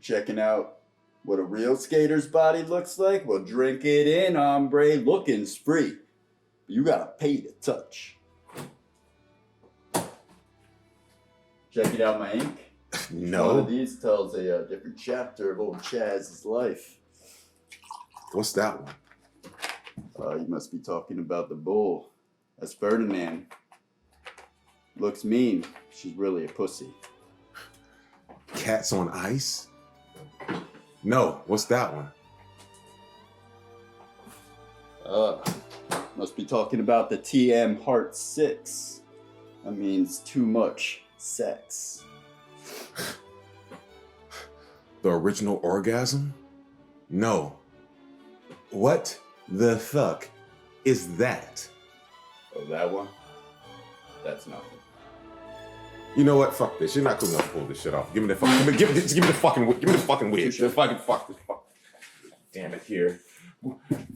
checking out what a real skater's body looks like? Well, drink it in, hombre. Looking's free. You gotta pay to touch. Checking out my ink? No. One of these tells a different chapter of old Chaz's life. What's that one? You must be talking about the bull. That's Ferdinand. Looks mean. She's really a pussy. Cats on Ice? No. What's that one? Must be talking about the TM Heart 6. That means too much sex. The Original Orgasm? No. What the fuck is that? Oh, that one? That's nothing. You know what? Fuck this. You're not cool enough to pull this shit off. Give me the fucking. Give me the fucking wig. Sure. Fuck this. Damn it here.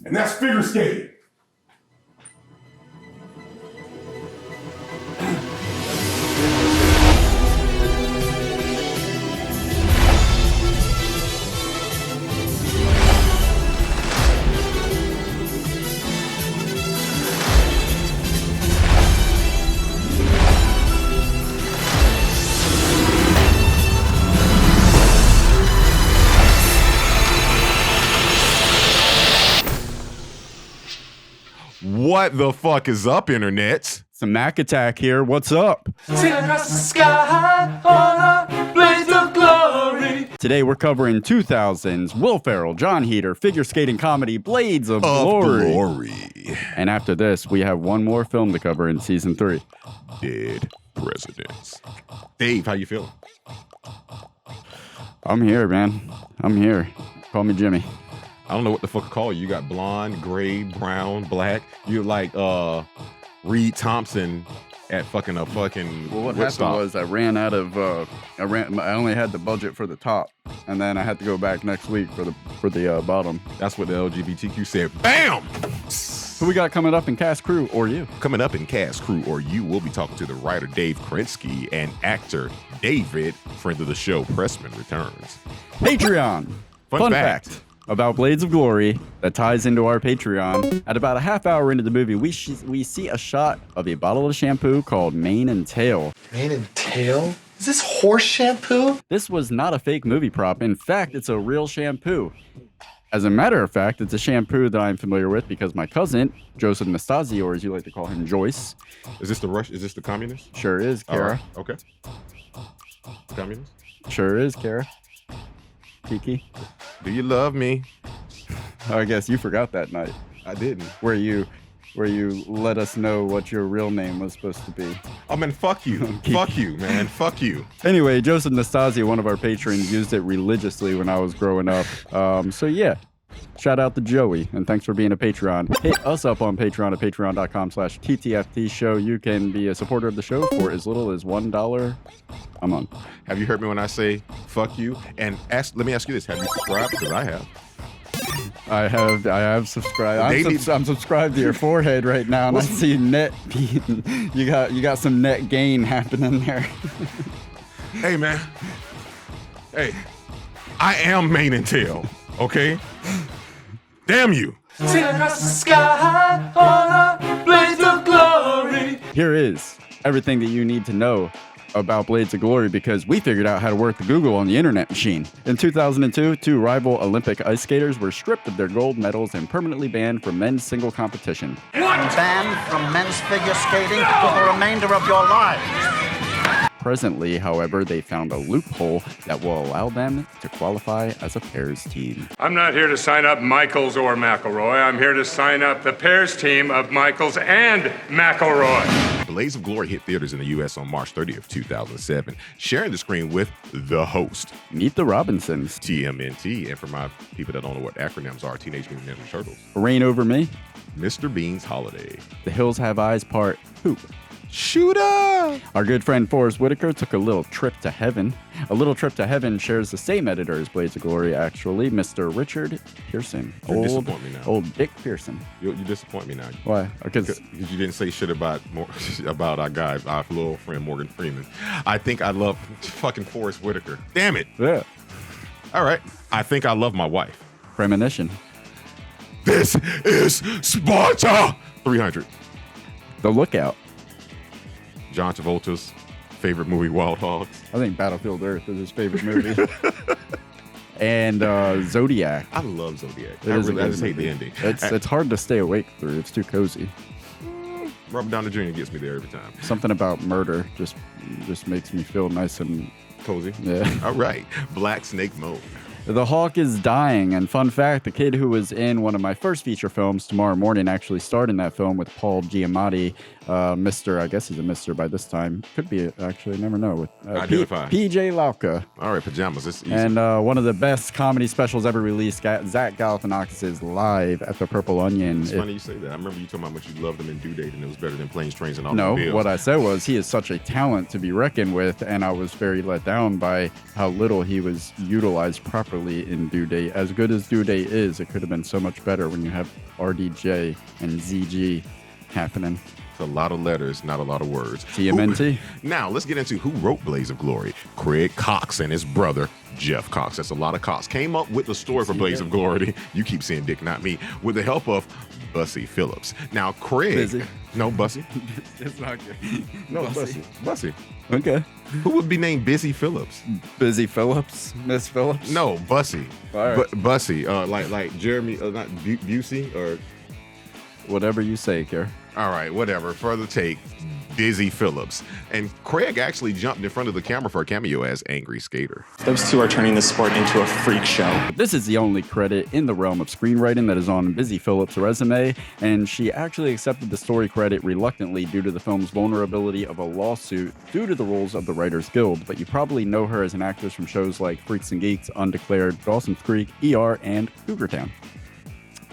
And that's figure skating. What the fuck is up, internet? It's a Mac Attack here. What's up? Sailing across the sky on a blaze of glory. Today we're covering 2000's Will Ferrell, Jon Heder, figure skating comedy Blades of Glory. And after this, we have one more film to cover in season 3. Dead Presidents. Dave, how you feeling? I'm here, man. I'm here. Call me Jimmy. I don't know what the fuck to call you. You got blonde, gray, brown, black. You're like Reed Thompson at fucking a fucking. Well, what Woodstock. happened was I ran out of. I only had the budget for the top, and then I had to go back next week for the bottom. That's what the LGBTQ said. Bam! Who we got coming up in cast, crew, or you? Coming up in cast, crew, or you, we'll be talking to the writer Dave Krinsky and actor David, friend of the show, Pressman, returns. Patreon. Fun fact. About Blades of Glory that ties into our Patreon. At about a half hour into the movie, we see a shot of a bottle of shampoo called Mane and Tail. Mane and tail? Is this horse shampoo? This was not a fake movie prop. In fact, it's a real shampoo. As a matter of fact, it's a shampoo that I'm familiar with because my cousin, Joseph Nastasi, or as you like to call him, Joyce. Is this the communist? Sure is, All Kara. right. Okay. Communist? Sure is, Kara. Kiki. Do you love me? Oh, I guess you forgot that night. I didn't. Where you let us know what your real name was supposed to be. Oh, man, fuck you. Fuck you, man. Fuck you. Anyway, Joseph Nastasi, one of our patrons, used it religiously when I was growing up. So yeah, shout out to Joey, and thanks for being a Patreon. Hit us up on Patreon at patreon.com/TTFT show. You can be a supporter of the show for as little as $1 a month. Have you heard me when I say fuck you? And let me ask you this. Have you subscribed? Because I have. I have subscribed. I'm subscribed to your forehead right now, and I see net. You got some net gain happening there. Hey, man. Hey, I am Mane and Tail. Okay. Damn you. Sailing across the sky on a blaze of glory. Here is everything that you need to know about Blades of Glory because we figured out how to work the Google on the internet machine. In 2002, 2 rival Olympic ice skaters were stripped of their gold medals and permanently banned from men's single competition. Banned from men's figure skating for the remainder of your lives. Presently, however, they found a loophole that will allow them to qualify as a pairs team. I'm not here to sign up Michaels or McElroy. I'm here to sign up the pairs team of Michaels and McElroy. Blades of Glory hit theaters in the U.S. on March 30th, 2007, sharing the screen with the host. Meet the Robinsons. TMNT, and for my people that don't know what acronyms are, Teenage Mutant Ninja Turtles. Reign Over Me. Mr. Bean's Holiday. The Hills Have Eyes Part Hoop. Shooter! Our good friend Forrest Whitaker took a little trip to heaven. A Little Trip to Heaven shares the same editor as Blades of Glory, actually, Mr. Richard Pearson. You disappoint me now. Old Dick Pearson. You disappoint me now. Why? Because you didn't say shit about our guy, our little friend Morgan Freeman. I think I love fucking Forrest Whitaker. Damn it. yeah. All right. I think I love my wife. Premonition. This is Sparta. 300. The Lookout. John Travolta's favorite movie, Wild Hogs. I think Battlefield Earth is his favorite movie. And Zodiac. I love Zodiac. It I is a really good just hate the movie. ending. It's hard to stay awake through. It's too cozy. Robert Downey Jr. gets me there every time. Something about murder just makes me feel nice and Cozy. yeah. All right. Black Snake Moan. The Hawk is dying, and fun fact, the kid who was in one of my first feature films, Tomorrow Morning, actually starred in that film with Paul Giamatti, Mr. I guess he's a Mr. by this time. Could be, actually, never know. With Identify. PJ Lauka. All right, pajamas. It's easy. And one of the best comedy specials ever released, Zach Galifianakis' Live at the Purple Onion. It's funny you say that. I remember you talking about how much you loved him in Due Date, and it was better than Planes, Trains, and No, Automobiles. what I said was he is such a talent to be reckoned with, and I was very let down by how little he was utilized properly in Due Date. As good as Due Date is, it could have been so much better when you have RDJ and ZG happening. It's a lot of letters, not a lot of words. TMNT. Now, let's get into who wrote Blaze of Glory. Craig Cox and his brother, Jeff Cox. That's a lot of Cox. Came up with the story for Blaze of Glory. You keep saying Dick, not me. With the help of Bussy Phillips. Now, Craig. Busy. No, Bussy. It's not good. No, Bussy. Bussy. Okay. Who would be named Busy Phillips? Busy Phillips. Miss Phillips. No, Bussy. All right. Bussy. Like Jeremy, not Busey or. Whatever you say, Kerr. All right, whatever. Further take, Busy Phillips. And Craig actually jumped in front of the camera for a cameo as Angry Skater. Those two are turning this sport into a freak show. This is the only credit in the realm of screenwriting that is on Busy Phillips' resume, and she actually accepted the story credit reluctantly due to the film's vulnerability of a lawsuit due to the rules of the Writers Guild. But you probably know her as an actress from shows like Freaks and Geeks, Undeclared, Dawson's Creek, ER, and Cougar Town.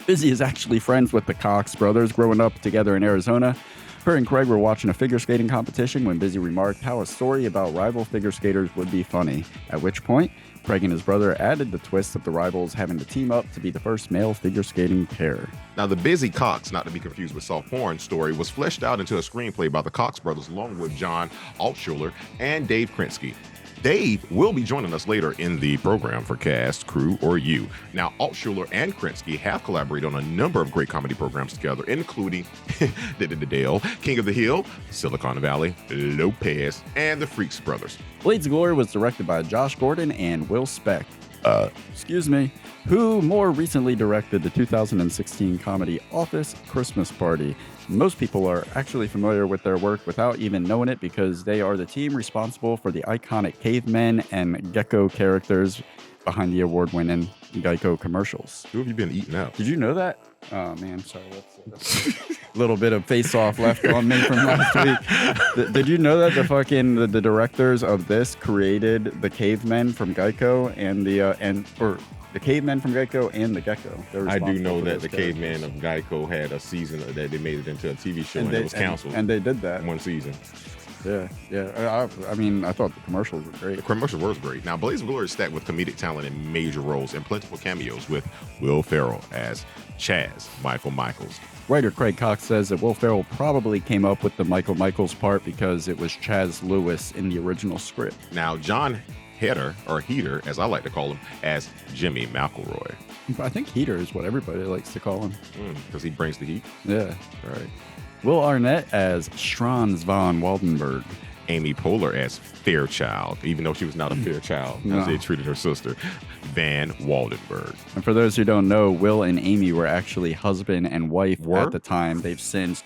Busy is actually friends with the Cox brothers, growing up together in Arizona. Her and Craig were watching a figure skating competition when Busy remarked how a story about rival figure skaters would be funny, at which point Craig and his brother added the twist of the rivals having to team up to be the first male figure skating pair. Now, the Busy Cox, not to be confused with soft porn story, was fleshed out into a screenplay by the Cox brothers along with John Altschuler and Dave Krinsky. Dave will be joining us later in the program for Cast, Crew, or You. Now, Altschuler and Krinsky have collaborated on a number of great comedy programs together, including Dale, King of the Hill, Silicon Valley, Lopez, and the Freaks Brothers. Blades of Glory was directed by Josh Gordon and Will Speck. Who more recently directed the 2016 comedy Office Christmas Party. Most people are actually familiar with their work without even knowing it because they are the team responsible for the iconic cavemen and gecko characters behind the award-winning Geico commercials. Who have you been eating out? Did you know that? Oh, man, sorry. That's a little bit of face-off left on me from last week. Did you know that the directors of this created the cavemen from Geico and the cavemen from Geico and the gecko? I do know that the characters. caveman of Geico had a season that they made it into a TV show and it was canceled. And they did that. One season. Yeah. I mean, I thought the commercials were great. The commercial was great. Now, Blaze of Glory is stacked with comedic talent in major roles and plentiful cameos with Will Ferrell as Chaz Michaels. Writer Craig Cox says that Will Ferrell probably came up with the Michaels part because it was Chaz Lewis in the original script. Now, Jon Heder, or Heder, as I like to call him, as Jimmy McElroy. I think Heater is what everybody likes to call him. Because he brings the heat. Yeah, right. Will Arnett as Franz von Waldenberg. Amy Poehler as Fairchild, even though she was not a Fairchild, as No. they treated her sister, Van Waldenberg. And for those who don't know, Will and Amy were actually husband and wife Were? at the time. They've since...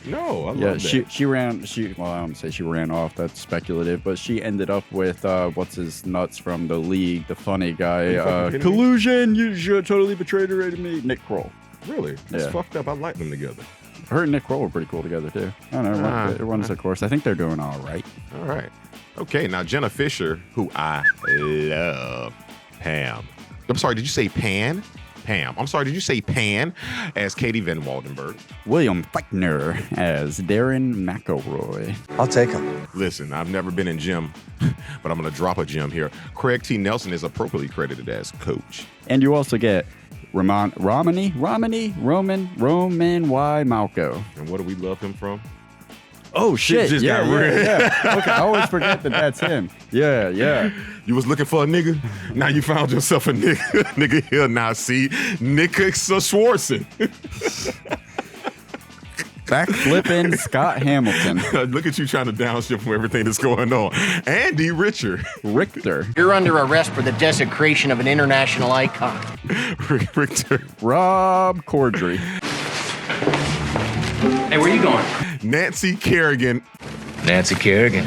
No, I love Yeah, that. she well, I don't say she ran off, that's speculative, but she ended up with, what's his nuts from The League, the funny guy, you fucking kidding me? collusion, you should totally betrayed her to me, Nick Kroll. Really? That's Yeah. fucked up. I like them together. Her and Nick Kroll were pretty cool together, too. I don't know, it runs their course. I think they're doing all right. All right. Okay, now Jenna Fisher, who I love, Pam. I'm sorry, did you say Pan? Pam. I'm sorry, did you say Pan as Katie Van Waldenberg? William Fichtner as Darren McElroy. I'll take him. Listen, I've never been in gym, but I'm going to drop a gem here. Craig T. Nelson is appropriately credited as coach. And you also get Roman Y. Malco. And what do we love him from? Oh shit! just Yeah, got real. yeah. Okay, I always forget that that's him. Yeah, yeah. You was looking for a nigga. Now you found yourself a nigga. Nigga here now. See, Nika Schwarzen. Backflipping Scott Hamilton. Look at you trying to downshift from everything that's going on. Andy Richter. Richter. You're under arrest for the desecration of an international icon. Richter. Rob Corddry. Hey, where you going? Nancy Kerrigan Nancy Kerrigan.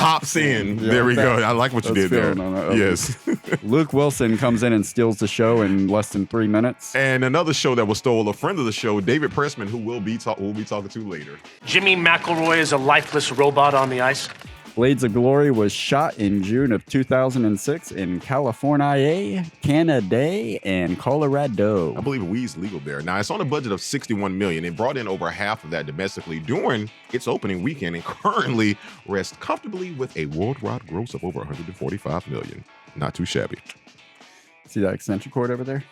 hops in. Yeah, there we go. I like what you that's did there. fair. No, yes. Luke Wilson comes in and steals the show in less than 3 minutes. And another show that was stole, a friend of the show, David Pressman, who we'll be talking to later. Jimmy McElroy is a lifeless robot on the ice. Blades of Glory was shot in June of 2006 in California, Canada, and Colorado. I believe weed's legal there. Now, it's on a budget of $61 million. It brought in over half of that domestically during its opening weekend and currently rests comfortably with a worldwide gross of over $145 million. Not too shabby. See that extension cord over there?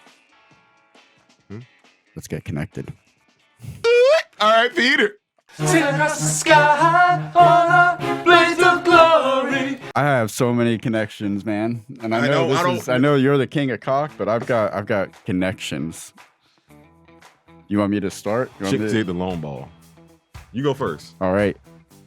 Let's get connected. All right, Peter. Sing across the sky on a blaze of glory. I have so many connections, man, and I know, I I know you're the king of cock, but I've got connections. You want me to start? You want Chick me to- take the long ball. You go first. All right.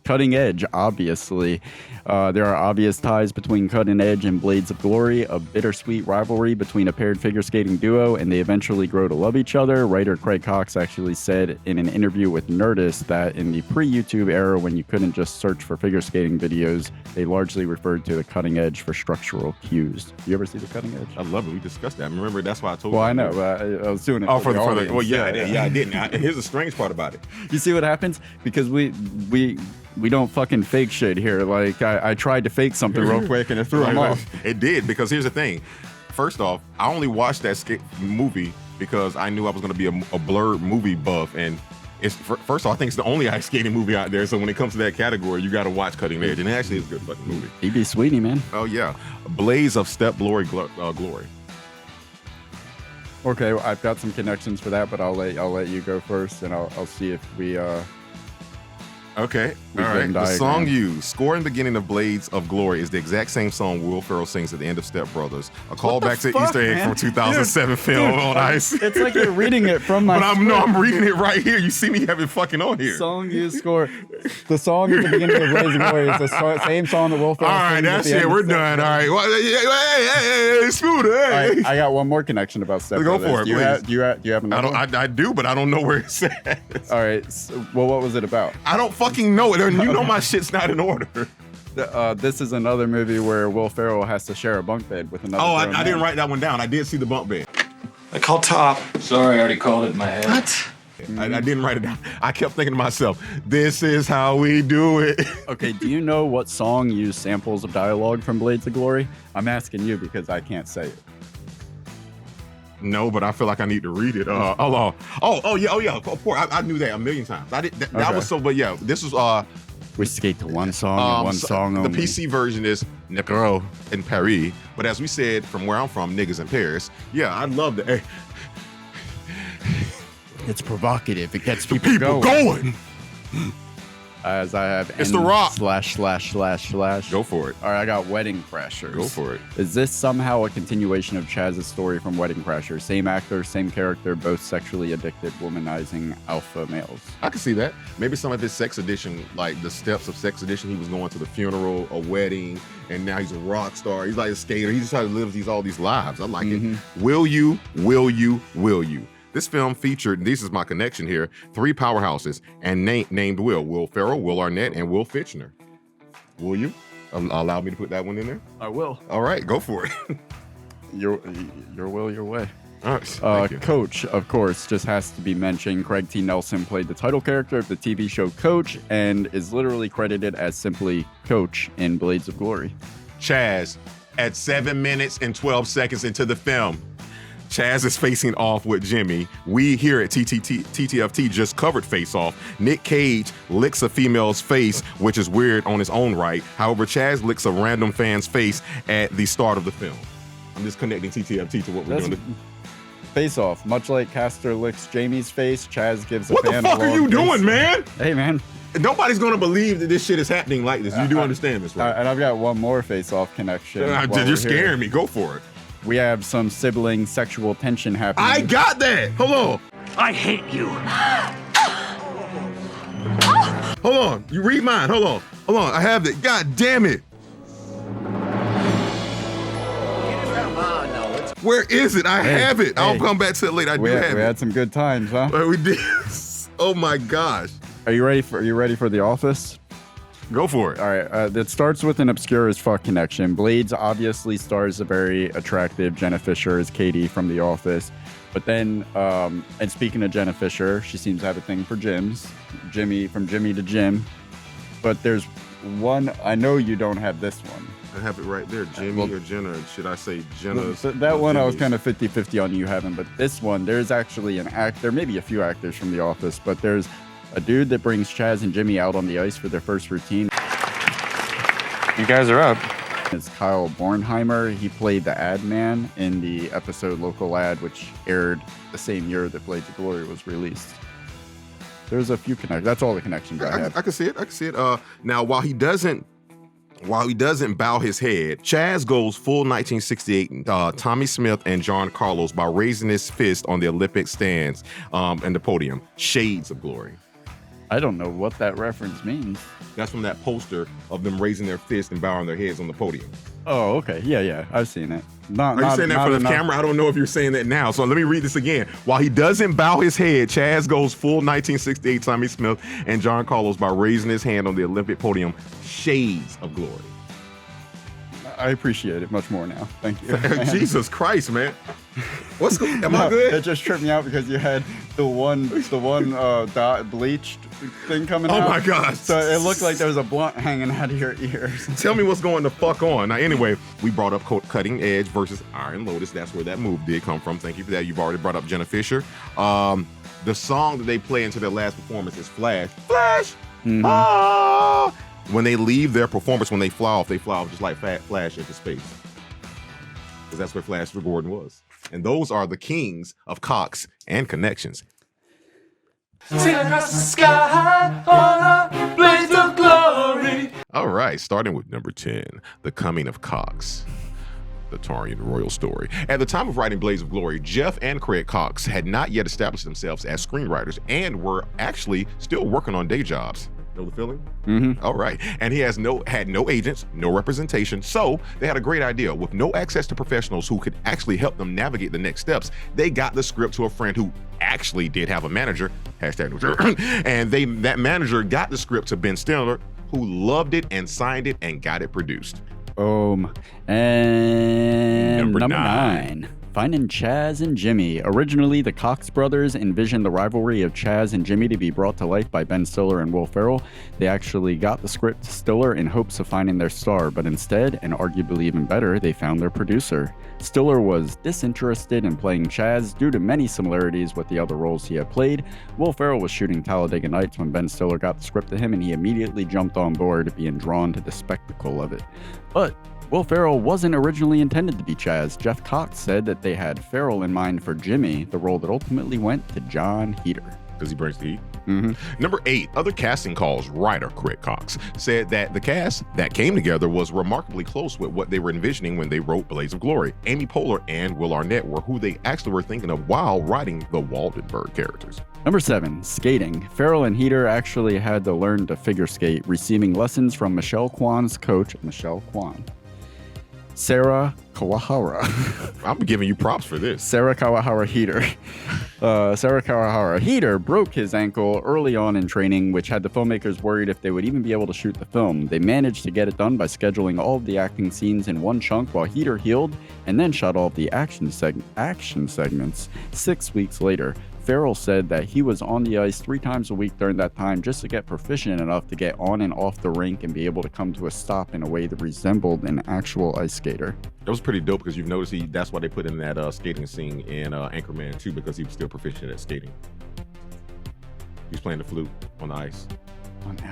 Cutting Edge, obviously. There are obvious ties between Cutting Edge and Blades of Glory, a bittersweet rivalry between a paired figure skating duo, and they eventually grow to love each other. Writer Craig Cox actually said in an interview with Nerdist that in the pre-YouTube era, when you couldn't just search for figure skating videos, they largely referred to the Cutting Edge for structural cues. You ever see the Cutting Edge? I love it. We discussed that. Remember, that's why I told you. Well, I know, but I was doing it. Oh, for the well, audience. yeah, I didn't. Here's the strange part about it. You see what happens? Because we don't fucking fake shit here. Like, I tried to fake something real quick and it threw him off. It did, because here's the thing. First off, I only watched that movie because I knew I was going to be a blurred movie buff. And it's first off, I think it's the only ice skating movie out there. So when it comes to that category, you got to watch Cutting Edge. And it actually is a good fucking movie. E.B. Sweeney, man. Oh, yeah. Blaze of Step Glory. Glory. Okay, well, I've got some connections for that, but I'll let you go first, and I'll see if we Okay. We All can right. The diagram. song used, score in the beginning of Blades of Glory, is the exact same song Will Ferrell sings at the end of Step Brothers. A callback to fuck, Easter egg man? from 2007 film on ice. It's like you're reading it from my But I'm reading it right here. You see me have it fucking on here. song you score. The song at the beginning of Blades of Glory is the same song that Will Ferrell All right, sings at that's the end it. of We're Step done. Brothers. All right. Well, hey, Scooter. All Hey. right, I got one more connection about Step Go Brothers. for it, Do you please. do you have another one? I do, but I don't know where it's at. All right. Well, what was it about? I don't fucking know it. You know my shit's not in order. This is another movie where Will Ferrell has to share a bunk bed with another. Oh, grown I didn't man. write that one down. I did see the bunk bed. I called top. Sorry, I already called it in my head. What? I didn't write it down. I kept thinking to myself, this is how we do it. Okay, do you know what song used samples of dialogue from Blades of Glory? I'm asking you because I can't say it. No, but I feel like I need to read it. Hold on. Oh, yeah. Of course, I knew that a million times. I did. That Okay. was so. But yeah, this was We skate to one song and one song the only. PC version is Negro in Paris, but as we said from where I'm from, niggas in Paris. Yeah, I love the It's provocative. It gets people going. As I have It's The Rock. ///// Go for it. All right, I got Wedding Crashers. Go for it. Is this somehow a continuation of Chaz's story from Wedding Crashers? Same actor, same character, both sexually addicted, womanizing alpha males. I can see that. Maybe some of his sex addiction, like the steps of sex addiction, he was going to the funeral, a wedding, and now he's a rock star. He's like a skater. He just trying to live all these lives. I like it. Will you? This film featured, and this is my connection here, 3 powerhouses and named Will Ferrell, Will Arnett, and Will Fitchner. Will you allow me to put that one in there? I will. All right, go for it. Your will, your way. All right, thank you. Coach, of course, just has to be mentioned. Craig T. Nelson played the title character of the TV show Coach and is literally credited as simply Coach in Blades of Glory. Chaz, at 7 minutes and 12 seconds into the film, Chaz is facing off with Jimmy. We here at TTFT just covered Face Off. Nick Cage licks a female's face, which is weird on its own right. However, Chaz licks a random fan's face at the start of the film. I'm just connecting TTFT to what we're doing. Face off. Much like Castor licks Jamie's face, Chaz gives a What the fan fuck a are long you face. doing, man? Hey, man. Nobody's gonna believe that this shit is happening like this. You do understand this, right? And I've got one more face-off connection. You're scaring me. Go for it. We have some sibling sexual tension happening. I got that. Hold on. I hate you. Hold on. You read mine. Hold on. Hold on. I have it. God damn it. Where is it? I have it. I'll come back to it later. We we had some good times, huh? We did. Oh my gosh. Are you ready for The Office? Go for it. All right. It starts with an obscure as fuck connection. Blades obviously stars a very attractive Jenna Fisher as Katie from The Office. But then, and speaking of Jenna Fisher, she seems to have a thing for gyms. Jimmy, from Jimmy to Jim. But there's one, I know you don't have this one. I have it right there. Jimmy or Jenna. Should I say Jenna? So that one I was kind of 50-50 on you having, but this one, there's actually an actor, maybe a few actors from The Office, but there's a dude that brings Chaz and Jimmy out on the ice for their first routine. You guys are up. It's Kyle Bornheimer. He played the ad man in the episode Local Ad, which aired the same year that Blades of Glory was released. There's a few connections. That's all the connections I have. I can see it. I can see it. Now, while he doesn't bow his head, Chaz goes full 1968 Tommy Smith and John Carlos by raising his fist on the Olympic stands and the podium. Shades of Glory. I don't know what that reference means. That's from that poster of them raising their fist and bowing their heads on the podium. Oh, okay. Yeah. I've seen it. Are you saying that for the camera? I don't know if you're saying that now. So let me read this again. While he doesn't bow his head, Chaz goes full 1968 Tommy Smith and John Carlos by raising his hand on the Olympic podium. Shades of Glory. I appreciate it much more now. Thank you. Jesus Christ, man. What's good? Am No, I good? It just tripped me out because you had the one dot bleached thing coming out. Oh my gosh. So it looked like there was a blunt hanging out of your ears. Tell me what's going the fuck on. Now, anyway, we brought up Cutting Edge versus Iron Lotus. That's where that move did come from. Thank you for that. You've already brought up Jenna Fisher. The song that they play into their last performance is Flash. Flash! Mm-hmm. Ah! When they leave their performance, when they fly off just like Flash into space. Because that's where Flash Gordon was. And those are the kings of Cox and connections. Sail across the sky on a blaze of glory. All right, starting with number 10, The Coming of Cox, the Tarian royal story. At the time of writing Blaze of Glory, Jeff and Craig Cox had not yet established themselves as screenwriters and were actually still working on day jobs. Know the feeling? Mm-hmm. All right. And he had no agents, no representation. So they had a great idea. With no access to professionals who could actually help them navigate the next steps, they got the script to a friend who actually did have a manager, hashtag, and that manager got the script to Ben Stiller, who loved it and signed it and got it produced. And Number number nine. 9. Finding Chaz and Jimmy. Originally, the Cox brothers envisioned the rivalry of Chaz and Jimmy to be brought to life by Ben Stiller and Will Ferrell. They actually got the script to Stiller in hopes of finding their star, but instead, and arguably even better, they found their producer. Stiller was disinterested in playing Chaz due to many similarities with the other roles he had played. Will Ferrell was shooting Talladega Nights when Ben Stiller got the script to him, and he immediately jumped on board, being drawn to the spectacle of it. But Will Ferrell wasn't originally intended to be Chaz. Jeff Cox said that they had Ferrell in mind for Jimmy, the role that ultimately went to Jon Heder. Because he brings the heat. Mm-hmm. Number 8, other casting calls writer Craig Cox said that the cast that came together was remarkably close with what they were envisioning when they wrote Blaze of Glory. Amy Poehler and Will Arnett were who they actually were thinking of while writing the Waldenberg characters. Number 7, skating. Ferrell and Heder actually had to learn to figure skate, receiving lessons from Michelle Kwan's coach, Sarah Kawahara. I'm giving you props for this. Sarah Kawahara Heder broke his ankle early on in training, which had the filmmakers worried if they would even be able to shoot the film. They managed to get it done by scheduling all of the acting scenes in one chunk while Heder healed and then shot all of the action segments 6 weeks later. Ferrell said that he was on the ice 3 times a week during that time just to get proficient enough to get on and off the rink and be able to come to a stop in a way that resembled an actual ice skater. That was pretty dope because you've noticed that's why they put in that skating scene in Anchorman 2, because he was still proficient at skating. He was playing the flute on the ice.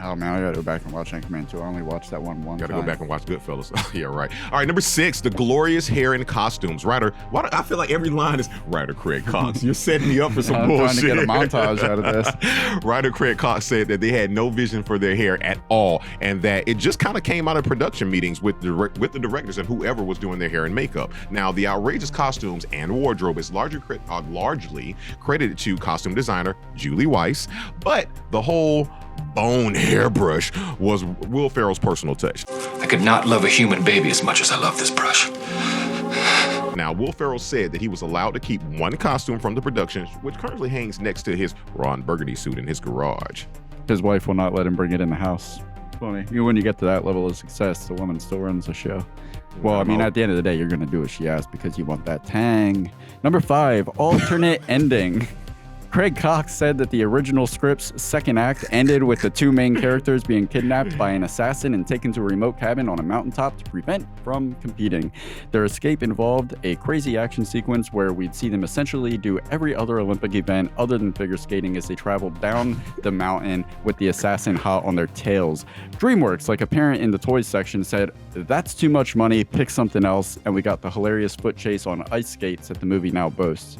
Oh man, I gotta go back and watch Anchorman 2. I only watched that one Gotta time. go back and watch Goodfellas. Yeah, right. All right, number 6, the glorious hair and costumes. Writer, why do I feel like every line is Writer Craig Cox? You're setting me up for some I'm bullshit. trying to get a montage out of this. Writer Craig Cox said that they had no vision for their hair at all, and that it just kind of came out of production meetings with the directors and whoever was doing their hair and makeup. Now, the outrageous costumes and wardrobe is largely credited to costume designer Julie Weiss, but the whole bone hairbrush was Will Ferrell's personal touch. I could not love a human baby as much as I love this brush. Now, Will Ferrell said that he was allowed to keep one costume from the production, which currently hangs next to his Ron Burgundy suit in his garage. His wife will not let him bring it in the house. Funny. When you get to that level of success, the woman still runs the show. Well, I mean, at the end of the day, you're going to do what she asks because you want that tang. Number 5, alternate ending. Craig Cox said that the original script's second act ended with the 2 main characters being kidnapped by an assassin and taken to a remote cabin on a mountaintop to prevent from competing. Their escape involved a crazy action sequence where we'd see them essentially do every other Olympic event other than figure skating as they traveled down the mountain with the assassin hot on their tails. DreamWorks, like a parent in the toys section, said, "That's too much money, pick something else," and we got the hilarious foot chase on ice skates that the movie now boasts.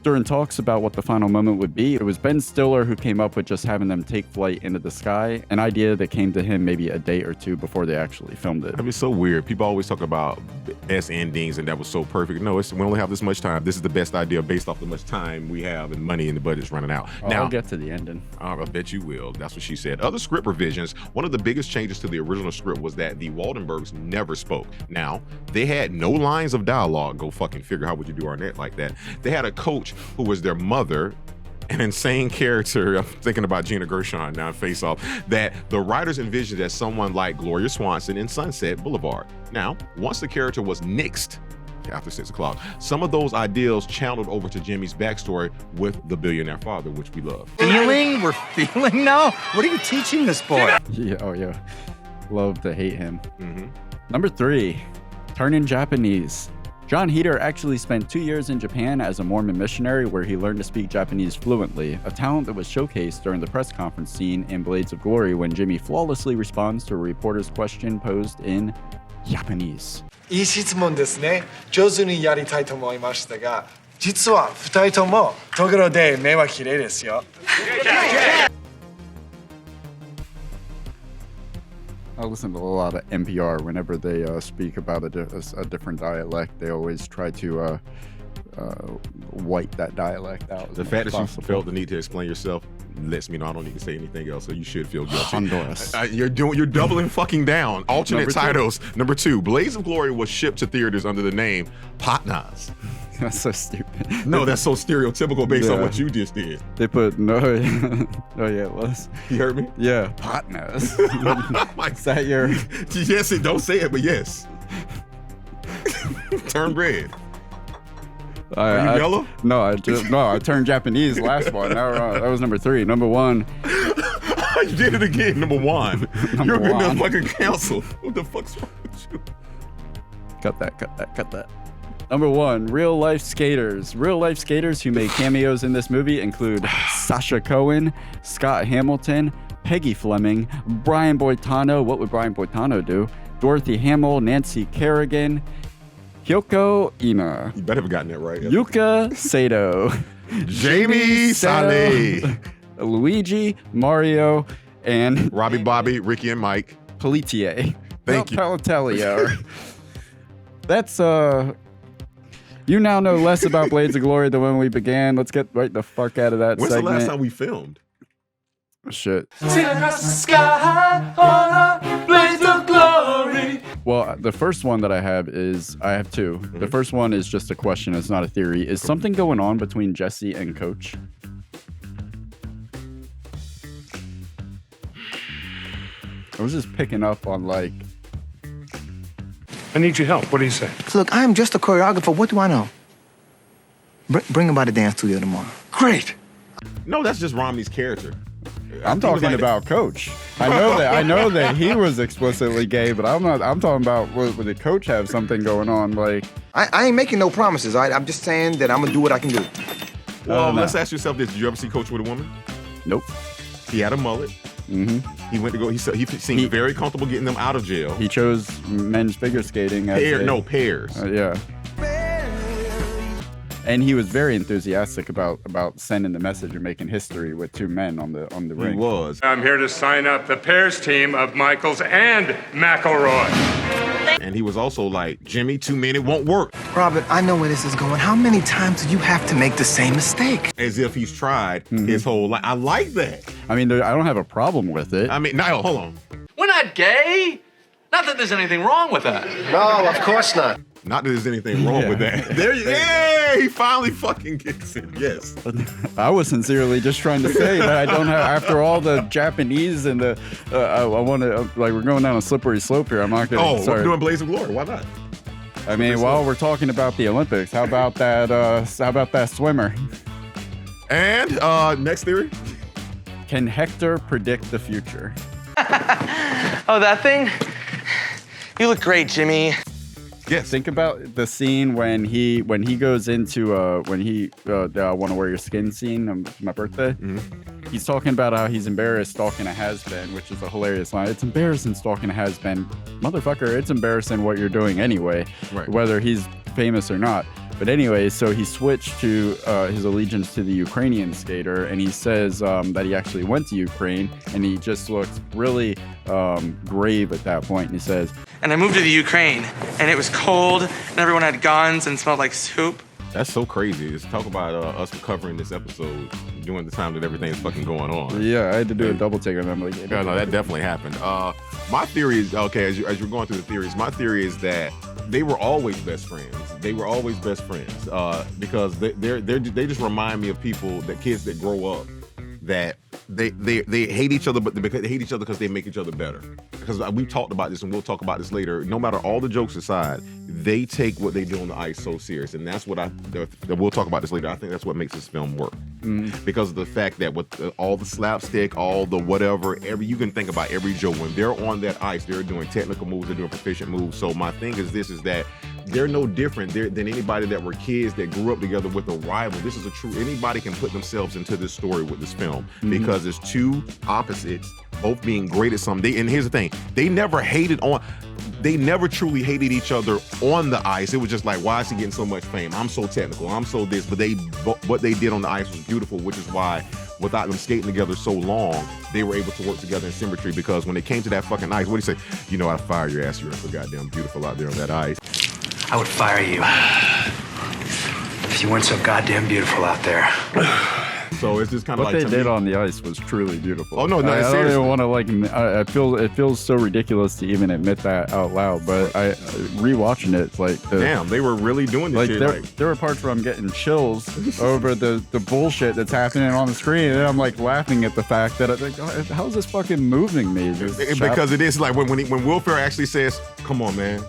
During talks about what the final moment would be, it was Ben Stiller who came up with just having them take flight into the sky, an idea that came to him maybe a day or 2 before they actually filmed it. I mean, it's so weird. People always talk about best endings and that was so perfect. No, we only have this much time. This is the best idea based off the much time we have and money and the budget's running out. Now, I'll get to the ending. I bet you will. That's what she said. Other script revisions, one of the biggest changes to the original script was that the Waldenbergs never spoke. Now, they had no lines of dialogue. Go fucking figure, how would you do Arnett like that? They had a coach who was their mother, an insane character. I'm thinking about Gina Gershon now in Face Off, that the writers envisioned as someone like Gloria Swanson in Sunset Boulevard. Now, once the character was nixed after 6 o'clock, some of those ideals channeled over to Jimmy's backstory with the billionaire father, which we love. Feeling? We're feeling now? What are you teaching this boy? Yeah, oh yeah. Love to hate him. Number 3, turning Japanese. Jon Heder actually spent 2 years in Japan as a Mormon missionary where he learned to speak Japanese fluently, a talent that was showcased during the press conference scene in Blades of Glory when Jimmy flawlessly responds to a reporter's question posed in Japanese. いい質問ですね。上手にやりたいと思いましたが、実は2人ともところで目は綺麗ですよ。I listen to a lot of NPR whenever they speak about a different dialect. They always try to white that dialect out. The fact that you felt the need to explain yourself lets me know I don't need to say anything else, so you should feel guilty. Honduras. You're doubling fucking down. Alternate titles. Number 2, Blades of Glory was shipped to theaters under the name Patnas. That's so stupid. No, that's so stereotypical based on what you just did. They put no. Oh yeah, it was. You heard me? Yeah, partners. Is that your? Yes, don't say it, but yes. Turn red. Are you yellow? No, I turned Japanese last one. That was number 3. Number 1. You did it again. Number 1. You're good enough fucking counsel. What the fuck's wrong with you? Cut that. Number 1, real life skaters. Real life skaters who made cameos in this movie include Sasha Cohen, Scott Hamilton, Peggy Fleming, Brian Boitano. What would Brian Boitano do? Dorothy Hamill, Nancy Kerrigan, Hyoko Ina. You better have gotten that right. Yuka Sato, Jamie Saleh, Luigi, Mario, and Robbie Bobby, Ricky and Mike. Pelletier. Thank you. Pelletier. That's you now know less about Blades of Glory than when we began. Let's get right the fuck out of that When's segment. the last time we filmed? Shit. Sailing across the sky on a blaze of glory. Well, the first one that I have 2. The first one is just a question. It's not a theory. Is something going on between Jesse and Coach? I was just picking up on like. I need your help. What do you say? Look, I'm just a choreographer. What do I know? Bring him by the dance studio tomorrow. Great. No, that's just Romney's character. I'm talking about Coach. I know that he was explicitly gay, but I'm talking about would the Coach have something going on? Like, I ain't making no promises. I'm just saying that I'm gonna do what I can do. Well, let's ask yourself this: did you ever see Coach with a woman? Nope. He had a mullet. He went to go. He seemed very comfortable getting them out of jail. He chose men's figure skating. Pairs. Yeah. And he was very enthusiastic about sending the message and making history with two men on the ring. He was. I'm here to sign up the pairs team of Michaels and McElroy. And he was also like, Jimmy, too many won't work. Robert, I know where this is going. How many times do you have to make the same mistake? As if he's tried his whole life. I like that. I mean, I don't have a problem with it. I mean, no, hold on. We're not gay. Not that there's anything wrong with that. No, of course not. Not that there's anything wrong with that. He finally fucking gets it. Yes. I was sincerely just trying to say that I don't have, after all the Japanese and the, I want to, like, we're going down a slippery slope here. I'm not going to. We're doing Blaze of Glory. Why not? I mean, while we're talking about the Olympics, how about that swimmer? And next theory? Can Hector predict the future? Oh, that thing? You look great, Jimmy. Yes. Think about the scene when he goes into I want to wear your skin scene on my birthday. He's talking about how he's embarrassed stalking a has-been, which is a hilarious line. It's embarrassing stalking a has-been. Motherfucker, it's embarrassing what you're doing anyway, whether he's famous or not. But anyway, so he switched to his allegiance to the Ukrainian skater, and he says that he actually went to Ukraine, and he just looks really grave at that point, and he says, And I moved to the Ukraine, and it was cold, and everyone had guns and smelled like soup. That's so crazy. Let's talk about us covering this episode during the time that everything's fucking going on. Yeah, I had to do a double take on that. I'm like, yeah, no, that definitely happened. My theory is, okay, as you're going through the theories, my theory is that they were always best friends. They were always best friends because they just remind me of kids that grow up that they hate each other, but they hate each other because they make each other better. Because we've talked about this, and we'll talk about this later. No matter all the jokes aside, they take what they do on the ice so serious, and that's what we'll talk about this later. I think that's what makes this film work, because of the fact that with all the slapstick, all the whatever, you can think about every joke. When they're on that ice, they're doing technical moves, they're doing proficient moves. So my thing is that they're no different than anybody that were kids that grew up together with a rival. This is anybody can put themselves into this story with this film, because it's two opposites both being great at something. And here's the thing, they never truly hated each other on the ice. It was just like, why is he getting so much fame? I'm so technical, I'm so this. But what they did on the ice was beautiful, which is why, without them skating together so long, they were able to work together in symmetry. Because when they came to that fucking ice, what do you say? You know, I'd fire your ass. You're so goddamn beautiful out there on that ice. I would fire you if you weren't so goddamn beautiful out there. So it's just kind of what they did on the ice was truly beautiful. Oh no, I don't seriously. even want to it feels so ridiculous to even admit that out loud. But rewatching it, it's like damn, they were really doing this shit. There were parts where I'm getting chills over the bullshit that's happening on the screen, and I'm like laughing at the fact that how is this fucking moving me? Because it is like when Will Ferrell actually says, "Come on, man,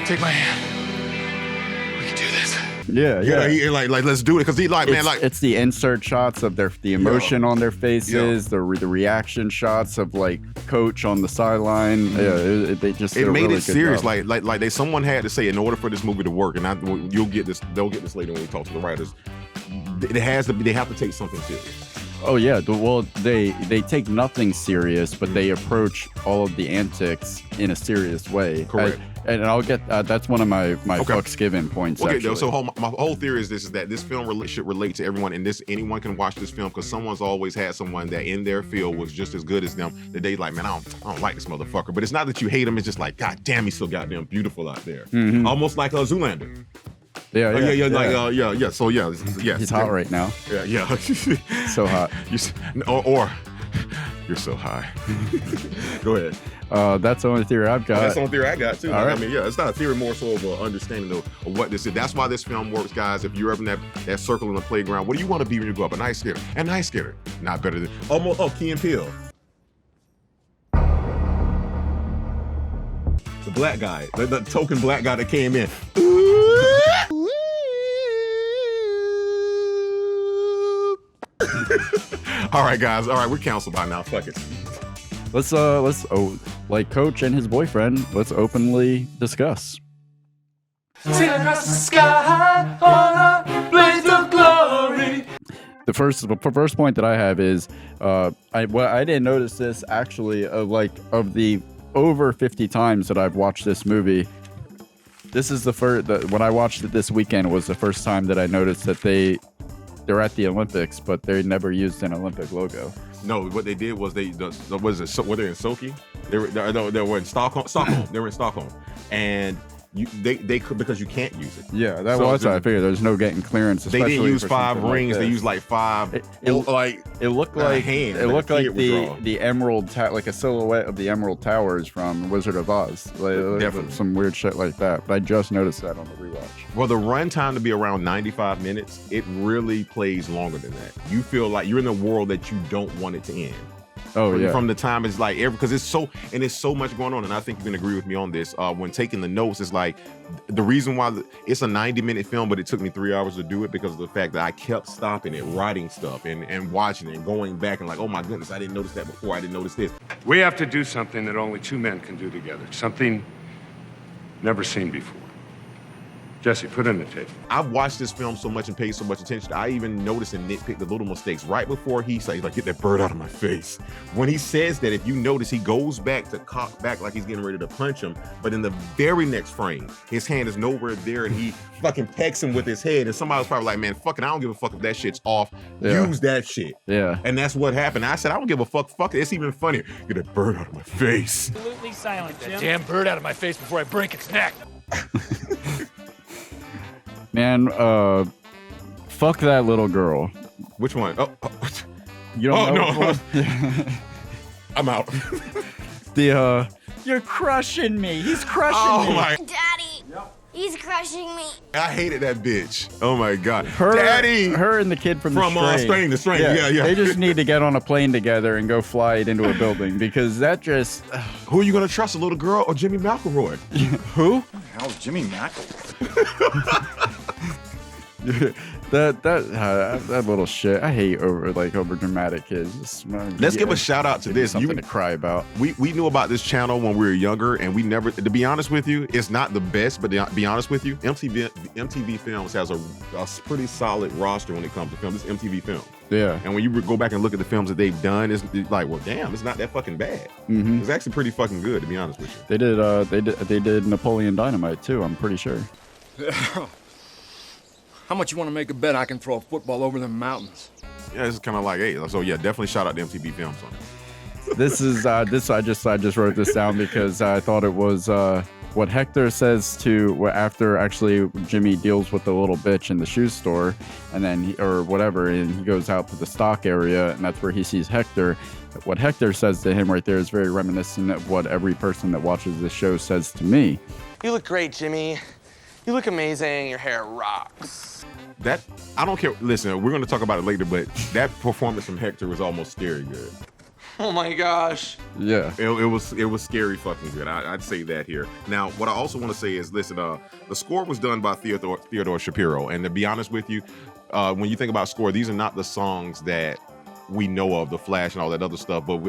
take my hand. We can do this." Yeah. He like let's do it, because it's the insert shots of the emotion on their faces, the reaction shots of like Coach on the sideline. Yeah, they just it made really it serious. Job. Like someone had to say, in order for this movie to work, and they'll get this later when we talk to the writers. They have to take something serious. Oh yeah, well they take nothing serious, but they approach all of the antics in a serious way. Correct. And I'll get that's one of my fucks given points. Okay, actually. so my whole theory is that this film should relate to everyone, and anyone can watch this film, because someone's always had someone that in their field was just as good as them, that they like, man, I don't like this motherfucker. But it's not that you hate him; it's just like, god damn, he's so goddamn beautiful out there. Almost like Zoolander. Yeah. So he's hot right now. Yeah. So hot. Or you're so high. Go ahead. That's the only theory I've got. That's the only theory I got too. All right. I mean, it's not a theory, more so of an understanding of what this is. That's why this film works, guys. If you're ever in that circle in the playground, what do you want to be when you grow up? A nice skater. And nice skater. Not better than Key and Peele. The black guy, the token black guy that came in. All right, guys. All right, we're canceled by now. Fuck it. Let's like Coach and his boyfriend, let's openly discuss. Sing across the sky on a blaze of glory. The first point that I have is I didn't notice this actually of the over 50 times that I've watched this movie. This is when I watched it this weekend was the first time that I noticed that they're at the Olympics, but they never used an Olympic logo. No, what they did was were they in Sochi? They were in Stockholm. They were in Stockholm, and they could, because you can't use it. Yeah, that was I figured. There's no getting clearance. They didn't use 5 rings. They used like 5. It looked like hand. It looked like the emerald, like a silhouette of the Emerald Towers from Wizard of Oz. Definitely some weird shit like that. But I just noticed that on the rewatch. Well, the runtime to be around 95 minutes, it really plays longer than that. You feel like you're in a world that you don't want it to end. Oh yeah. From the time it's like because it's so much going on, and I think you can agree with me on this. When taking the notes, it's like the reason why it's a 90-minute film, but it took me 3 hours to do it because of the fact that I kept stopping it, writing stuff, and watching it, and going back and like, oh my goodness, I didn't notice that before. I didn't notice this. We have to do something that only 2 men can do together. Something never seen before. Jesse, put in the tape. I've watched this film so much and paid so much attention. I even noticed and nitpicked the little mistakes. Right before he says, like, get that bird out of my face. When he says that, if you notice, he goes back to cock back like he's getting ready to punch him. But in the very next frame, his hand is nowhere there and he fucking pecks him with his head. And somebody was probably like, man, fuck it, I don't give a fuck if that shit's off. Yeah. Use that shit. Yeah. And that's what happened. I said, I don't give a fuck. Fuck it. It's even funnier. Get that bird out of my face. Absolutely silent, Jim. That damn bird out of my face before I break its neck. Man, fuck that little girl. Which one? Oh, you don't know? No. I'm out. You're crushing me. He's crushing me. My. Daddy, he's crushing me. I hated that bitch. Oh my God. Daddy. Her and the kid from the Strain. The Strain. Yeah. They just need to get on a plane together and go fly it into a building because that just. Who are you gonna trust, a little girl or Jimmy McElroy? Who? Who the hell is Jimmy McElroy? that little shit. I hate over dramatic kids. Let's give a shout out to this. Something to cry about. We knew about this channel when we were younger, and we never. To be honest with you, it's not the best. But to be honest with you, MTV Films has a pretty solid roster when it comes to film. It's MTV Films. Yeah. And when you go back and look at the films that they've done, it's like, well, damn, it's not that fucking bad. Mm-hmm. It's actually pretty fucking good, to be honest with you. They did Napoleon Dynamite too. I'm pretty sure. How much you want to make a bet I can throw a football over the mountains? Yeah, it's kind of like, hey, so yeah, definitely shout out to MTV Films on it. This is I just wrote this down because I thought it was what Hector says to after actually Jimmy deals with the little bitch in the shoe store, and then and he goes out to the stock area, and that's where he sees Hector. What Hector says to him right there is very reminiscent of what every person that watches this show says to me. You look great, Jimmy. You look amazing. Your hair rocks. That, I don't care. Listen, we're going to talk about it later, but that performance from Hector was almost scary good. Oh my gosh. Yeah. It was scary fucking good. I'd say that here. Now, what I also want to say is, listen, the score was done by Theodore Shapiro. And to be honest with you, when you think about score, these are not the songs that we know of, The Flash and all that other stuff. But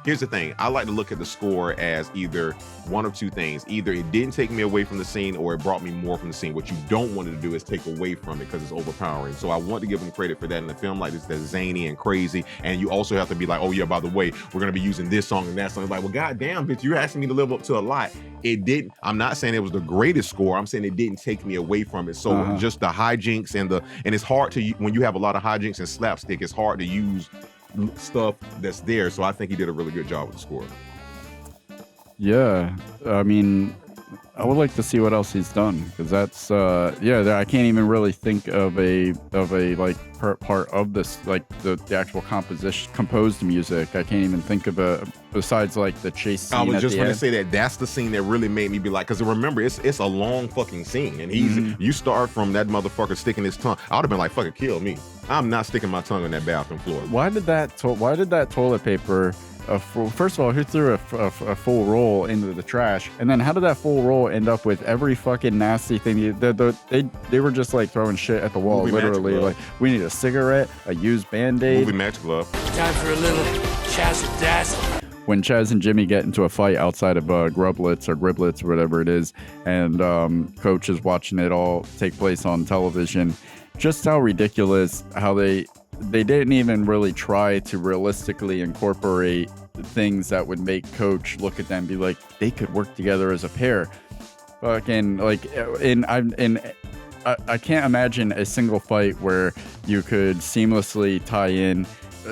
here's the thing, I like to look at the score as either one of two things. Either it didn't take me away from the scene or it brought me more from the scene. What you don't want to do is take away from it because it's overpowering. So I want to give them credit for that in a film like this that's zany and crazy. And you also have to be like, oh yeah, by the way, we're going to be using this song and that song. It's like, well, goddamn, bitch, you're asking me to live up to a lot. It didn't. I'm not saying it was the greatest score. I'm saying it didn't take me away from it. So just the hijinks and it's hard to, when you have a lot of hijinks and slapstick, it's hard to use stuff that's there. So I think he did a really good job with the score. Yeah, I mean, I would like to see what else he's done because that's I can't even really think of a part of this, like the actual composed music. I can't even think of a besides like the chase scene. I was just going to say that's the scene that really made me be like, because remember it's a long fucking scene, and you start from that motherfucker sticking his tongue. I would have been like, fucking kill me. I'm not sticking my tongue on that bathroom floor. Why did that toilet paper first of all, who threw a full roll into the trash? And then how did that full roll end up with every fucking nasty thing? They were just like throwing shit at the wall, literally. Like, we need a cigarette, a used Band-Aid. Movie match glove. Time for a little Chaz-a-dazzle. When Chaz and Jimmy get into a fight outside of Grublets or Griblets or whatever it is, and Coach is watching it all take place on television, just how ridiculous how they didn't even really try to realistically incorporate things that would make Coach look at them and be like, they could work together as a pair. Fucking like, I can't imagine a single fight where you could seamlessly tie in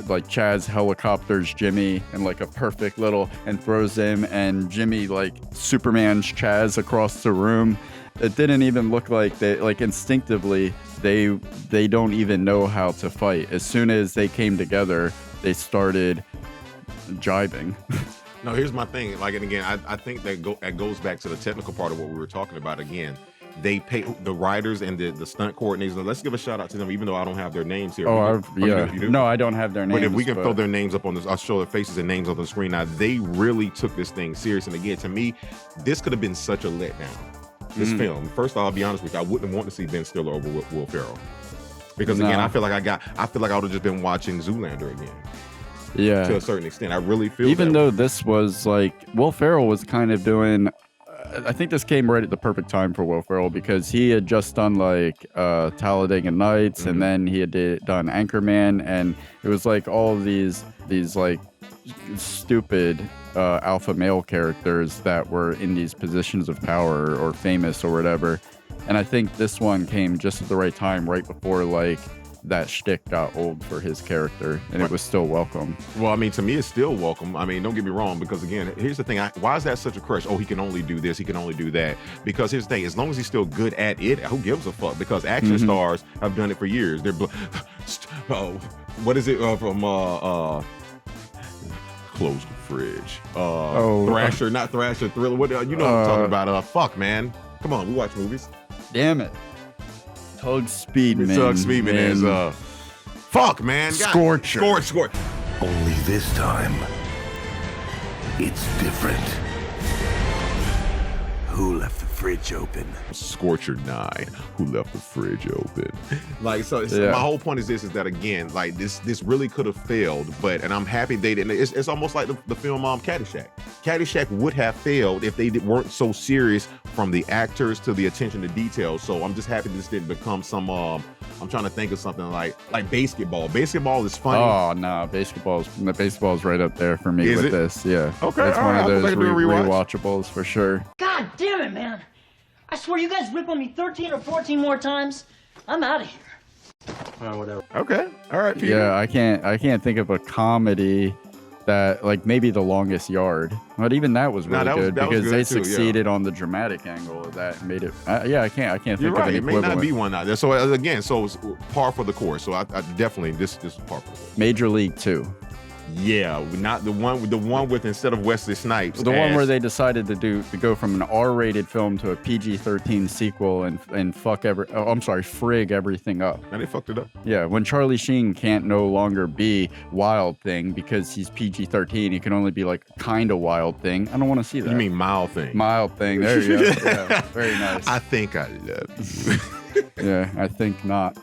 like Chaz helicopters Jimmy in like a perfect little and throws him, and Jimmy like Superman's Chaz across the room. It didn't even look like they, like, instinctively they don't even know how to fight. As soon as they came together, they started jibing. No, here's my thing. Like, and again, I think that goes back to the technical part of what we were talking about. Again, they pay the writers and the stunt coordinators. Let's give a shout out to them, even though I don't have their names here. You do? No, I don't have their names. But if we can throw their names up on this, I'll show their faces and names on the screen. Now, they really took this thing serious. And again, to me, this could have been such a letdown. This film. First of all, I'll be honest with you, I wouldn't want to see Ben Stiller over Will Ferrell. Because again, I feel like I would have just been watching Zoolander again. Yeah. To a certain extent. I really feel even though this was like, Will Ferrell was kind of doing, I think this came right at the perfect time for Will Ferrell, because he had just done like Talladega Nights, and then he had done Anchorman, and it was like all of these like stupid alpha male characters that were in these positions of power or famous or whatever. And I think this one came just at the right time, right before like that shtick got old for his character, and it was still welcome. Well, I mean, to me, it's still welcome. I mean, don't get me wrong, because again, here's the thing. Why is that such a crush? Oh, he can only do this, he can only do that. Because here's the thing, as long as he's still good at it, who gives a fuck? Because action stars have done it for years. They're what is it from Close the Fridge. Thrasher, not Thrasher, Thriller. What you know what I'm talking about? Fuck, man. Come on, we watch movies. Damn it. Tug Speedman. Tug Speedman is fuck, man. Scorcher. Scorcher. Only this time, it's different. Who left the fridge open? Scorcher 9. Who left the fridge open? Like, so my whole point is that again, like this really could have failed, and I'm happy they didn't. It's almost like the film Caddyshack. Caddyshack would have failed if they weren't so serious, from the actors to the attention to detail. So I'm just happy this didn't become some I'm trying to think of something like basketball. Basketball is funny. Oh no, baseball's right up there for me with this. Yeah. Okay. It's one of those rewatchables for sure. God damn it, man. I swear you guys rip on me 13 or 14 more times, I'm out of here. Whatever. Okay. All right, Peter. Yeah, I can't think of a comedy that, like, maybe The Longest Yard, but even that was really good because they succeeded on the dramatic angle of that and made it. I can't think of an equivalent. It may not be one out there. So again, it's par for the course. So I definitely this is par for the course. Major League 2. Yeah, not the one with instead of Wesley Snipes. The one where they decided to go from an R-rated film to a PG-13 sequel and frig everything up. And they fucked it up. Yeah, when Charlie Sheen can't no longer be Wild Thing because he's PG-13, he can only be like kind of Wild Thing. I don't want to see that. You mean Mild Thing? Mild Thing. There you go. Yeah, very nice. I think I love you. Yeah, I think not.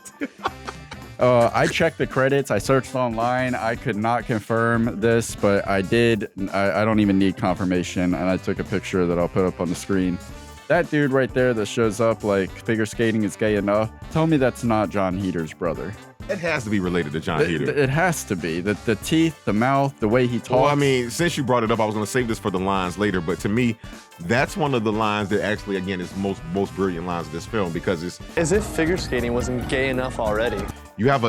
I checked the credits. I searched online. I could not confirm this, but I did. I don't even need confirmation, and I took a picture that I'll put up on the screen. That dude right there that shows up like figure skating is gay enough. Tell me that's not Jon Heder's brother. It has to be related to Jon Heder. It has to be. The teeth, the mouth, the way he talks. Well, I mean, since you brought it up, I was going to save this for the lines later, but to me, that's one of the lines that actually, again, is most brilliant lines of this film, because it's... As if figure skating wasn't gay enough already. You have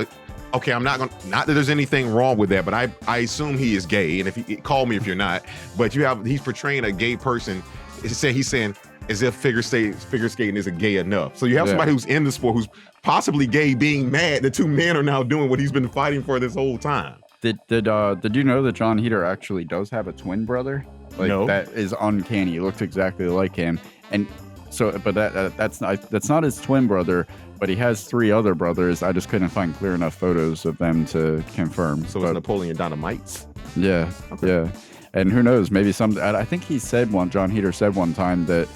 okay, I'm not that there's anything wrong with that, but I assume he is gay, and if you call me if you're not, but he's portraying a gay person. He's saying as if figure skating isn't gay enough. So you have somebody who's in the sport who's possibly gay being mad the two men are now doing what he's been fighting for this whole time. Did you know that Jon Heder actually does have a twin brother? Like, no. That is uncanny. He looks exactly like him. And So, but that's not his twin brother, but he has 3 other brothers. I just couldn't find clear enough photos of them to confirm. So it's Napoleon Dynamites? Yeah, yeah. And who knows, maybe I think he said Jon Heder said one time that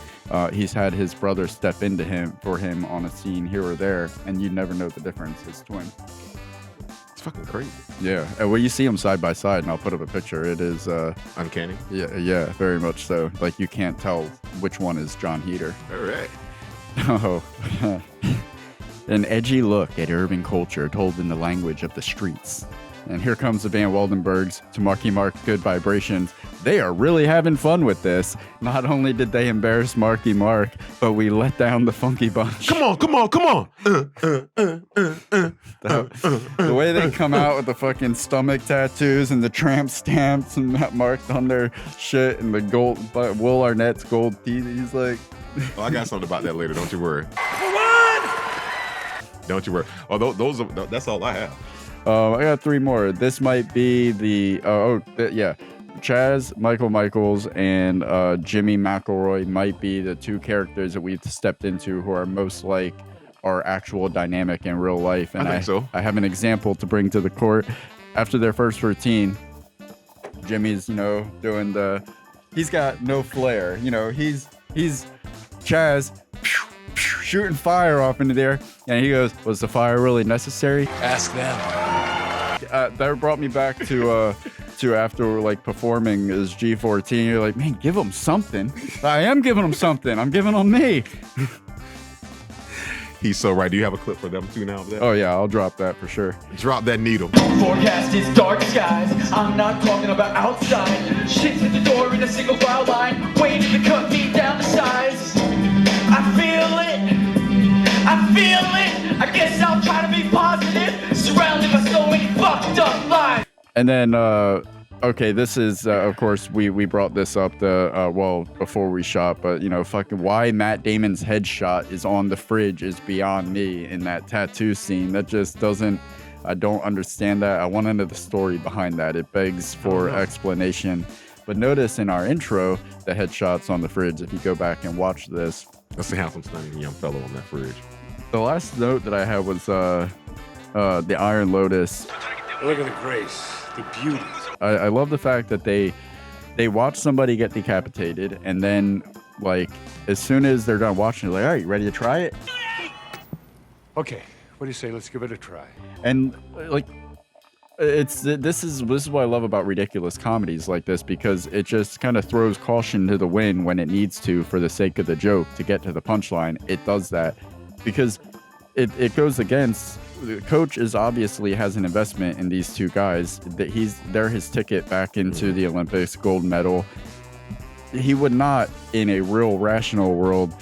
he's had his brother step into for him on a scene here or there, and you'd never know the difference, his twin. It's fucking crazy. Yeah, and when you see them side by side, and I'll put up a picture, it is uncanny. Yeah, very much so. Like you can't tell which one is Jon Heder. All right. Oh, an edgy look at urban culture told in the language of the streets. And here comes the Van Waldenbergs to Marky Mark Good Vibrations. They are really having fun with this. Not only did they embarrass Marky Mark, but we let down the Funky Bunch. Come on. The way they come out with the fucking stomach tattoos and the tramp stamps and marked on their shit and the gold, Will Arnett's gold teeth. He's like... Oh, I got something about that later. Don't you worry. Don't you worry. Oh, that's all I have. I got 3 more. This might be the Chaz Michaels and Jimmy McElroy might be the 2 characters that we've stepped into who are most like our actual dynamic in real life. And I think so. I have an example to bring to the court. After their first routine, Jimmy's doing he's got no flair. He's Chaz shooting fire off into there, and he goes, "Was the fire really necessary?" Ask them. That brought me back to after like performing as G14. You're like, man, give them something. I am giving them something. I'm giving them me. He's so right. Do you have a clip for them too now? Oh yeah, I'll drop that for sure. Drop that needle. Forecast is dark skies. I'm not talking about outside. Shit's at the door in a single file line, waiting to cut me down to size. I feel it. I guess I'll try to be positive, surrounded by so many fucked up lies. And then, okay, this is, of course, we brought this up before we shot, but, fucking why Matt Damon's headshot is on the fridge is beyond me in that tattoo scene. That just I don't understand that. I want to know the story behind that. It begs for explanation. But notice in our intro, the headshot's on the fridge. If you go back and watch this. That's the handsome, stunning young fellow on that fridge. The last note that I had was the Iron Lotus. Look at the grace, the beauty. I love the fact that they watch somebody get decapitated, and then like as soon as they're done watching, they're like, all right, you ready to try it? Okay, what do you say? Let's give it a try. And like this is what I love about ridiculous comedies like this, because it just kind of throws caution to the wind when it needs to for the sake of the joke to get to the punchline. It does that because it goes against. The coach obviously has an investment in these 2 guys. That they're his ticket back into the Olympics, gold medal. He would not, in a real rational world,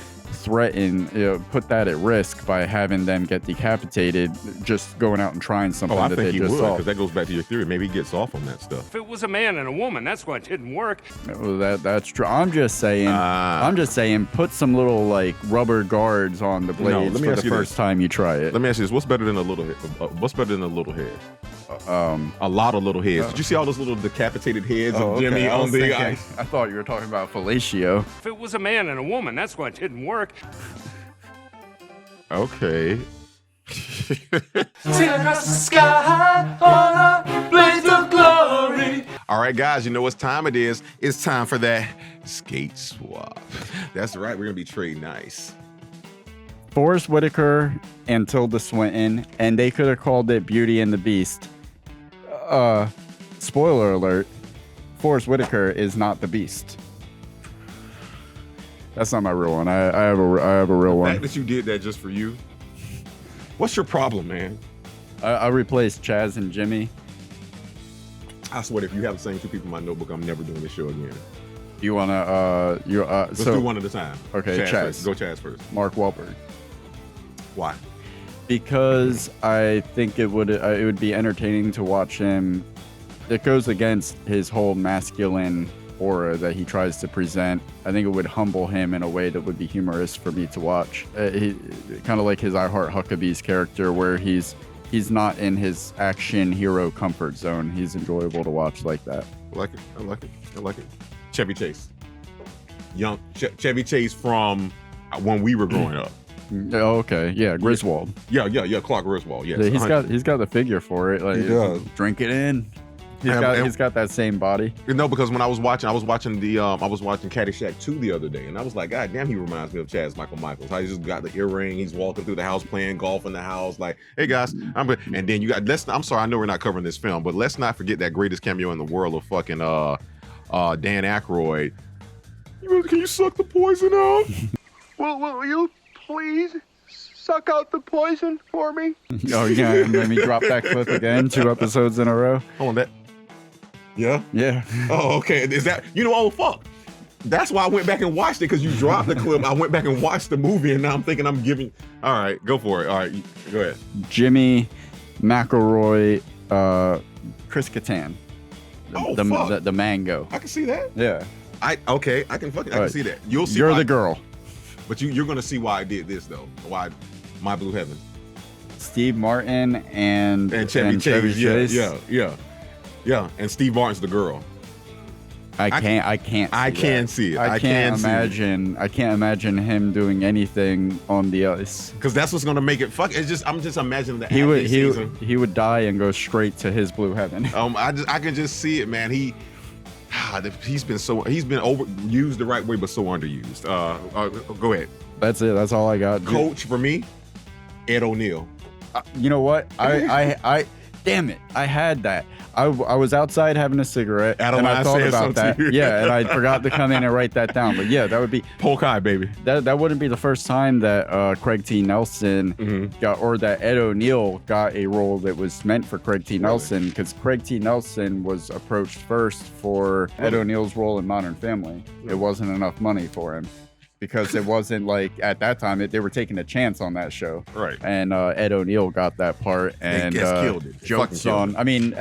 put that at risk by having them get decapitated, just going out and trying something I that think they he just would, saw. because that goes back to your theory. Maybe he gets off on that stuff. If it was a man and a woman, that's why it didn't work. That's true. I'm just saying, put some little like rubber guards on the blades for the first time you try it. Let me ask you this: what's better than a little head? What's better than a little head? A lot of little heads. Did you see all those little decapitated heads of Jimmy on the ice? I thought you were talking about fellatio. If it was a man and a woman, that's why it didn't work. Okay. Sailing across the sky on a blaze of glory. All right, guys, you know what time it is. It's time for that skate swap. That's right. We're going to be trading nice. Forrest Whitaker and Tilda Swinton, and they could have called it Beauty and the Beast. Spoiler alert, Forrest Whitaker is not the Beast. That's not my real one. I have a real one. The fact that you did that just for you. What's your problem, man? I replaced Chaz and Jimmy. I swear, if you have the same 2 people in my notebook, I'm never doing this show again. You wanna let's do one at a time. Okay, Chaz. First. Go Chaz first. Mark Wahlberg. Why? Because I think it would be entertaining to watch him. It goes against his whole masculine aura that he tries to present. I think it would humble him in a way that would be humorous for me to watch. He kind of like his I Heart Huckabees character, where he's not in his action hero comfort zone. He's enjoyable to watch like that. I like it. Chevy Chase. Young Chevy Chase from when we were growing up. Oh, okay. Yeah, Griswold. Yeah. Clark Griswold. Yes. Yeah, he's got the figure for it. Like, He does. Drink it in. And He's got that same body. No, because when I was watching Caddyshack 2 the other day, and I was like, God damn, he reminds me of Chaz Michaels. How he just got the earring, he's walking through the house playing golf in the house, like, hey guys, I'm good. And then you got I'm sorry, I know we're not covering this film, but let's not forget that greatest cameo in the world of fucking Dan Aykroyd. Can you suck the poison out? Will you please suck out the poison for me? Oh, yeah, and let me drop that clip again 2 episodes in a row. Hold on, that. Yeah? Yeah. Oh, okay. Is that, oh, fuck. That's why I went back and watched it, because you dropped the clip. I went back and watched the movie, and now I'm thinking I'm giving. All right, go for it. All right, go ahead. Jimmy, McElroy, Chris Kattan. The mango. I can see that. Yeah. I can see that. You'll see. You're the girl. But you're gonna see why I did this though. Why My Blue Heaven. Steve Martin and Chevy Chase. Chase. Yeah. And Steve Martin's the girl. I can't see it. I can't imagine him doing anything on the ice. Because that's what's gonna make it fuck. I'm just imagining that he would die and go straight to his blue heaven. I can just see it, man. He's been overused the right way, but so underused. Go ahead. That's it. That's all I got. Coach for me, Ed O'Neill. You know what? I damn it. I had that. I was outside having a cigarette, and I thought about that. Yeah, and I forgot to come in and write that down. But yeah, that would be Polk High, baby. That wouldn't be the first time that Craig T. Nelson got, or that Ed O'Neill got a role that was meant for Craig T. Nelson, because Craig T. Nelson was approached first for Ed O'Neill's role in Modern Family. It wasn't enough money for him, because it wasn't like, at that time they were taking a chance on that show, right? And Ed O'Neill got that part, and killed it. Jokes on. I mean,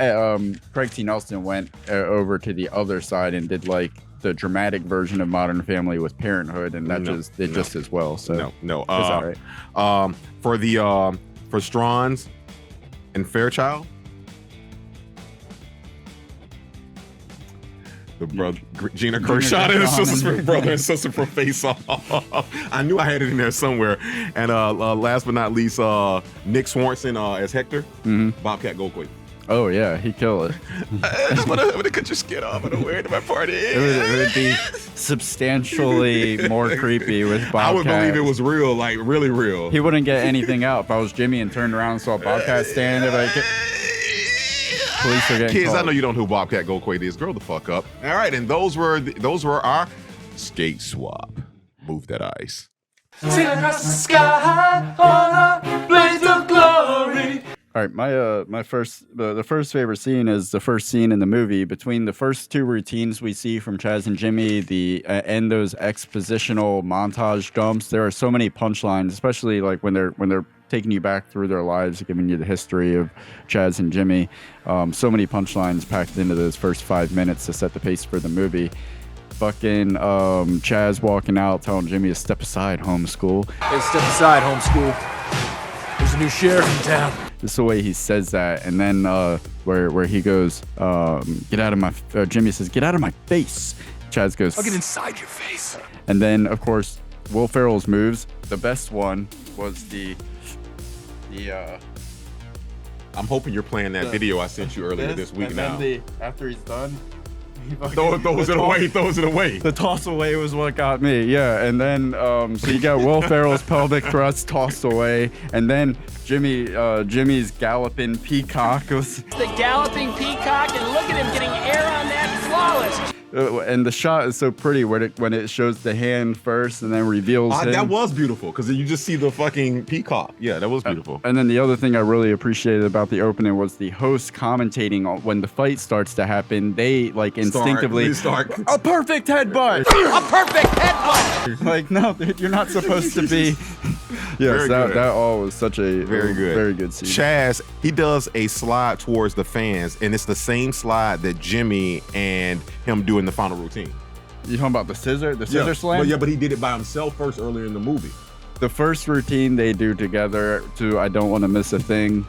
Craig T. Nelson went over to the other side and did like the dramatic version of Modern Family with Parenthood, and that did just as well. So no, it's all right. For Strauns and Fairchild. The brother, Gina Gershon and his sister, brother and sister from Face Off. I knew I had it in there somewhere. And last but not least, Nick Swanson as Hector, Bobcat Goldthwait. Oh yeah, he killed it. I just want to cut your skin off. I don't wear it to my party. It would be substantially more creepy with Bobcat. I would believe it was real, like really real. He wouldn't get anything out. If I was Jimmy and turned around and saw Bobcat standing there, like, police are getting Kids, called. I know you don't know who Bobcat Goldthwait is. Grow the fuck up. All right, and those were our skate swap. Move that ice. Sailing across the sky on a blaze of glory. All right, my the first favorite scene is the first scene in the movie. Between the first 2 routines we see from Chaz and Jimmy, and those expositional montage dumps, there are so many punchlines, especially like when they're taking you back through their lives, giving you the history of Chaz and Jimmy. So many punchlines packed into those first 5 minutes to set the pace for the movie. Fucking Chaz walking out, telling Jimmy to step aside, homeschool. Hey, step aside, homeschool. There's a new sheriff in town. Just the way he says that, and then where he goes, get out of my. Jimmy says, "Get out of my face." Chaz goes, I'll get inside your face. And then, of course, Will Ferrell's moves. The best one was the. I'm hoping you're playing that video I sent you earlier this week. Now, after he's done, he throws it away. The toss away was what got me. Yeah, and then so you got Will Ferrell's pelvic thrust tossed away, and then Jimmy's galloping peacock. The galloping peacock, and look at him getting air on that, flawless. And the shot is so pretty when it shows the hand first and then reveals him. That was beautiful, because you just see the fucking peacock. Yeah, that was beautiful. And then the other thing I really appreciated about the opening was the host commentating on when the fight starts to happen. They like instinctively start a perfect headbutt. A perfect headbutt. Like, no, you're not supposed to be. Yes, that all was such a very good scene. Chaz, he does a slide towards the fans, and it's the same slide that Jimmy and him do in the final routine. You talking about the scissor slam? But he did it by himself first earlier in the movie. The first routine they do together to "I Don't Want to Miss a Thing"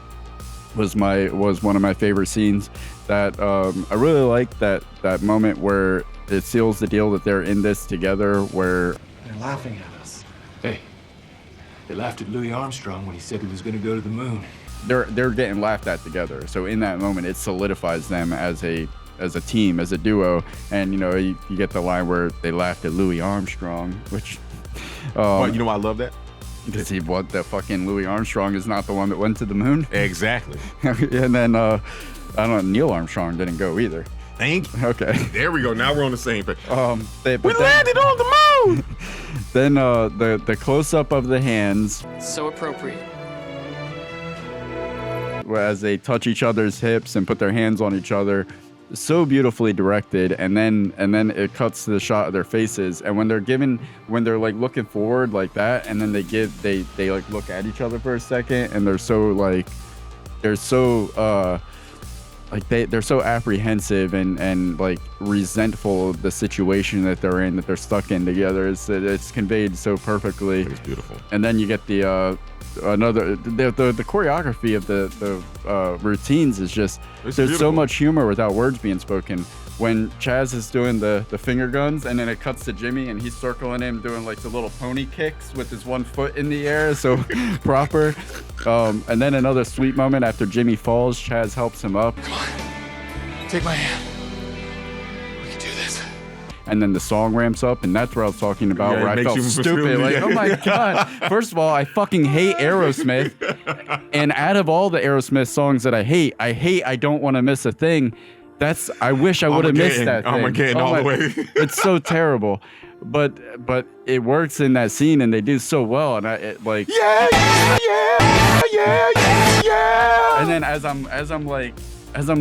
was one of my favorite scenes. That I really like that moment where it seals the deal that they're in this together. Where they're laughing at us. Hey, they laughed at Louis Armstrong when he said he was going to go to the moon. They're getting laughed at together. So in that moment, it solidifies them as a team, as a duo. And you get the line where they laughed at Louis Armstrong, which Well, you know why I love that? Because the fucking Louis Armstrong is not the one that went to the moon. Exactly. And then I don't know, Neil Armstrong didn't go either. Thank you. Okay. There we go. Now we're on the same page. We landed on the moon. Then the close up of the hands. So appropriate. As they touch each other's hips and put their hands on each other, so beautifully directed. And then it cuts to the shot of their faces. And when they're like looking forward like that, and then they like look at each other for a second, and they're so apprehensive and like resentful of the situation that they're in, that they're stuck in together. It's conveyed so perfectly. It's beautiful. And then you get the choreography of the routines is just, there's beautiful. so much humor without words being spoken. When Chaz is doing the finger guns, and then it cuts to Jimmy and he's circling him doing like the little pony kicks with his one foot in the air, so proper. And then another sweet moment after Jimmy falls, Chaz helps him up. Come on, take my hand. We can do this. And then the song ramps up, and that's what I was talking about, Yeah, where I felt stupid. Like, oh my God. First of all, I fucking hate Aerosmith. And out of all the Aerosmith songs that I hate, I Don't Want to Miss a Thing. I wish I would have missed that thing. Armageddon all the way. It's so terrible. But it works in that scene, and they do so well. And yeah. And then as I'm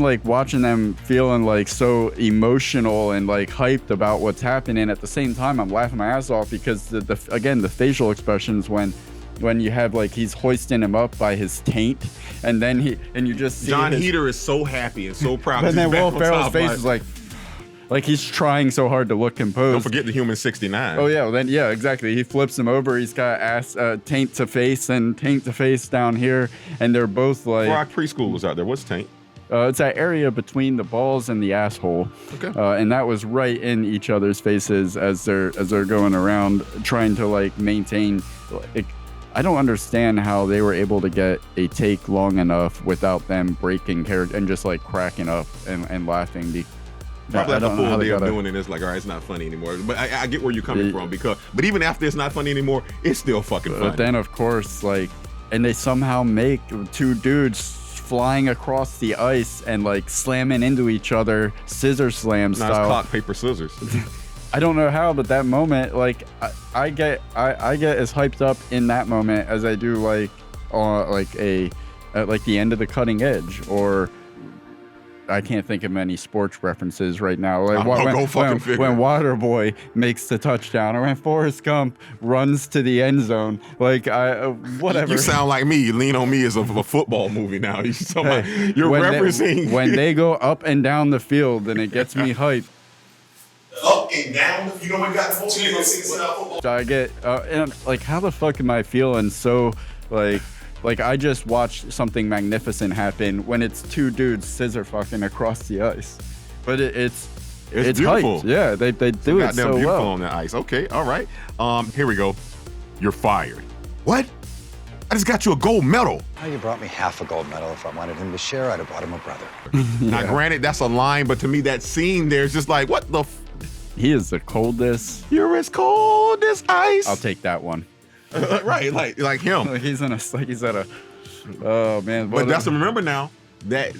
like watching them feeling like so emotional and like hyped about what's happening, at the same time I'm laughing my ass off because the facial expressions when you have like he's hoisting him up by his taint, and then you just see Jon Heder is so happy and so proud. And then Will Ferrell's face is like he's trying so hard to look composed. Don't forget the human 69. Oh yeah, well, then yeah, exactly. He flips him over. He's got ass taint to face and taint to face down here, and they're both like. For our preschoolers out there, what's taint? It's that area between the balls and the asshole. Okay. And that was right in each other's faces as they're going around trying to like maintain. I don't understand how they were able to get a take long enough without them breaking character and just like cracking up and laughing. Probably after a full day of doing it, it's like, all right, it's not funny anymore. But I get where you're coming from but even after it's not funny anymore, it's still fucking funny. But then of course, like, and they somehow make two dudes flying across the ice and like slamming into each other, scissor slam style. Nice cock, paper, scissors. I don't know how, but that moment, like, I get as hyped up in that moment as I do like at like the end of The Cutting Edge, or I can't think of many sports references right now. Like when Waterboy makes the touchdown, or when Forrest Gump runs to the end zone. Like whatever. You sound like me. You Lean on Me is a football movie now. You're referencing when they go up and down the field, and it gets me hyped. Up and down. You know we got the whole team on football. So I get and like, how the fuck am I feeling so like I just watched something magnificent happen when it's two dudes scissor fucking across the ice. But it's beautiful. Hyped. Yeah, they do it so beautiful well on the ice. Okay, all right. Here we go. You're fired. What? I just got you a gold medal. Oh, you brought me half a gold medal. If I wanted him to share, I'd have brought him a brother. Now, granted, that's a line, but to me, that scene there is just like, what the? He is the coldest. You're as cold as ice. I'll take that one. Right, like him. He's at a. Oh man! But that's remember now that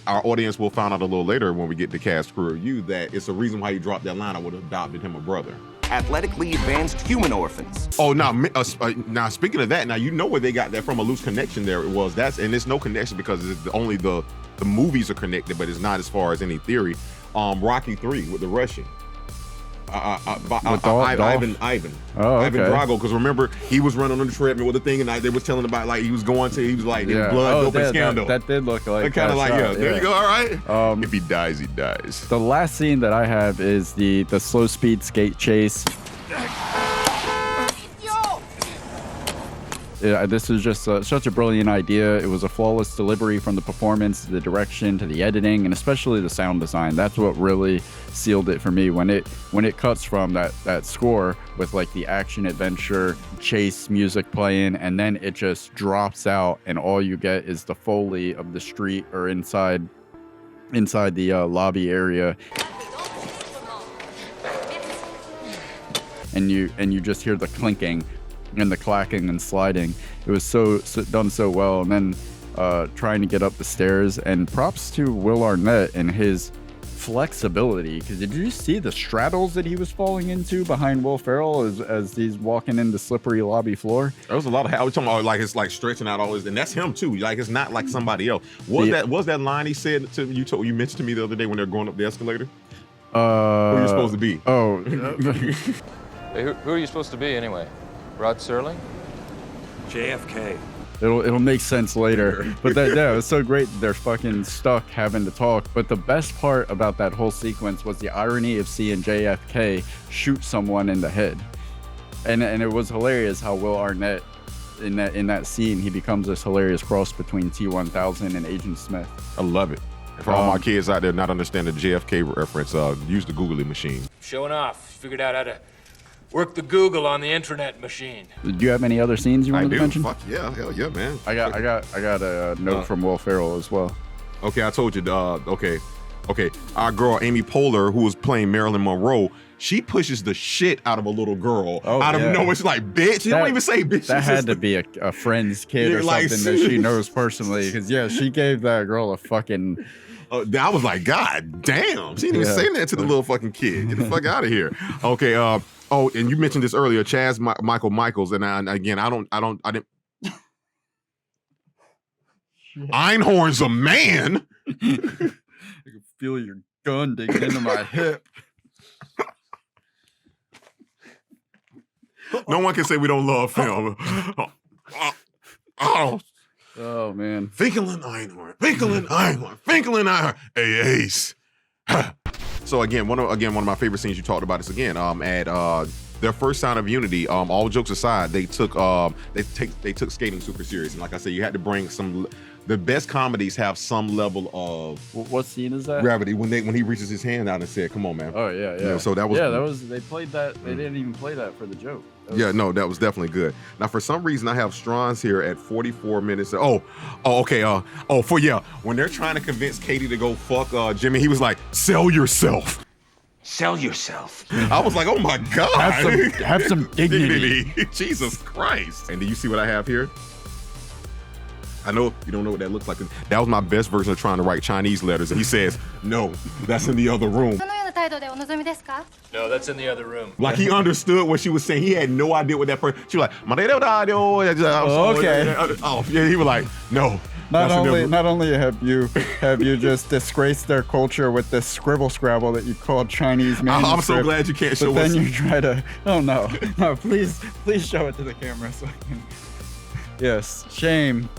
our audience will find out a little later when we get to cast crew review that it's a reason why he dropped that line. I would have adopted him a brother. Athletically advanced human orphans. Oh, now speaking of that, now you know where they got that from. A loose connection there. And it's no connection because it's only the movies are connected, but it's not as far as any theory. Rocky 3 with the Russian. Ivan Drago, because remember he was running on the treadmill with the thing, and they was telling about like he was like in blood doping scandal. That did look like kind of like there you go. All right. If he dies, he dies. The last scene that I have is the slow speed skate chase. This is just such a brilliant idea. It was a flawless delivery from the performance to the direction to the editing and especially the sound design. That's what really sealed it for me when it cuts from that score with like the action adventure chase music playing, and then it just drops out and all you get is the Foley of the street or inside the lobby area. And you just hear the clinking and the clacking and sliding. It was so done so well. And then trying to get up the stairs, and props to Will Arnett and his flexibility, because did you see the straddles that he was falling into behind Will Ferrell as he's walking in the slippery lobby floor? There was a lot of how we talking about like it's like stretching out all this, and that's him too. Like it's not like somebody else. Was that line he said to you? You mentioned to me the other day when they're going up the escalator. Who are you supposed to be? Oh. Hey, who are you supposed to be anyway? Rod Serling? JFK. It'll make sense later. But it was so great. They're fucking stuck having to talk. But the best part about that whole sequence was the irony of seeing JFK shoot someone in the head. And it was hilarious how Will Arnett in that scene, he becomes this hilarious cross between T-1000 and Agent Smith. I love it. For all my kids out there not understanding the JFK reference, use the Googly machine. Showing off. Figured out how to work the Google on the internet machine. Do you have any other scenes you wanted to mention? Fuck yeah, hell yeah, man. I got a note from Will Ferrell as well. Okay, I told you. Okay. Our girl Amy Poehler, who was playing Marilyn Monroe, she pushes the shit out of a little girl out of nowhere. She's like, bitch. You don't even say bitch. That had to be a friend's kid or something that she knows personally. Because she gave that girl a fucking. I was like, God damn. She didn't even say that to the little fucking kid. Get the fuck out of here. Okay. And you mentioned this earlier, Chaz Michaels, and I didn't. Einhorn's a man. I can feel your gun digging into my hip. No one can say we don't love film. Oh man. Finkelin Einhorn. Hey, Ace. So again, one of my favorite scenes you talked about is again at their first sign of unity. All jokes aside, they took skating super serious, and like I said, you had to bring some. The best comedies have some level of what scene is that? Gravity when he reaches his hand out and said, "Come on, man." Oh yeah. You know, so that was they played that. They didn't even play that for the joke. That was definitely good. Now, for some reason, I have Strauss here at 44 minutes. Okay. When they're trying to convince Katie to go fuck Jimmy, he was like, "Sell yourself." Sell yourself. I was like, oh my God. Have some dignity. Jesus Christ. And do you see what I have here? I know you don't know what that looks like. That was my best version of trying to write Chinese letters. And he says, no, that's in the other room. No, that's in the other room. Like he understood what she was saying. He had no idea what that person. She was like, okay. Oh, yeah. He was like, no. Not only have you just disgraced their culture with this scribble scrabble that you called Chinese manuscript. I'm so glad you can't show us. But then you try to. Oh no, please show it to the camera so I can. Yes, shame.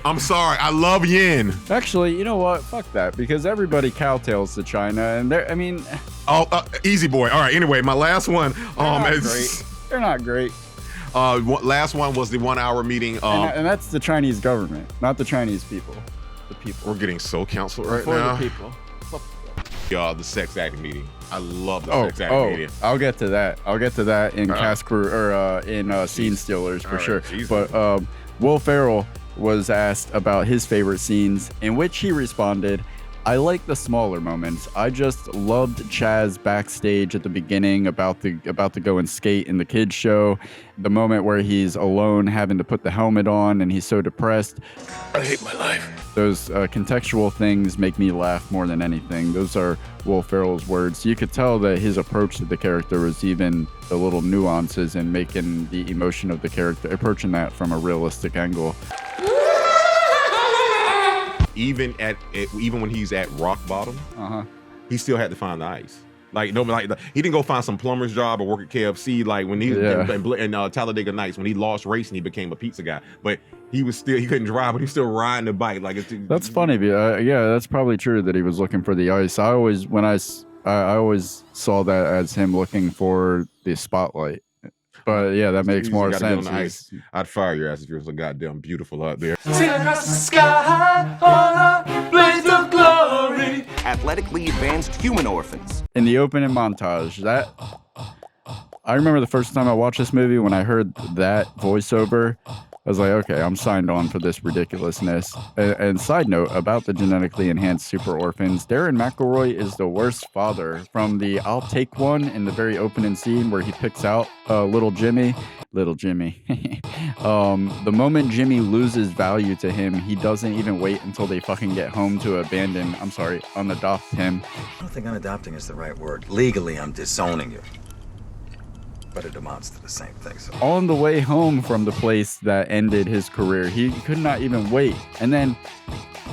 I'm sorry. I love yen. Actually, you know what? Fuck that, because everybody cowtails to China, and easy boy. All right. Anyway, my last one. They're not great. Last one was the 1 hour meeting. And that's the Chinese government, not the Chinese people. The people. We're getting so canceled right For now. The people. The sex acting meeting. I love the sex acting meeting. I'll get to that in Cast Crew or in Scene Stealers for sure. Jesus. But Will Ferrell was asked about his favorite scenes, in which he responded, "I like the smaller moments. I just loved Chaz backstage at the beginning about to go and skate in the kids show. The moment where he's alone having to put the helmet on and he's so depressed. I hate my life. Those contextual things make me laugh more than anything." Those are Will Ferrell's words. You could tell that his approach to the character was even the little nuances and making the emotion of the character, approaching that from a realistic angle. Even when he's at rock bottom, he still had to find the ice. Like he didn't go find some plumber's job or work at KFC. Like when he in Talladega Nights, when he lost racing, he became a pizza guy. But he couldn't drive, but he's still riding the bike. Like that's funny. Yeah, that's probably true that he was looking for the ice. I always saw that as him looking for the spotlight. But yeah, that makes You more gotta get on sense. the ice. I'd fire your ass if you're so goddamn beautiful out there. Sailing across the sky on a blaze of glory. Athletically advanced human orphans. In the opening montage, I remember the first time I watched this movie, when I heard that voiceover, I was like, okay, I'm signed on for this ridiculousness. And side note about the genetically enhanced super orphans, Darren McElroy is the worst father from the I'll Take One in the very opening scene where he picks out little Jimmy. The moment Jimmy loses value to him, he doesn't even wait until they fucking get home to unadopt him. I don't think unadopting is the right word. Legally, I'm disowning you. But it amounts to the same thing. So. On the way home from the place that ended his career, he could not even wait. And then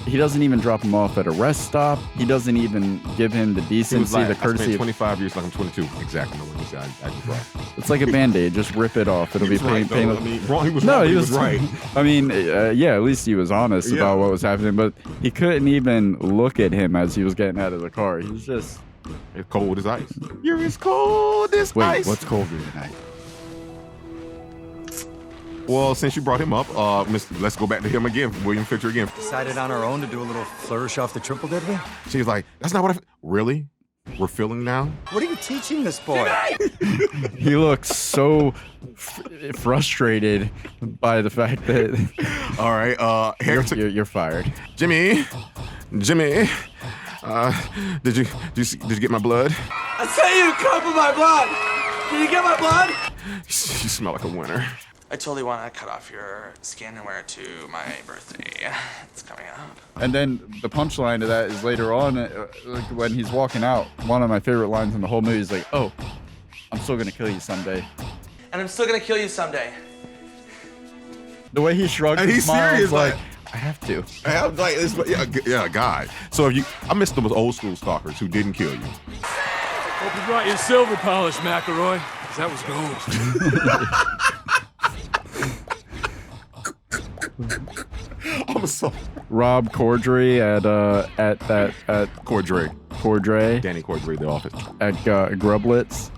he doesn't even drop him off at a rest stop. He doesn't even give him the decency, the courtesy. I spent 25 years like I'm 22. Exactly. I just right. It's like a Band-Aid. Just rip it off. It'll be painless. He was right. I mean, yeah, at least he was honest about what was happening. But he couldn't even look at him as he was getting out of the car. He was just... It's cold as ice. You're as cold as ice. Wait, what's colder than ice? Well, since you brought him up, let's go back to him again, William Fisher again. Decided on our own to do a little flourish off the triple, did we? She's like, that's not what really? We're feeling now? What are you teaching this boy? He looks so frustrated by the fact that... All right, you're fired. Jimmy, did you get my blood? I sent you a cup of my blood. Did you get my blood? You smell like a winner. I totally want to cut off your skin and wear it to my birthday. It's coming up. And then the punchline to that is later on, like when he's walking out, one of my favorite lines in the whole movie is like, "Oh, I'm still gonna kill you someday." And I'm still gonna kill you someday. The way he shrugs, and he's serious, like, I have to. God. So I miss those old school stalkers who didn't kill you. Hope you brought your silver polish, McElroy, 'cause that was gold. I'm sorry. Rob Corddry at Cordray. Danny Cordray, The Office. At Grublets.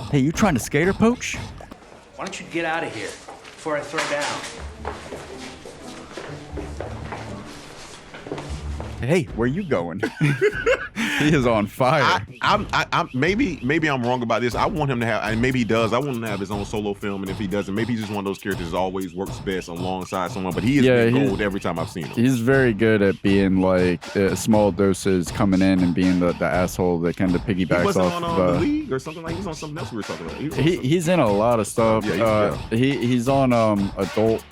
Hey, you trying to skater poach? Why don't you get out of here before I throw down? Hey, where you going? He is on fire. Maybe I'm wrong about this. I want him to have, and maybe he does. I want him to have his own solo film, and if he doesn't, maybe he's just one of those characters that always works best alongside someone. But he is gold every time I've seen him. He's very good at being like small doses coming in and being the asshole that kind of piggybacks he wasn't off. on The League or something like. He's on something else we were talking about. He's in a lot of stuff. Yeah, he's on not Adult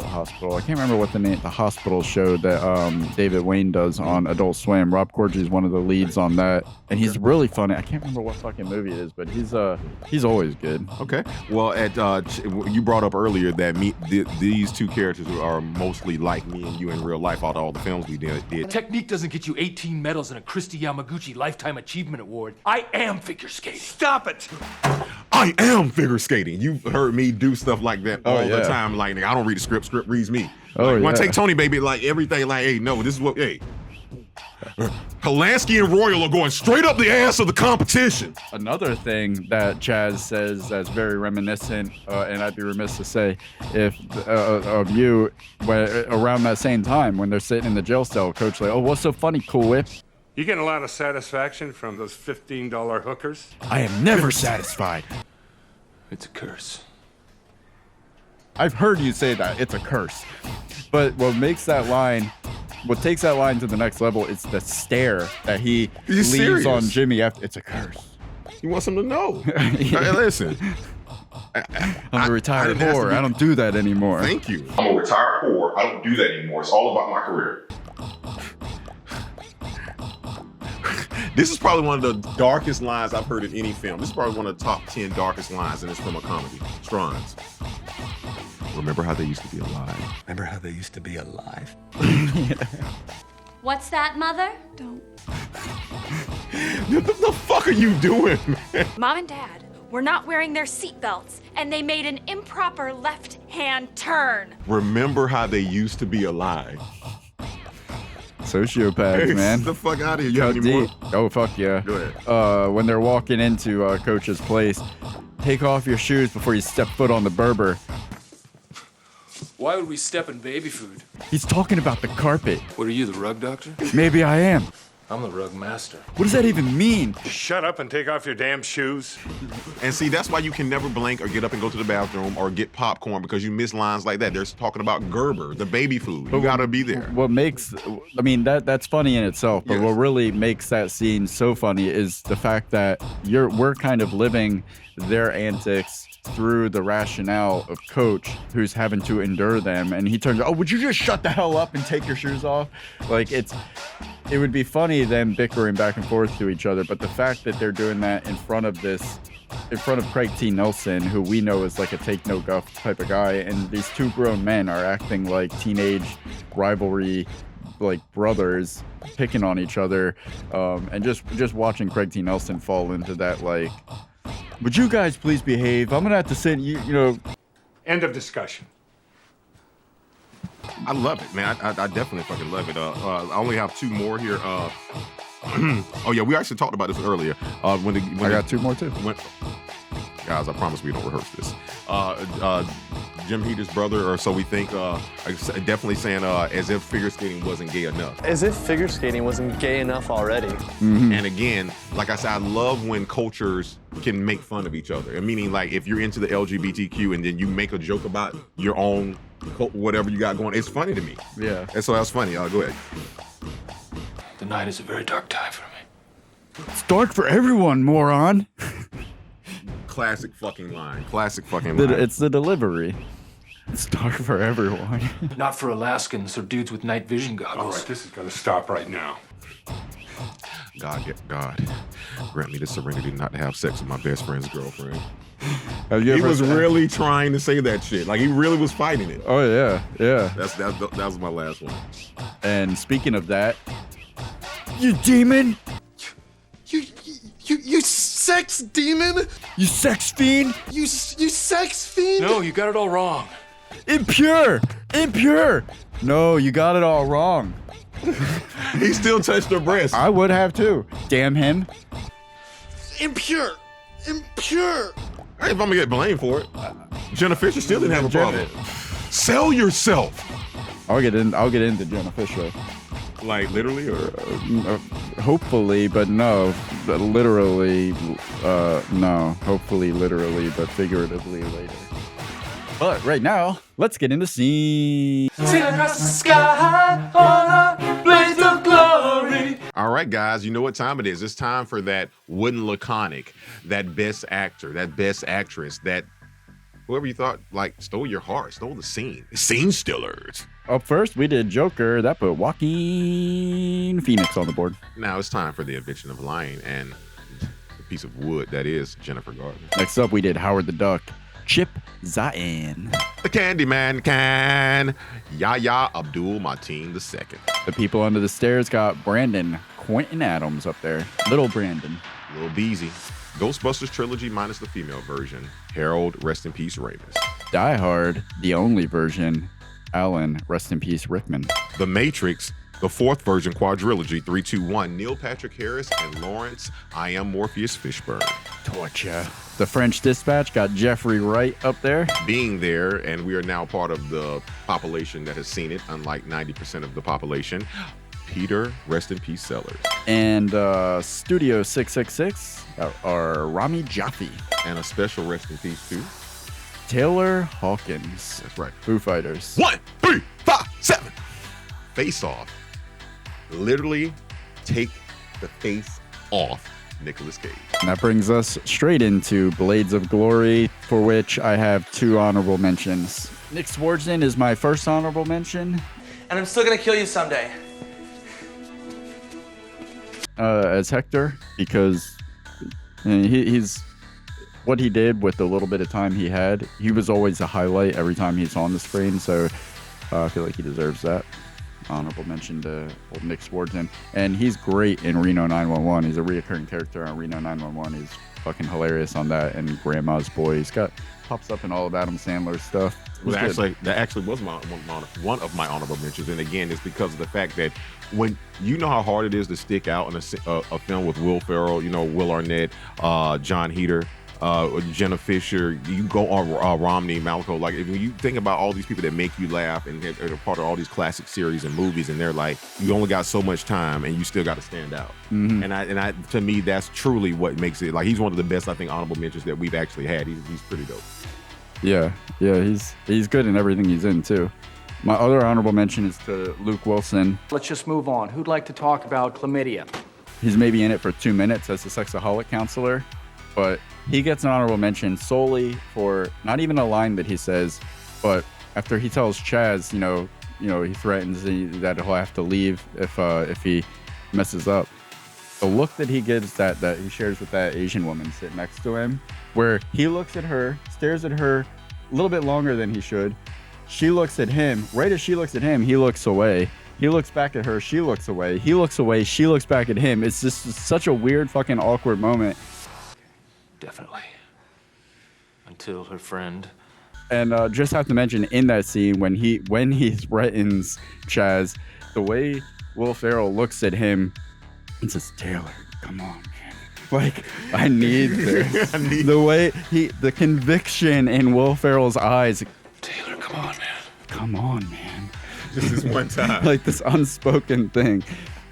Hospital. I can't remember what the hospital show that David Wayne does on Adult Swim. Rob Corddry is one of the leads on that, and he's really funny. I can't remember what fucking movie it is, but he's always good. Okay. Well, you brought up earlier that these two characters are mostly like me and you in real life out of all the films we did. Technique doesn't get you 18 medals and a Christy Yamaguchi Lifetime Achievement Award. I am figure skating. Stop it. I am figure skating. You've heard me do stuff like that all the time. Like, I don't read the script reads me. When I take Tony, baby, like everything, like, hey, no, this is what, hey. Polanski and Royal are going straight up the ass of the competition. Another thing that Chaz says that's very reminiscent, and I'd be remiss to say, of you, around that same time when they're sitting in the jail cell, Coach like, oh, what's so funny, Cool Whip? You getting a lot of satisfaction from those $15 hookers? I am never satisfied. It's a curse. I've heard you say that. It's a curse. But what takes that line to the next level is the stare that he leaves serious? on Jimmy after. It's a curse. He wants him to know. Hey, listen. I'm a retired whore. I don't do that anymore. Thank you. I'm a retired whore. I don't do that anymore. It's all about my career. This is probably one of the darkest lines I've heard in any film. This is probably one of the top 10 darkest lines, and it's from a comedy. Strons. Remember how they used to be alive? Remember how they used to be alive? What's that, Mother? Don't. What the fuck are you doing, man? Mom and Dad were not wearing their seatbelts, and they made an improper left-hand turn. Remember how they used to be alive? Sociopaths, man. Get the fuck out of here. You have any more? Oh, fuck yeah. Go ahead. When they're walking into Coach's place, Take off your shoes before you step foot on the Berber. Why would we step in baby food? He's talking about the carpet. What are you, the rug doctor? Maybe I am. I'm the rug master. What does that even mean? Shut up and take off your damn shoes. And see, that's why you can never blink or get up and go to the bathroom or get popcorn, because you miss lines like that. They're talking about Gerber, the baby food. You gotta be there. What makes, I mean, that's funny in itself, but what really makes that scene so funny is the fact that we're kind of living their antics through the rationale of Coach, who's having to endure them, and he turns, oh, would you just shut the hell up and take your shoes off? Like, it would be funny them bickering back and forth to each other, but the fact that they're doing that in front of Craig T. Nelson, who we know is like a take no guff type of guy, and these two grown men are acting like teenage rivalry, like brothers picking on each other, and just watching Craig T. Nelson fall into that, like, would you guys please behave? I'm gonna have to sit, you know. End of discussion. I love it, man. I definitely fucking love it. I only have two more here. Oh yeah, we actually talked about this earlier. I got two more too. Guys, I promise we don't rehearse this. Jim Heder's brother, or so we think, definitely saying as if figure skating wasn't gay enough. As if figure skating wasn't gay enough already. Mm-hmm. And again, like I said, I love when cultures can make fun of each other. Meaning, like, if you're into the LGBTQ and then you make a joke about your own whatever you got going, it's funny to me. Yeah. And so that's funny. Go ahead. The night is a very dark time for me. It's dark for everyone, moron. Classic fucking line. Classic fucking line. It's the delivery. It's dark for everyone. Not for Alaskans or dudes with night vision goggles. All right, this is gonna stop right now. God, grant me the serenity not to have sex with my best friend's girlfriend. He was really trying to say that shit. Like, he really was fighting it. Oh yeah. That was my last one. And speaking of that, you demon! You sex demon! You sex fiend! You sex fiend! No, you got it all wrong. Impure! No, you got it all wrong. He still touched her breast. I would have too. Damn him. Impure! Hey, if I'm gonna get blamed for it, Jenna Fisher still didn't have a problem. Sell yourself. I'll get into Jenna Fisher. Like, literally, or hopefully, but no. Literally, no. Hopefully, literally, but figuratively later. But right now, let's get into scene. Sailing across the sky on a blaze of glory. All right, guys, you know what time it is. It's time for that wooden laconic, that best actor, that best actress, that whoever you thought, like, stole your heart, stole the scene. Scene stealers. Up first, we did Joker. That put Joaquin Phoenix on the board. Now it's time for the invention of lying and the piece of wood that is Jennifer Garner. Next up, we did Howard the Duck. Chip Zayn. The Candyman can. Yahya Abdul Mateen II. The people under the stairs got Brandon Quentin Adams up there. Little Brandon. Little Beezy. Ghostbusters trilogy minus the female version. Harold, rest in peace, Ramis. Die Hard, the only version. Alan, rest in peace, Rickman. The Matrix, the fourth version quadrilogy, 3, 2, 1. Neil Patrick Harris and Lawrence, I Am Morpheus Fishburne. Torture. The French Dispatch got Jeffrey Wright up there. Being there, and we are now part of the population that has seen it, unlike 90% of the population. Peter, rest in peace, Sellers. And Studio 666 are Rami Jaffe. And a special rest in peace to Taylor Hawkins. That's right. Foo Fighters. 1, 3, 5, 7. Face Off. Literally take the face off Nicolas Cage. And that brings us straight into Blades of Glory, for which I have 2 honorable mentions. Nick Swardson is my first honorable mention. And I'm still gonna kill you someday. As Hector, because he's what he did with the little bit of time he had. He was always a highlight every time he's on the screen, so I feel like he deserves that honorable mention to old Nick Swardson. And he's great in Reno 911. He's a reoccurring character on Reno 911. He's fucking hilarious on that, and Grandma's Boy. He's pops up in all of Adam Sandler's stuff. That actually was one of my honorable mentions, and again, it's because of the fact that when you know how hard it is to stick out in a film with Will Ferrell, you know, Will Arnett, Jon Heder, Jenna Fisher, you go on Romney, Malco. Like, if you think about all these people that make you laugh and are part of all these classic series and movies, and they're like, you only got so much time and you still got to stand out. Mm-hmm. And I, to me, that's truly what makes it. Like, he's one of the best, I think, honorable mentions that we've actually had. He's pretty dope. Yeah, he's good in everything he's in too. My other honorable mention is to Luke Wilson. Let's just move on. Who'd like to talk about chlamydia? He's maybe in it for 2 minutes as a sexaholic counselor, but he gets an honorable mention solely for not even a line that he says, but after he tells Chaz, he threatens that he'll have to leave if he messes up. The look that he gives that he shares with that Asian woman sitting next to him, where he looks at her, stares at her a little bit longer than he should. She looks at him. Right as she looks at him, he looks away. He looks back at her. She looks away. He looks away. She looks back at him. It's just such a weird, fucking awkward moment. Definitely. Until her friend. And just have to mention in that scene when he threatens Chaz, the way Will Ferrell looks at him and says, "Taylor, come on, man. Like, I need this." The way the conviction in Will Ferrell's eyes. Taylor, come on, man. Come on, man. Just this one time. Like this unspoken thing.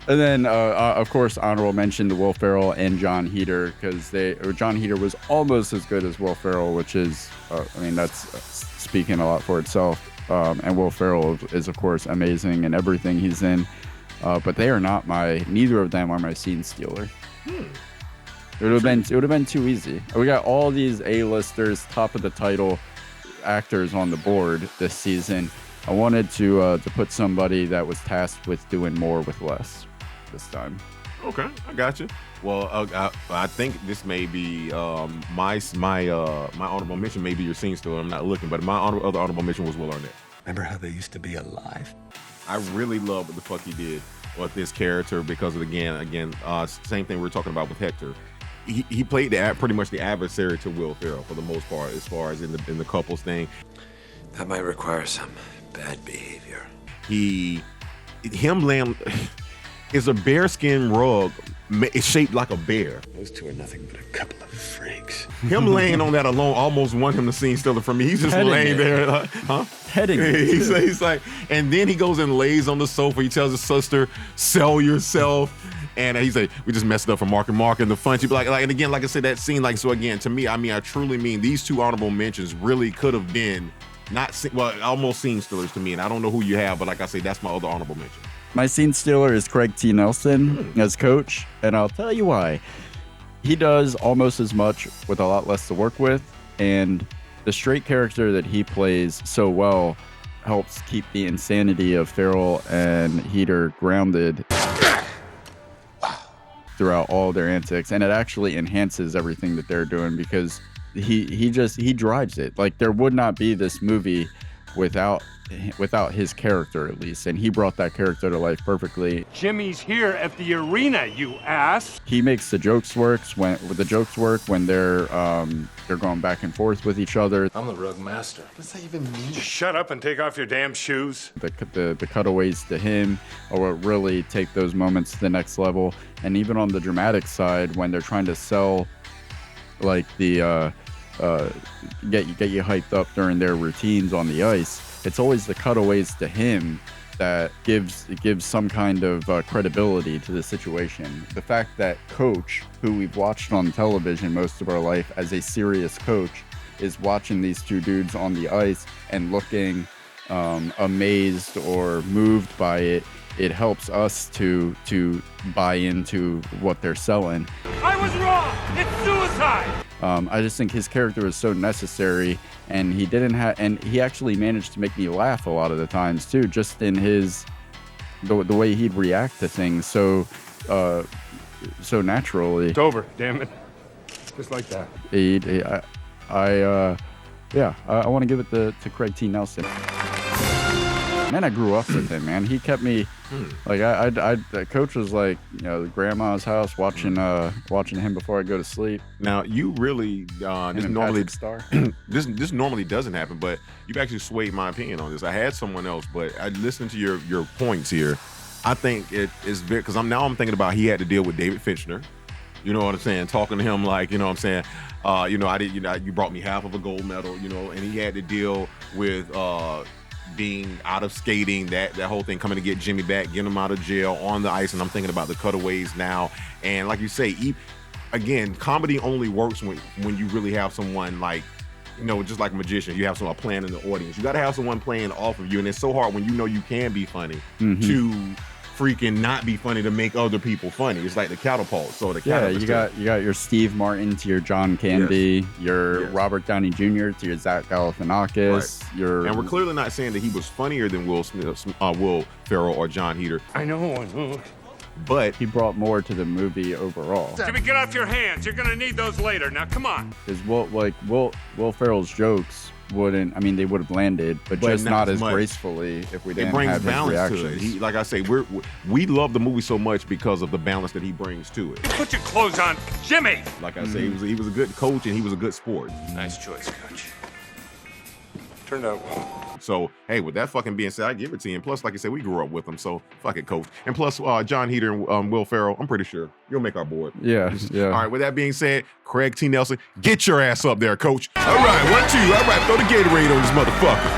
And then, of course, honorable mention to Will Ferrell and Jon Heder, because Jon Heder was almost as good as Will Ferrell, which is, that's speaking a lot for itself. And Will Ferrell is, of course, amazing in everything he's in. But they are not neither of them are my scene stealer. It would have been too easy. We got all these A-listers, top of the title actors on the board this season. I wanted to put somebody that was tasked with doing more with less this time. Okay, I got you. Well, I think this may be my honorable mention. Maybe your scene stealer. I'm not looking, but my other honorable mention was Will Arnett. Remember how they used to be alive? I really love what the fuck he did with this character because of, again, same thing we were talking about with Hector. He played pretty much the adversary to Will Ferrell for the most part, as far as in the couples thing. That might require some bad behavior. Him laying is a bearskin rug. It's shaped like a bear. Those two are nothing but a couple of freaks. Him laying on that alone almost want him to scene stealer from me. He's just laying there, Heading it. He's like, and then he goes and lays on the sofa. He tells his sister, "Sell yourself." And he's like, "We just messed up for Mark and the fun." She'd be like, and again, like I said, that scene, like, so again, to me, I truly mean these two honorable mentions really could have been almost scene stealers to me. And I don't know who you have, but like I say, that's my other honorable mention. My scene stealer is Craig T. Nelson as coach, and I'll tell you why. He does almost as much with a lot less to work with, and the straight character that he plays so well helps keep the insanity of Ferrell and Heder grounded throughout all their antics, and it actually enhances everything that they're doing because he drives it. Like, there would not be this movie without his character, at least, and he brought that character to life perfectly. Jimmy's here at the arena, you ass. He makes the jokes work when they're going back and forth with each other. I'm the rug master. What does that even mean? Just shut up and take off your damn shoes. The cutaways to him are what really take those moments to the next level. And even on the dramatic side, when they're trying to sell, like, the get you hyped up during their routines on the ice, it's always the cutaways to him that gives some kind of credibility to the situation. The fact that Coach, who we've watched on television most of our life as a serious coach, is watching these two dudes on the ice and looking amazed or moved by it, it helps us to buy into what they're selling. I was wrong. It's suicide. I just think his character is so necessary, and he actually managed to make me laugh a lot of the times too, just in the way he'd react to things so naturally. It's over, damn it. Just like that. I want to give it to Craig T. Nelson. Man, I grew up with him, man. He kept me, like, the coach was like, grandma's house, watching him before I go to sleep. Now, you really, this normally doesn't happen, but you've actually swayed my opinion on this. I had someone else, but I listened to your points here. I think it is very, because I'm thinking about he had to deal with David Fincher. You know what I'm saying? Talking to him like, you know what I'm saying? I did. You brought me half of a gold medal. And he had to deal with being out of skating, that whole thing, coming to get Jimmy back, getting him out of jail on the ice. And I'm thinking about the cutaways now. And like you say, again, comedy only works when you really have someone like, just like a magician, you have someone playing in the audience. You got to have someone playing off of you. And it's so hard when you can be funny to freaking not be funny to make other people funny. It's like the catapult. So you got your Steve Martin to your John Candy, your Robert Downey Jr. to your Zach Galifianakis. Right. And we're clearly not saying that he was funnier than Will Ferrell or Jon Heder. I know. But he brought more to the movie overall. Jimmy, get off your hands. You're gonna need those later. Now, come on. Because Will Ferrell's jokes they would have landed, but just not as gracefully if we didn't have his reactions. To it. Like I say, we love the movie so much because of the balance that he brings to it. Put your clothes on, Jimmy. Like I say, he was a good coach and he was a good sport. Nice choice, coach. Turned out well. So, hey, with that fucking being said, I give it to you. And plus, like I said, we grew up with him, so fuck it, coach. And plus, Jon Heder and Will Ferrell, I'm pretty sure you'll make our board. Yeah. All right, with that being said, Craig T. Nelson, get your ass up there, coach. All right, 1, 2. All right, throw the Gatorade on this motherfucker.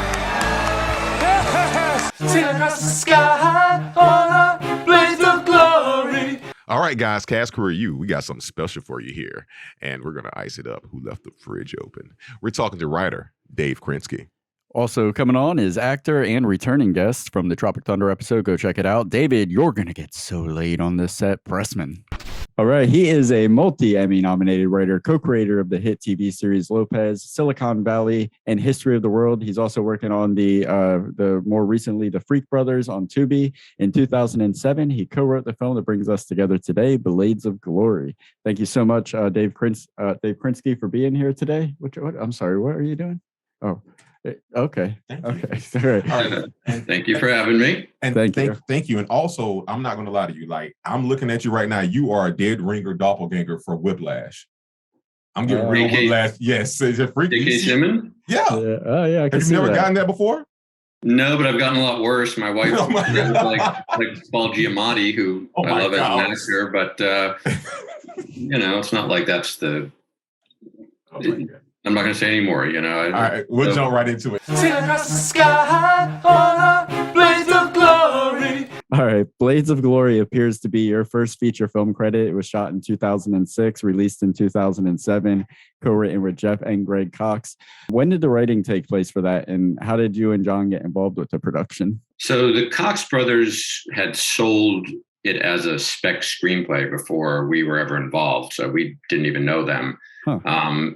Sailing across the sky on a blaze of glory. All right, guys, Cast Career U, we got something special for you here, and we're going to ice it up. Who left the fridge open? We're talking to writer Dave Krinsky. Also coming on is actor and returning guest from the Tropic Thunder episode. Go check it out. David, you're going to get so laid on this set, Pressman. All right. He is a multi-Emmy nominated writer, co-creator of the hit TV series Lopez, Silicon Valley, and History of the World. He's also working on the more recently, The Freak Brothers on Tubi. In 2007, he co-wrote the film that brings us together today, Blades of Glory. Thank you so much, Dave Krinsky, for being here today. What? I'm sorry. What are you doing? Oh. Okay. Okay. All right. And thank you for having me. And thank you. And also, I'm not going to lie to you. Like, I'm looking at you right now. You are a dead ringer doppelganger for Whiplash. I'm getting real Whiplash. Yes. Is it freaky? D.K. Simmons? Yeah. Oh, yeah. Have you never gotten that before? No, but I've gotten a lot worse. My wife like Paul Giamatti, who I love as an actor, but it's not like that's the. Oh my God. I'm not going to say any more, All right, we'll jump right into it. Sailing across the sky on a blaze of glory. All right, Blades of Glory appears to be your first feature film credit. It was shot in 2006, released in 2007, co-written with Jeff and Greg Cox. When did the writing take place for that, and how did you and John get involved with the production? So the Cox brothers had sold it as a spec screenplay before we were ever involved, so we didn't even know them. Huh.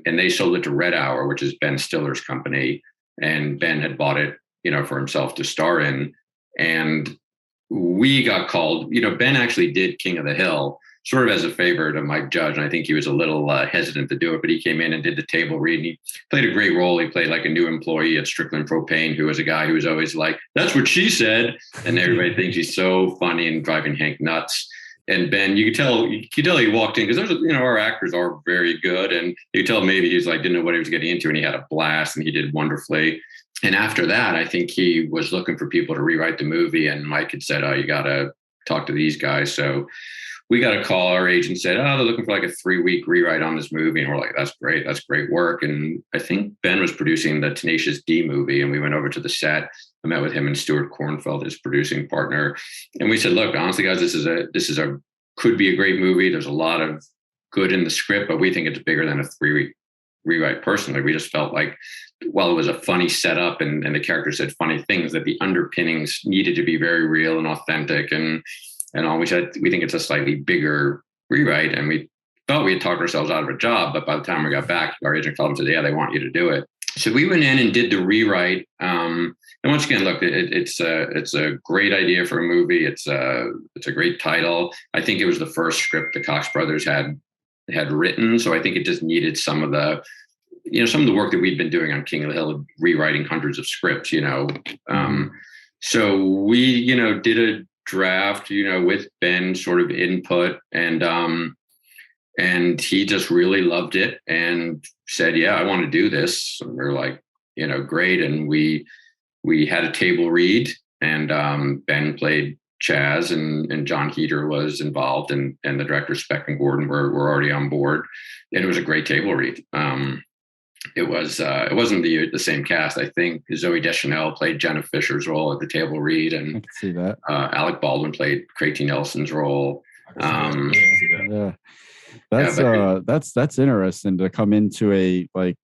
And they sold it to Red Hour, which is Ben Stiller's company, and Ben had bought it, for himself to star in. And we got called. Ben actually did King of the Hill sort of as a favor to Mike Judge, and I think he was a little hesitant to do it, but he came in and did the table read. And he played a great role. He played like a new employee at Strickland Propane, who was a guy who was always like, "That's what she said," and everybody thinks he's so funny and driving Hank nuts. And Ben, you could tell he walked in because there's, our actors are very good, and you could tell maybe he's like didn't know what he was getting into, and he had a blast, and he did wonderfully. And after that, I think he was looking for people to rewrite the movie, and Mike had said, "Oh, you got to talk to these guys." So we got a call. Our agent said, "Oh, they're looking for like a 3-week rewrite on this movie," and we're like, "That's great, that's great work." And I think Ben was producing the Tenacious D movie, and we went over to the set. I met with him and Stuart Kornfeld, his producing partner, and we said, "Look, honestly, guys, this is a could be a great movie. There's a lot of good in the script, but we think it's bigger than a 3-week rewrite." Personally, we just felt like, while it was a funny setup and the characters said funny things, that the underpinnings needed to be very real and authentic, and all. We said we think it's a slightly bigger rewrite, and we thought we had talked ourselves out of a job, but by the time we got back, our agent called and said, "Yeah, they want you to do it." So we went in and did the rewrite. And once again, look, it's a great idea for a movie. It's a great title. I think it was the first script the Cox brothers had written, so I think it just needed some of the work that we'd been doing on King of the Hill, rewriting hundreds of scripts. So we did a draft, with Ben sort of input, and he just really loved it and said, "Yeah, I want to do this." And we're like, great. And we had a table read, and Ben played Chaz and Jon Heder was involved, and the director Speck and Gordon were already on board, and it was a great table read. It wasn't the same cast. I think Zooey Deschanel played Jenna Fisher's role at the table read, and I can see that. Alec Baldwin played Craig Nelson's role. Yeah, that's interesting to come into a like.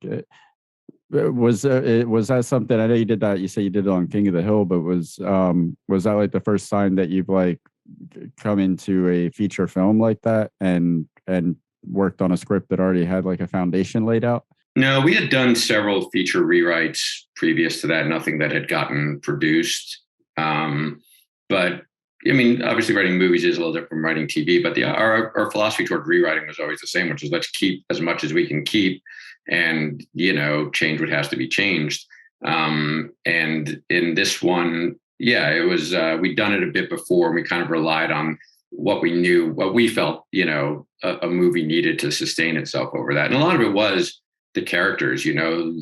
Was that something? I know you did that. You say you did it on King of the Hill, but was that like the first time that you've like come into a feature film like that and worked on a script that already had like a foundation laid out? No, we had done several feature rewrites previous to that, nothing that had gotten produced. But I mean, obviously writing movies is a little different from writing TV, but our philosophy toward rewriting was always the same, which is let's keep as much as we can keep and, change what has to be changed. And in this one, it was, we'd done it a bit before, and we kind of relied on what we knew, what we felt, a movie needed to sustain itself over that. And a lot of it was the characters,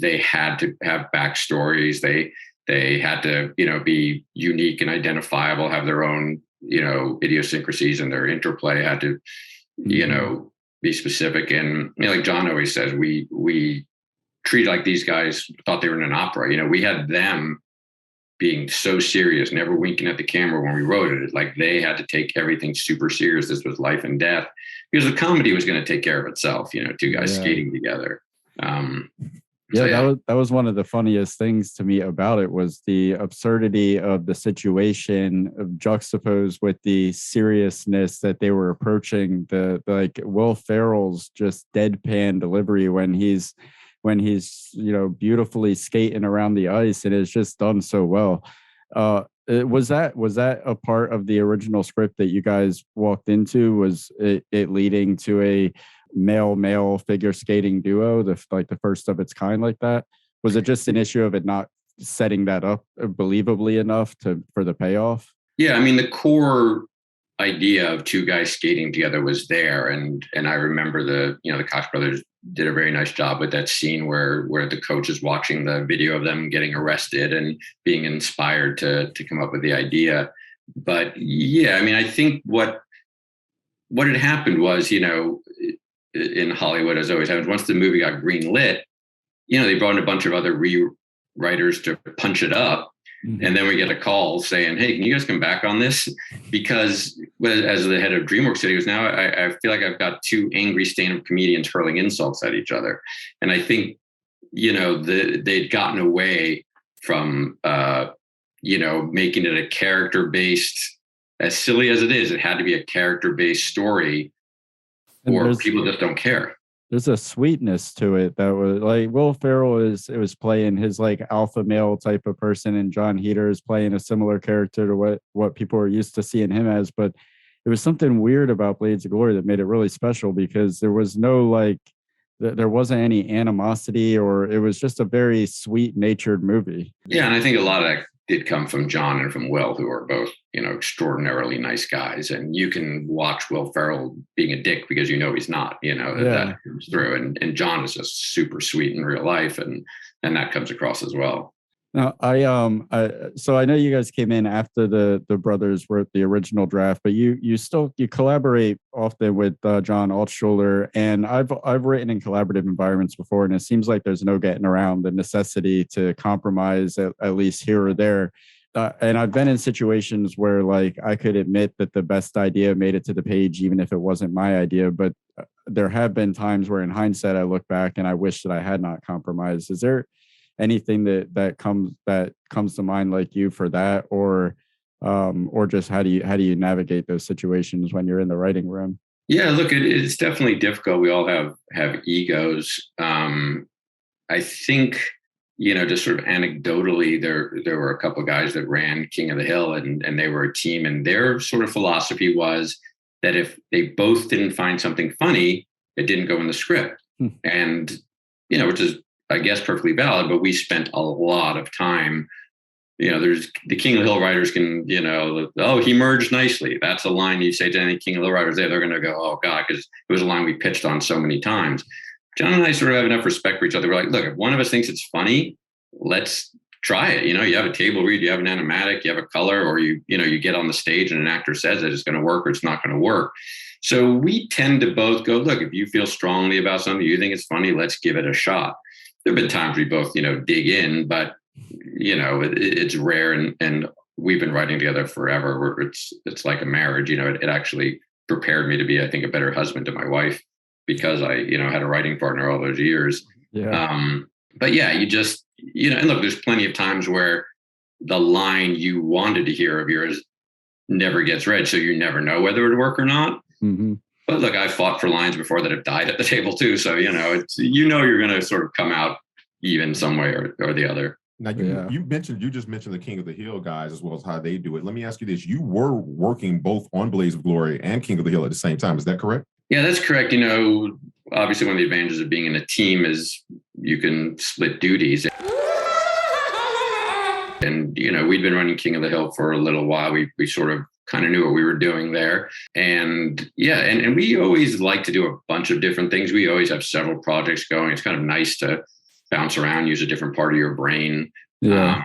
they had to have backstories. They had to, be unique and identifiable, have their own, idiosyncrasies, and their interplay had to, be specific. And like John always says, we treat like these guys thought they were in an opera. We had them being so serious, never winking at the camera when we wrote it. Like they had to take everything super serious. This was life and death, because the comedy was going to take care of itself. Two guys skating together. That was one of the funniest things to me about it, was the absurdity of the situation juxtaposed with the seriousness that they were approaching. The like Will Ferrell's just deadpan delivery when he's beautifully skating around the ice, and it's just done so well. Was that a part of the original script that you guys walked into? Was it leading to a male figure skating duo, the first of its kind like that? Was it just an issue of it not setting that up believably enough for the payoff? Yeah, I mean, the core idea of two guys skating together was there, and I remember the Koch brothers did a very nice job with that scene where the coach is watching the video of them getting arrested and being inspired to come up with the idea. But yeah, I mean, I think what had happened was, in Hollywood, as always happens, once the movie got greenlit, they brought in a bunch of other rewriters to punch it up. Mm-hmm. And then we get a call saying, hey, can you guys come back on this? Because as the head of DreamWorks City, now I feel like I've got two angry stand-up comedians hurling insults at each other. And I think, they'd gotten away from, making it a character-based, as silly as it is, it had to be a character-based story, or people just don't care. There's a sweetness to it that was like Will Ferrell was playing his like alpha male type of person, and Jon Heder is playing a similar character to what people are used to seeing him as. But it was something weird about Blades of Glory that made it really special, because there was no there wasn't any animosity, or it was just a very sweet natured movie. Yeah, and I think a lot of that did come from Jon and from Will, who are both, extraordinarily nice guys. And you can watch Will Ferrell being a dick because he's not, that comes through. And Jon is just super sweet in real life, and that comes across as well. Now, so I know you guys came in after the brothers wrote the original draft, but you collaborate often with John Altschuler, and I've written in collaborative environments before, and it seems like there's no getting around the necessity to compromise at least here or there. And I've been in situations where I could admit that the best idea made it to the page, even if it wasn't my idea. But there have been times where in hindsight, I look back and I wish that I had not compromised. Is there anything that comes to mind like you for that, or just how do you navigate those situations when you're in the writing room? Yeah, look, it's definitely difficult. We all have egos. I think, just sort of anecdotally, there were a couple of guys that ran King of the Hill, and they were a team, and their sort of philosophy was that if they both didn't find something funny, it didn't go in the script. And, which is, I guess, perfectly valid, but we spent a lot of time, there's the King of the Hill writers can, oh, he merged nicely. That's a line you say to any King of the Hill writers, they're going to go, oh God, because it was a line we pitched on so many times. John and I sort of have enough respect for each other. We're like, look, if one of us thinks it's funny, let's try it. You have a table read, you have an animatic, you have a color, or you get on the stage and an actor says that it's going to work or it's not going to work. So we tend to both go, look, if you feel strongly about something, you think it's funny, let's give it a shot. There have been times we both, dig in, but it's rare, and we've been writing together forever. Where it's like a marriage. It actually prepared me to be, I think, a better husband to my wife because I, had a writing partner all those years. Yeah. But yeah, you just, and look, there's plenty of times where the line you wanted to hear of yours never gets read, so you never know whether it'll work or not. Mm-hmm. But look, I've fought for lines before that have died at the table too. So, it's, you're going to sort of come out even some way or the other. Now, you just mentioned the King of the Hill guys as well as how they do it. Let me ask you this. You were working both on Blaze of Glory and King of the Hill at the same time. Is that correct? Yeah, that's correct. Obviously one of the advantages of being in a team is you can split duties. And, we'd been running King of the Hill for a little while. We sort of kind of knew what we were doing there. And yeah, and we always like to do a bunch of different things. We always have several projects going. It's kind of nice to bounce around, use a different part of your brain. Yeah.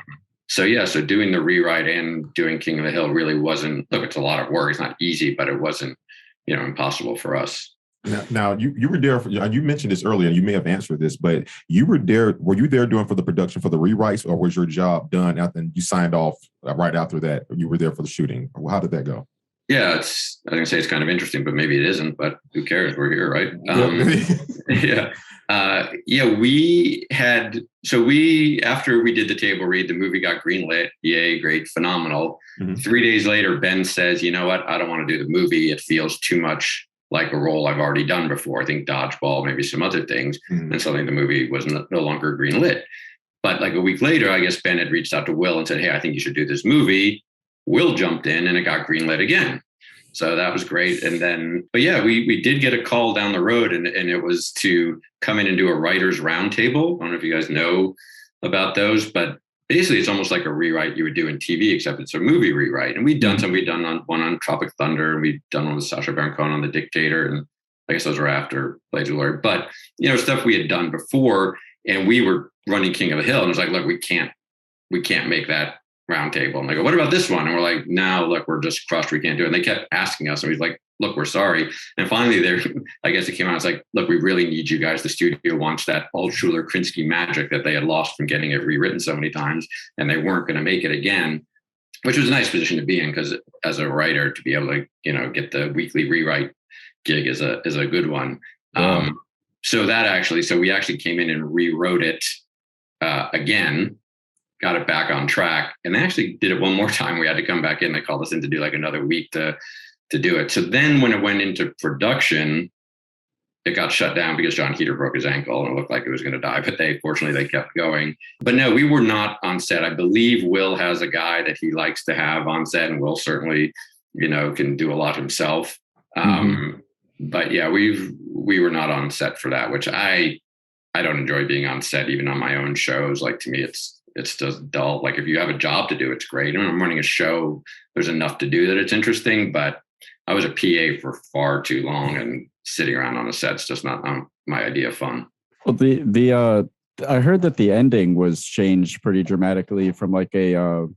So doing the rewrite and doing King of the Hill really wasn't, look, it's a lot of work. It's not easy, but it wasn't, impossible for us. Now you were there you mentioned this earlier, and you may have answered this, but were you there doing for the production for the rewrites, or was your job done after you signed off right after that? You were there for the shooting. How did that go? Yeah, I was going to say it's kind of interesting, but maybe it isn't, but who cares? We're here, right? After we did the table read, the movie got greenlit. Yay, great, phenomenal. Mm-hmm. 3 days later, Ben says, you know what? I don't want to do the movie. It feels too much like a role I've already done before. I think Dodgeball, maybe some other things. Mm-hmm. And so I think the movie was no longer greenlit. But like a week later, I guess Ben had reached out to Will and said, hey, I think you should do this movie. Will jumped in and it got greenlit again. So that was great. And then, but yeah, we did get a call down the road, and it was to come in and do a writer's roundtable. I don't know if you guys know about those, but basically it's almost like a rewrite you would do in TV, except it's a movie rewrite. And we'd done one on Tropic Thunder, and we'd done one with Sacha Baron Cohen on The Dictator. And I guess those were after Blaze of Glory, but stuff we had done before, and we were running King of the Hill. And it was like, look, we can't make that roundtable. And they go, what about this one? And we're like, no, look, we're just crushed. We can't do it. And they kept asking us, and we're like, look, we're sorry. And finally I guess it came out. It's like, look, we really need you guys. The studio wants that Altshuler Krinsky magic that they had lost from getting it rewritten so many times, and they weren't going to make it again, which was a nice position to be in, because as a writer, to be able to, get the weekly rewrite gig is a good one. Yeah. So we actually came in and rewrote it again, got it back on track, and they actually did it one more time. We had to come back in. They called us in to do like another week to do it. So then when it went into production, it got shut down because Jon Heder broke his ankle and it looked like it was going to die, but fortunately they kept going. But no, we were not on set. I believe Will has a guy that he likes to have on set, and Will certainly, can do a lot himself. But yeah, we were not on set for that, which I don't enjoy being on set, even on my own shows. Like, to me, it's just dull. Like, if you have a job to do, it's great. And when I'm running a show, there's enough to do that it's interesting. But I was a PA for far too long, and sitting around on a set's just not my idea of fun. Well, I heard that the ending was changed pretty dramatically from like a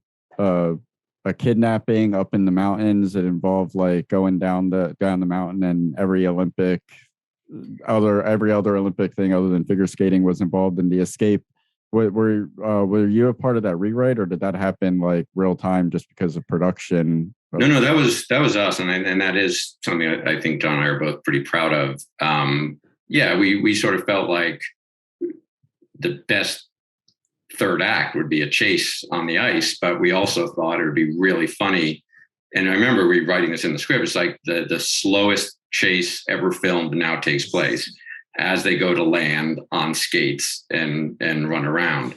kidnapping up in the mountains. It involved like going down the mountain, and every other Olympic thing other than figure skating was involved in the escape. Were you a part of that rewrite, or did that happen like real time just because of production? No, that was us, and that is something I think Jon and I are both pretty proud of. We sort of felt like the best third act would be a chase on the ice, but we also thought it would be really funny. And I remember rewriting this in the script. It's like the slowest chase ever filmed now takes place as they go to land on skates and run around.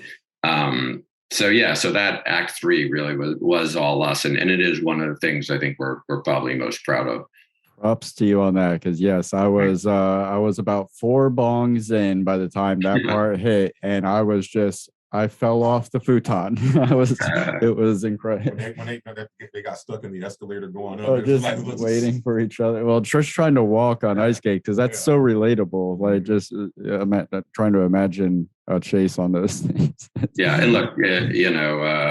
So that Act 3 really was all us. And it is one of the things I think we're probably most proud of. Props to you on that. Cause yes, I was about 4 bongs in by the time that part hit. And I fell off the futon. It was incredible. When they got stuck in the escalator going up. Just waiting for each other. Well, just trying to walk on ice skate, because that's so relatable. Like, just trying to imagine chase on those things. Yeah, and look,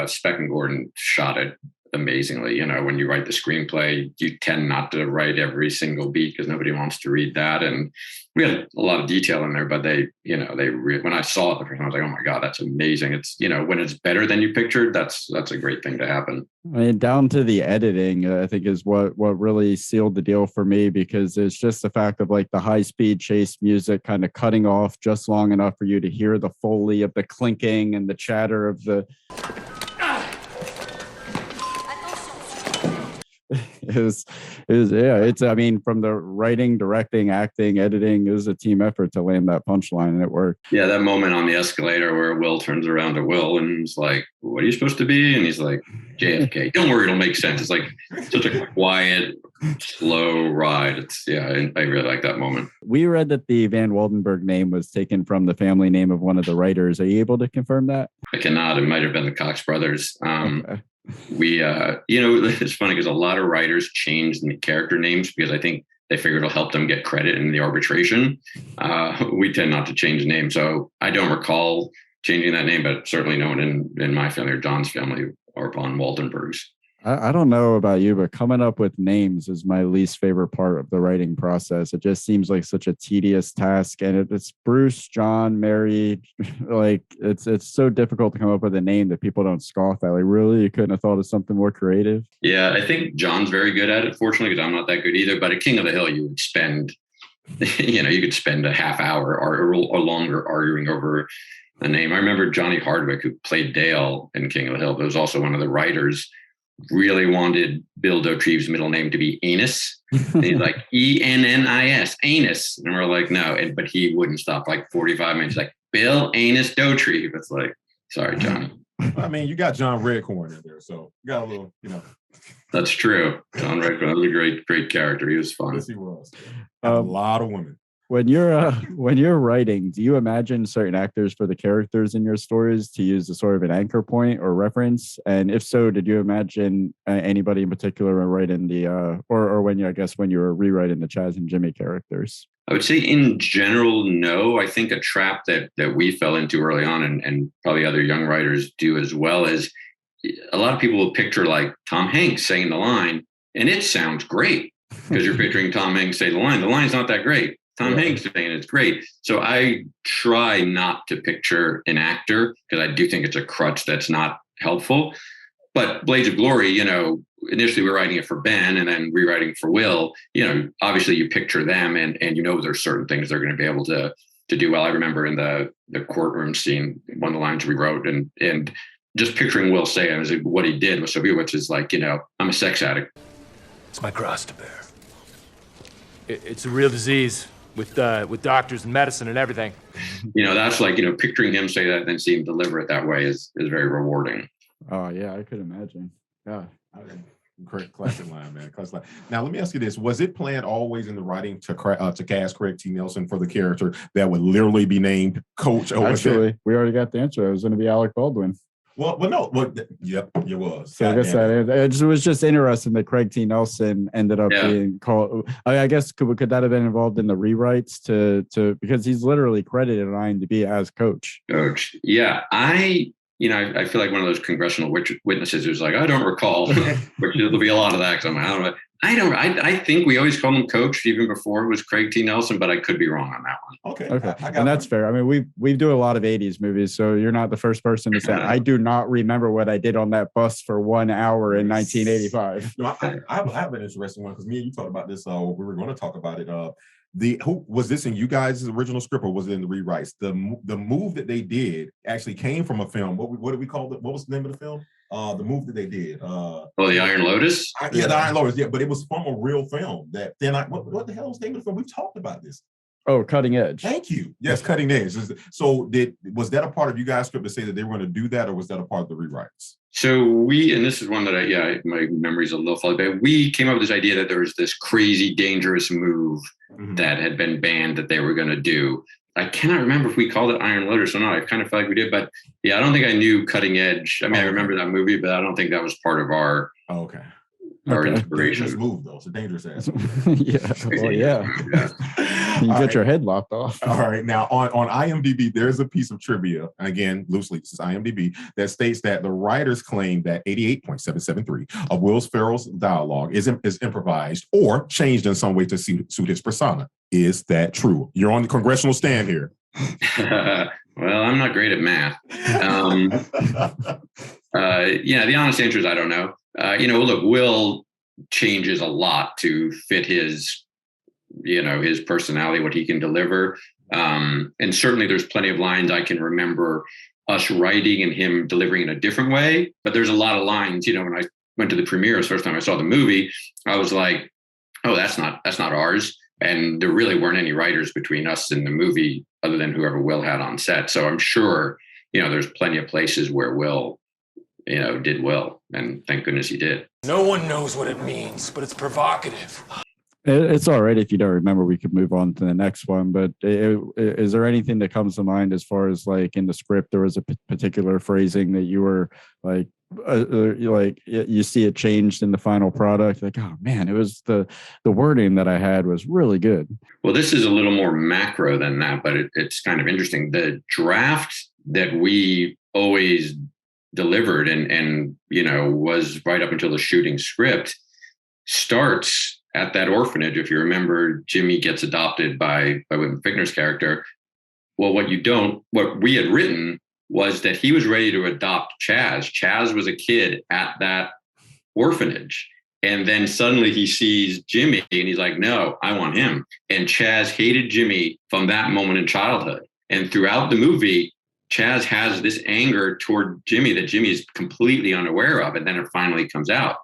Speck and Gordon shot it amazingly. When you write the screenplay, you tend not to write every single beat because nobody wants to read that. And we had a lot of detail in there, but when I saw it the first time, I was like, oh my God, that's amazing. It's, when it's better than you pictured, that's a great thing to happen. I mean, down to the editing, I think is what really sealed the deal for me, because it's just the fact of like the high speed chase music kind of cutting off just long enough for you to hear the Foley of the clinking and the chatter of the, I mean, from the writing, directing, acting, editing, it was a team effort to land that punchline, and it worked. Yeah, that moment on the escalator where Will turns around to Will and he's like, what are you supposed to be? And he's like, JFK. Don't worry, it'll make sense. It's like such a quiet, slow ride. I really like that moment. We read that the Van Waldenberg name was taken from the family name of one of the writers. Are you able to confirm that? I cannot. It might have been the Cox brothers. Okay. It's funny because a lot of writers changed the character names because I think they figured it'll help them get credit in the arbitration. We tend not to change names. So I don't recall changing that name, but certainly no one in my family or John's family are Von Waldenbergs. I don't know about you, but coming up with names is my least favorite part of the writing process. It just seems like such a tedious task, and it's Bruce, John, Mary. Like it's so difficult to come up with a name that people don't scoff at. Like, really, you couldn't have thought of something more creative? Yeah, I think John's very good at it. Fortunately, because I'm not that good either. But at King of the Hill, you would spend, you could spend a half hour or longer arguing over the name. I remember Johnny Hardwick, who played Dale in King of the Hill, but was also one of the writers, really wanted Bill Dauterive's middle name to be Anus. And he's like, Ennis, Anus. And we're like, no. But he wouldn't stop. Like 45 minutes, like, Bill Anus Dauterive. It's like, sorry, Johnny. I mean, you got John Redcorn in there, so you got a little, That's true. John Redcorn was a great character. He was fun. Yes, he was. A lot of women. When you're writing, do you imagine certain actors for the characters in your stories to use as sort of an anchor point or reference? And if so, did you imagine anybody in particular when writing the or when you were rewriting the Chaz and Jimmy characters? I would say in general, no. I think a trap that we fell into early on, and probably other young writers do as well, is a lot of people will picture like Tom Hanks saying the line, and it sounds great because you're picturing Tom Hanks say the line. The line's not that great. Tom Hanks saying it's great. So I try not to picture an actor because I do think it's a crutch that's not helpful. But Blades of Glory, initially we were writing it for Ben and then rewriting for Will. Obviously you picture them and there's certain things they're going to be able to do well. I remember in the courtroom scene, one of the lines we wrote and just picturing Will saying what he did was so good, which is like, I'm a sex addict. It's my cross to bear. It's a real disease. With doctors and medicine and everything. That's like, picturing him say that and then seeing him deliver it that way is very rewarding. Oh, yeah, I could imagine. Yeah. Great classic line, man. Classic line. Now, let me ask you this. Was it planned always in the writing to cast Craig T. Nelson for the character that would literally be named Coach? Actually, we already got the answer. It was going to be Alec Baldwin. Yep, it was. So I guess it was just interesting that Craig T. Nelson ended up being called. I guess could that have been involved in the rewrites to because he's literally credited on IMDb as Coach. Coach, yeah. I feel like one of those congressional witnesses who's like, I don't recall, which there'll be a lot of that. Cause I'm like, I think we always called him Coach even before it was Craig T. Nelson, but I could be wrong on that one. Okay. And that's fair. I mean, we do a lot of 80s movies, so you're not the first person to say, I do not remember what I did on that bus for 1 hour in 1985. No, I have an interesting one because me and you talked about this. We were going to talk about it. Who was this in you guys' original script or was it in the rewrites? The move that they did actually came from a film. What did we call it? What was the name of the film? The move that they did. The Iron Lotus? The Iron Lotus. Yeah, but it was from a real film. What the hell was the name of the film? We've talked about this. Oh, Cutting Edge. Thank you. Yes, Cutting Edge. So was that a part of you guys' script to say that they were going to do that, or was that a part of the rewrites? So and this is one that my memory's a little foggy, but we came up with this idea that there was this crazy, dangerous move that had been banned that they were going to do. I cannot remember if we called it Iron Lotus or not. I kind of feel like we did, but I don't think I knew Cutting Edge. I mean, I remember that movie, but I don't think that was part of our inspiration. Dangerous move, though. It's a dangerous ass. Yeah. Well, yeah. You All get right. your head lopped off. All right. Now, on IMDb, there's a piece of trivia, and again, loosely, this is IMDb, that states that the writers claim that 88.773 of Will Ferrell's dialogue is improvised or changed in some way to suit his persona. Is that true? You're on the congressional stand here. Well, I'm not great at math. Yeah, the honest answer is I don't know. Look, Will changes a lot to fit his personality, what he can deliver. And certainly there's plenty of lines I can remember us writing and him delivering in a different way. But there's a lot of lines, when I went to the premiere, the first time I saw the movie, I was like, oh, that's not ours. And there really weren't any writers between us and the movie other than whoever Will had on set. So I'm sure, there's plenty of places where Will, did Will. And thank goodness he did. No one knows what it means, but it's provocative. It's all right if you don't remember. We could move on to the next one. But is there anything that comes to mind as far as like in the script there was a particular phrasing that you were like you see it changed in the final product? Like, oh man, it was the wording that I had was really good. Well, this is a little more macro than that, but it's kind of interesting. The draft that we always delivered and was right up until the shooting script starts at that orphanage. If you remember, Jimmy gets adopted by Will Fichtner's character. Well, what we had written was that he was ready to adopt Chaz. Chaz was a kid at that orphanage. And then suddenly he sees Jimmy and he's like, no, I want him. And Chaz hated Jimmy from that moment in childhood. And throughout the movie, Chaz has this anger toward Jimmy that Jimmy is completely unaware of. And then it finally comes out.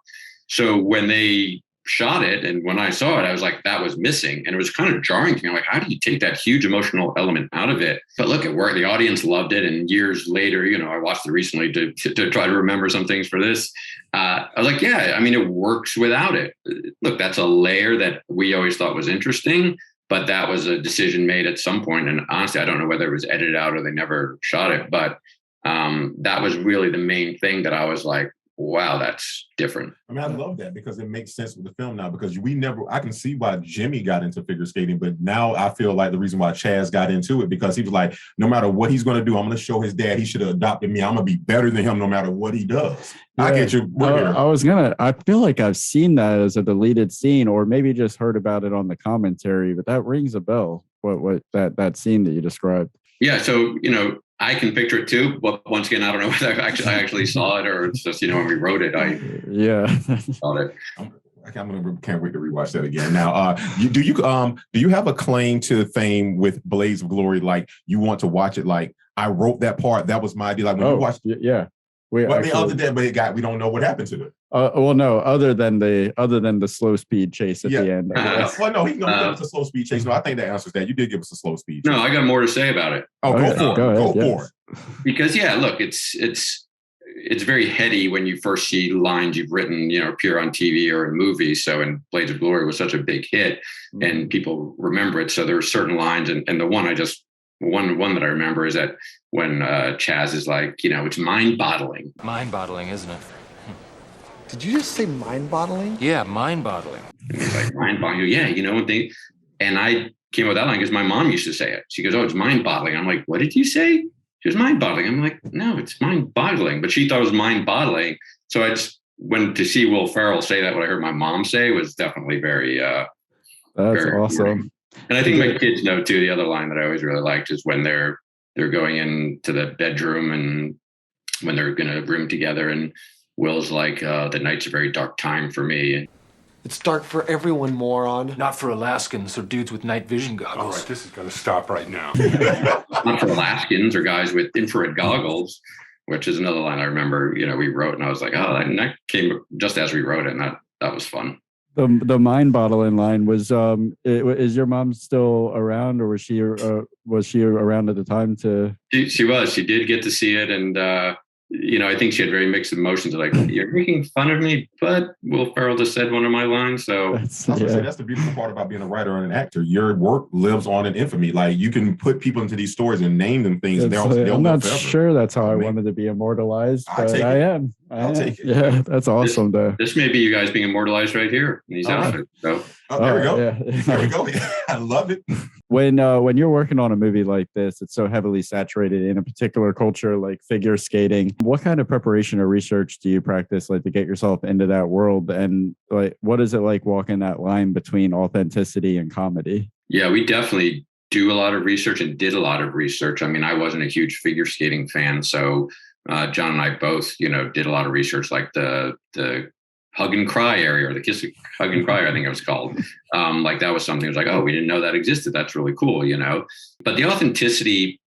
So when they shot it and when I saw it, I was like, that was missing. And it was kind of jarring to me. I'm like, how do you take that huge emotional element out of it? But look, it worked. The audience loved it. And years later, I watched it recently to try to remember some things for this. I was like, yeah, I mean, it works without it. Look, that's a layer that we always thought was interesting, but that was a decision made at some point. And honestly, I don't know whether it was edited out or they never shot it, but that was really the main thing that I was like, wow, that's different. I mean, I love that because it makes sense with the film now, because I can see why Jimmy got into figure skating, but now I feel like the reason why Chaz got into it, because he was like, no matter what he's going to do, I'm going to show his dad he should have adopted me. I'm going to be better than him no matter what he does. Yeah. I get you. I feel like I've seen that as a deleted scene or maybe just heard about it on the commentary, but that rings a bell. What that scene that you described. Yeah. So, I can picture it too, but once again, I don't know whether I actually saw it or it's just, when we wrote it, I saw it. Can't wait to rewatch that again. Now, do you have a claim to fame with Blades of Glory? Like you want to watch it? Like I wrote that part. That was my idea. Like when you watched, yeah. We don't know what happened to it. Well, no, other than the slow speed chase at the end. Well, no, he gave us a slow speed chase. No, I think that answers that. You did give us a slow speed chase. No, I got more to say about it. Oh, go for it. Because look, it's very heady when you first see lines you've written, appear on TV or in movies. So, and Blades of Glory was such a big hit, and people remember it. So there are certain lines, and the one that I remember is that when Chaz is like, it's mind-boggling. Mind-boggling, isn't it? Did you just say mind-boggling? Yeah, mind-boggling. And he's like, mind-boggling? Yeah, and I came up with that line because my mom used to say it. She goes, oh, it's mind-boggling. I'm like, what did you say? She was mind-boggling. I'm like, no, it's mind-boggling. But she thought it was mind-boggling. So I just went to see Will Ferrell say that. What I heard my mom say was definitely very That's very awesome. Rewarding. And I think my kids know too. The other line that I always really liked is when they're going into the bedroom and when they're going to room together, and Will's like, "The night's a very dark time for me." It's dark for everyone, moron. Not for Alaskans or dudes with night vision goggles. All right, this is going to stop right now. Not for Alaskans or guys with infrared goggles, which is another line I remember. We wrote, and I was like, "Oh, that came just as we wrote it." And that was fun. The mind-boggling line was, is your mom still around, or was she around at the time to? She was. She did get to see it, and I think she had very mixed emotions. Like, you're making fun of me, but Will Ferrell just said one of my lines. So that's the beautiful part about being a writer and an actor. Your work lives on in infamy. Like you can put people into these stories and name them things. And I'm not sure that's how I wanted to be immortalized, but I am. I'll take it. Yeah, that's awesome. This may be you guys being immortalized right here in these outfits. So. There we go. Yeah. There we go. I love it. When you're working on a movie like this, it's so heavily saturated in a particular culture like figure skating. What kind of preparation or research do you practice like to get yourself into that world? And like, what is it like walking that line between authenticity and comedy? Yeah, we definitely do a lot of research and did a lot of research. I mean, I wasn't a huge figure skating fan, so John and I both, did a lot of research, like the hug and cry area, or the kiss, hug and cry, I think it was called. Like that was something that was like, oh, we didn't know that existed. That's really cool, But the authenticity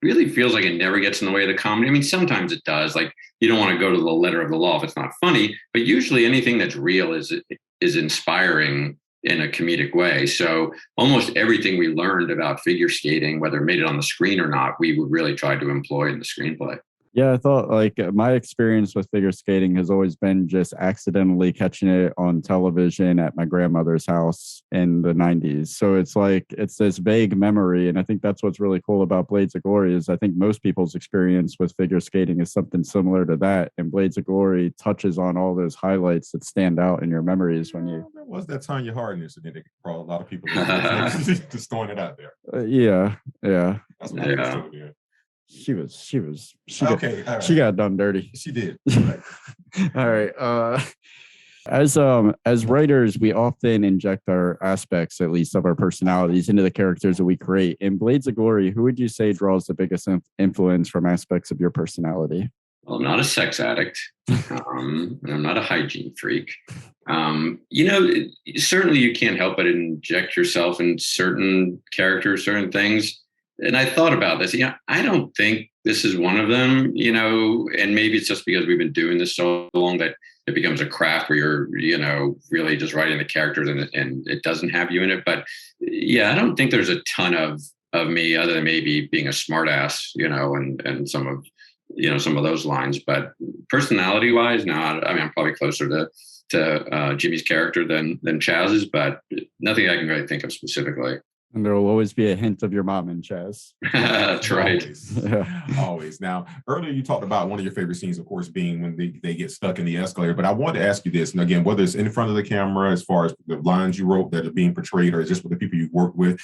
really feels like it never gets in the way of the comedy. I mean, sometimes it does. Like you don't want to go to the letter of the law if it's not funny, but usually anything that's real is inspiring in a comedic way. So almost everything we learned about figure skating, whether it made it on the screen or not, we would really try to employ in the screenplay. Yeah, I thought like my experience with figure skating has always been just accidentally catching it on television at my grandmother's house in the 90s. So it's like, it's this vague memory. And I think that's what's really cool about Blades of Glory is I think most people's experience with figure skating is something similar to that. And Blades of Glory touches on all those highlights that stand out in your memories when you... There was that Tanya Hardin incident that brought a lot of people just throwing it out there. Yeah. That's what I She got done dirty. She did. All right. As writers, we often inject our aspects, at least of our personalities, into the characters that we create. In Blades of Glory, who would you say draws the biggest influence from aspects of your personality? Well, I'm not a sex addict. I'm not a hygiene freak. Certainly you can't help but inject yourself in certain characters, certain things. And I thought about this. I don't think this is one of them, and maybe it's just because we've been doing this so long that it becomes a craft where you're, really just writing the characters and it doesn't have you in it. But yeah, I don't think there's a ton of me other than maybe being a smartass, and some of those lines. But personality wise, no, I mean, I'm probably closer to Jimmy's character than Chaz's, but nothing I can really think of specifically. And there will always be a hint of your mom in Chaz. That's right. Always. Now, earlier you talked about one of your favorite scenes, of course, being when they get stuck in the escalator. But I wanted to ask you this, and again, whether it's in front of the camera, as far as the lines you wrote that are being portrayed, or just with the people you work with,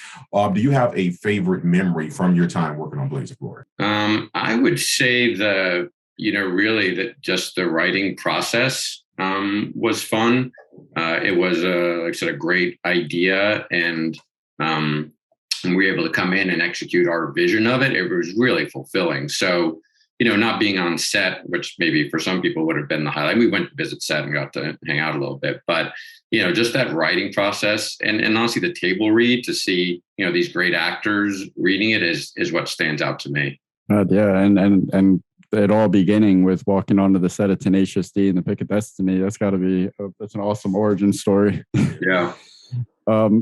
do you have a favorite memory from your time working on Blades of Glory? I would say really that just the writing process was fun. It was, like I said, a great idea, and we were able to come in and execute our vision of it. It was really fulfilling. So, not being on set, which maybe for some people would have been the highlight. We went to visit set and got to hang out a little bit, but, just that writing process and honestly, the table read to see, these great actors reading it is what stands out to me. Yeah. And it all beginning with walking onto the set of Tenacious D and the Pick of Destiny. That's got to be, that's an awesome origin story. Yeah.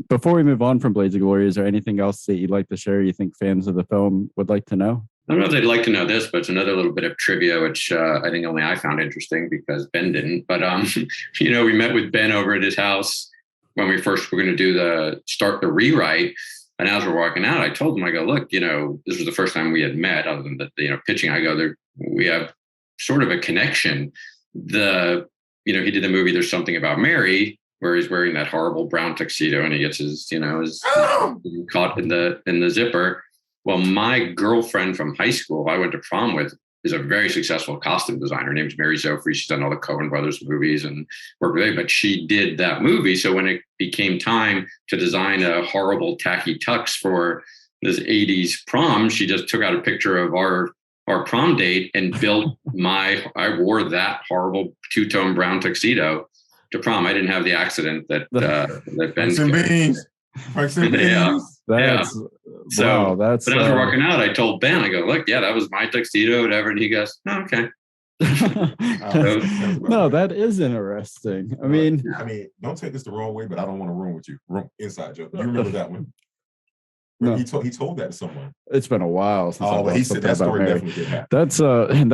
Before we move on from Blades of Glory, is there anything else that you'd like to share you think fans of the film would like to know? I don't know if they'd like to know this, but it's another little bit of trivia, which I think only I found interesting because Ben didn't. But, we met with Ben over at his house when we first were going to start the rewrite. And as we're walking out, I told him, I go, look, this was the first time we had met other than the, pitching. I go, we have sort of a connection. He did the movie There's Something About Mary, where he's wearing that horrible brown tuxedo and he gets his caught in the zipper. Well, my girlfriend from high school, I went to prom with, is a very successful costume designer. Her name's Mary Zofri. She's done all the Coen Brothers movies and worked with it, but she did that movie. So when it became time to design a horrible tacky tux for this 80s prom, she just took out a picture of our prom date and built I wore that horrible two-tone brown tuxedo to prom. I didn't have the accident that Ben's Yeah. But as we're walking out, I told Ben, I go, look, yeah, that was my tuxedo, whatever. And he goes, oh, okay. No, that is interesting. I mean, don't take this the wrong way, but I don't want to room with you. Inside joke. You remember that one? No. He told that to someone. It's been a while since but he said that story definitely did happen.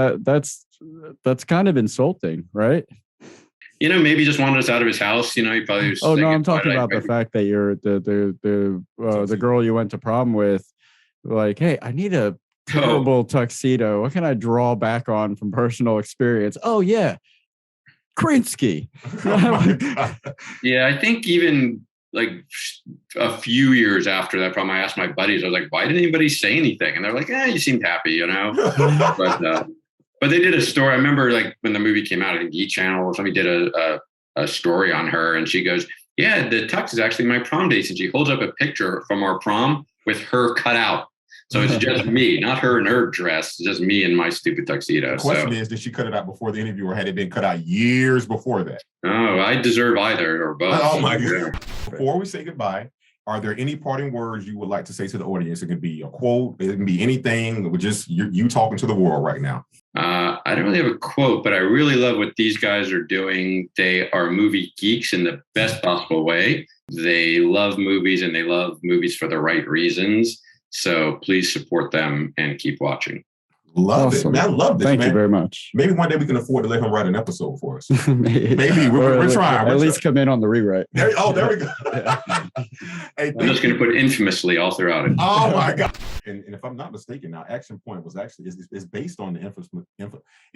That's kind of insulting, right? Maybe just wanted us out of his house. He probably was. Oh no, I'm talking about the fact that you're the girl you went to prom with. Like, hey, I need a terrible tuxedo. What can I draw back on from personal experience? Oh yeah, Krinsky. Yeah, I think even like a few years after that problem, I asked my buddies, I was like, why didn't anybody say anything? And they're like, you seemed happy, you know? But they did a story. I remember like when the movie came out, I think E! Channel or somebody did a story on her, and she goes, yeah, the tux is actually my prom date. And she holds up a picture from our prom with her cut out. So it's just me, not her in her dress, just me in my stupid tuxedo. The question is, did she cut it out before the interview, or had it been cut out years before that? Oh, I deserve either or both. Oh my God. Before we say goodbye, are there any parting words you would like to say to the audience? It could be a quote, it can be anything, with just you talking to the world right now. I don't really have a quote, but I really love what these guys are doing. They are movie geeks in the best possible way. They love movies, and they love movies for the right reasons. So please support them and keep watching. Love it, man. I love this, Thank man. you very much. Maybe one day we can afford to let him write an episode for us. Maybe we're trying. At least come in on the rewrite. There we go. Hey, I'm just going to put infamously all throughout it. Oh my God. And if I'm not mistaken, now Action Point was actually is based on the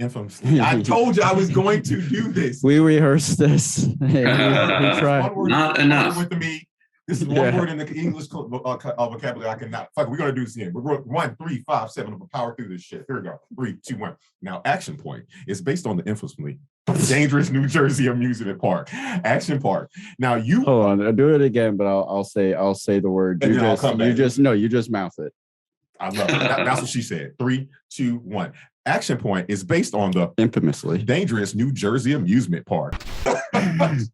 infamous. I told you I was going to do this. We rehearsed this. we tried. Not enough. With me. This is one word in the English vocabulary I cannot. Fuck, we're gonna do this again. We're going 1, 3, 5, 7. We'll power through this shit. Here we go. 3, 2, 1. Now, Action Point is based on the infamously dangerous New Jersey amusement park. Action Park. Now you hold on. I'll do it again, but I'll say the word. You just mouth it. I love it. That's what she said. 3, 2, 1. Action Point is based on the infamously dangerous New Jersey amusement park.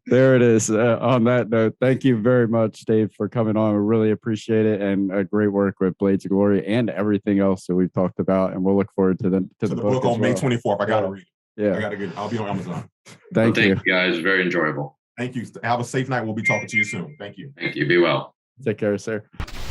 There it is. On that note, thank you very much, Dave, for coming on. We really appreciate it, and great work with Blades of Glory and everything else that we've talked about. And we'll look forward to the book on May 24th. I gotta read it. Yeah, I gotta get it. I'll be on Amazon. Thank you guys. Very enjoyable. Thank you. Have a safe night. We'll be talking to you soon. Thank you. Thank you. Be well. Take care, sir.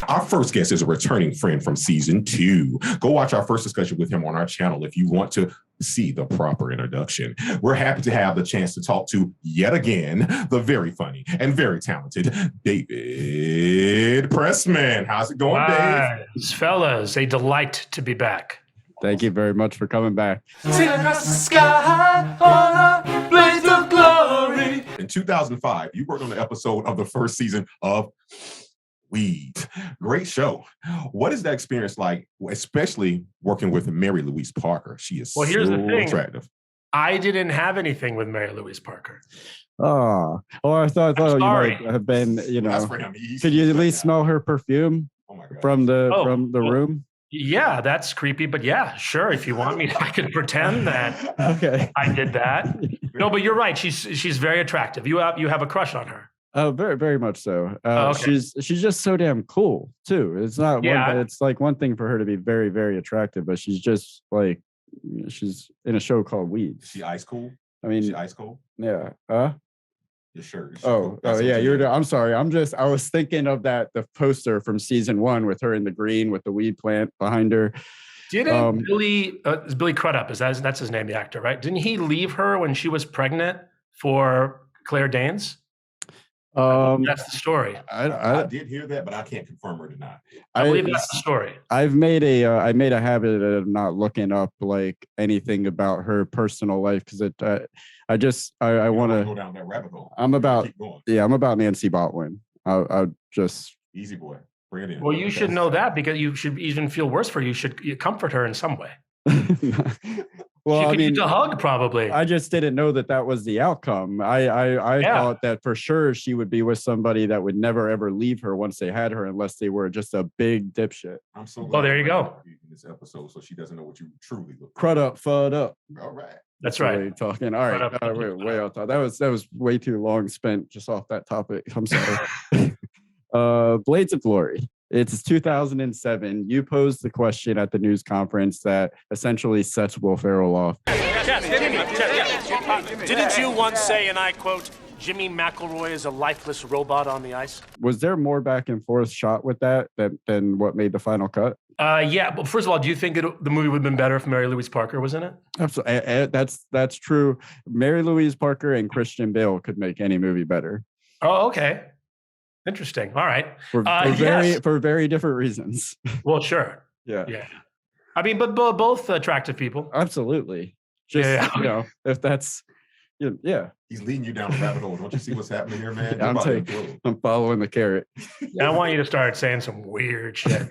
Our first guest is a returning friend from season 2. Go watch our first discussion with him on our channel if you want to see the proper introduction. We're happy to have the chance to talk to, yet again, the very funny and very talented David Pressman. How's it going, Dave? Fellas, a delight to be back. Thank you very much for coming back. Sailing across the sky on a blaze of glory. In 2005, you worked on the episode of the first season of Weed. Great show. What is that experience like, especially working with Mary Louise Parker? She is here's the thing. attractive. I didn't have anything with Mary Louise Parker. Oh, I thought you might have been, That's for him. Could you at least smell her perfume from the room? Yeah, that's creepy, but yeah, sure. If you want me, I can pretend that I did that. No, but you're right. She's very attractive. You have a crush on her. Oh, very, very much so. She's just so damn cool too. It's not. It's like one thing for her to be very, very attractive, but she's just like she's in a show called Weeds. Is she ice cool? I mean, is she ice cool? Yeah. Your shirt. Oh, yeah. I'm sorry. I was thinking of the poster from season 1 with her in the green with the weed plant behind her. Didn't Billy Crudup, that's his name, the actor, right? Didn't he leave her when she was pregnant for Claire Danes? That's the story. I did hear that, but I can't confirm or deny. I believe that's the story. I've made a habit of not looking up like anything about her personal life because I want to go down that rabbit hole. I'm about Nancy Botwin. I'll just easy boy. Bring it in. Well, you should know that because you should even feel worse for her. You should comfort her in some way. Well, she could use a hug, probably. I just didn't know that was the outcome. I thought that for sure she would be with somebody that would never ever leave her once they had her, unless they were just a big dipshit. I'm so glad. Oh, there you go. In this episode, so she doesn't know what you truly look. Crud up, fud up. All right. That's right. You're talking. All right. Way off top. That was way too long spent just off that topic. I'm sorry. Blades of Glory. It's 2007. You posed the question at the news conference that essentially sets Will Ferrell off. Didn't you once say, and I quote, Jimmy McElroy is a lifeless robot on the ice? Was there more back and forth shot with that than what made the final cut? Yeah, but first of all, do you think the movie would have been better if Mary Louise Parker was in it? Absolutely. That's true. Mary Louise Parker and Christian Bale could make any movie better. Oh, okay. Interesting. All right. For very different reasons. Well, sure. Yeah. I mean, but both attractive people. Absolutely. Just, if that's Yeah. He's leading you down a rabbit hole. Don't you see what's happening here, man? I'm following the carrot. Yeah, I want you to start saying some weird shit.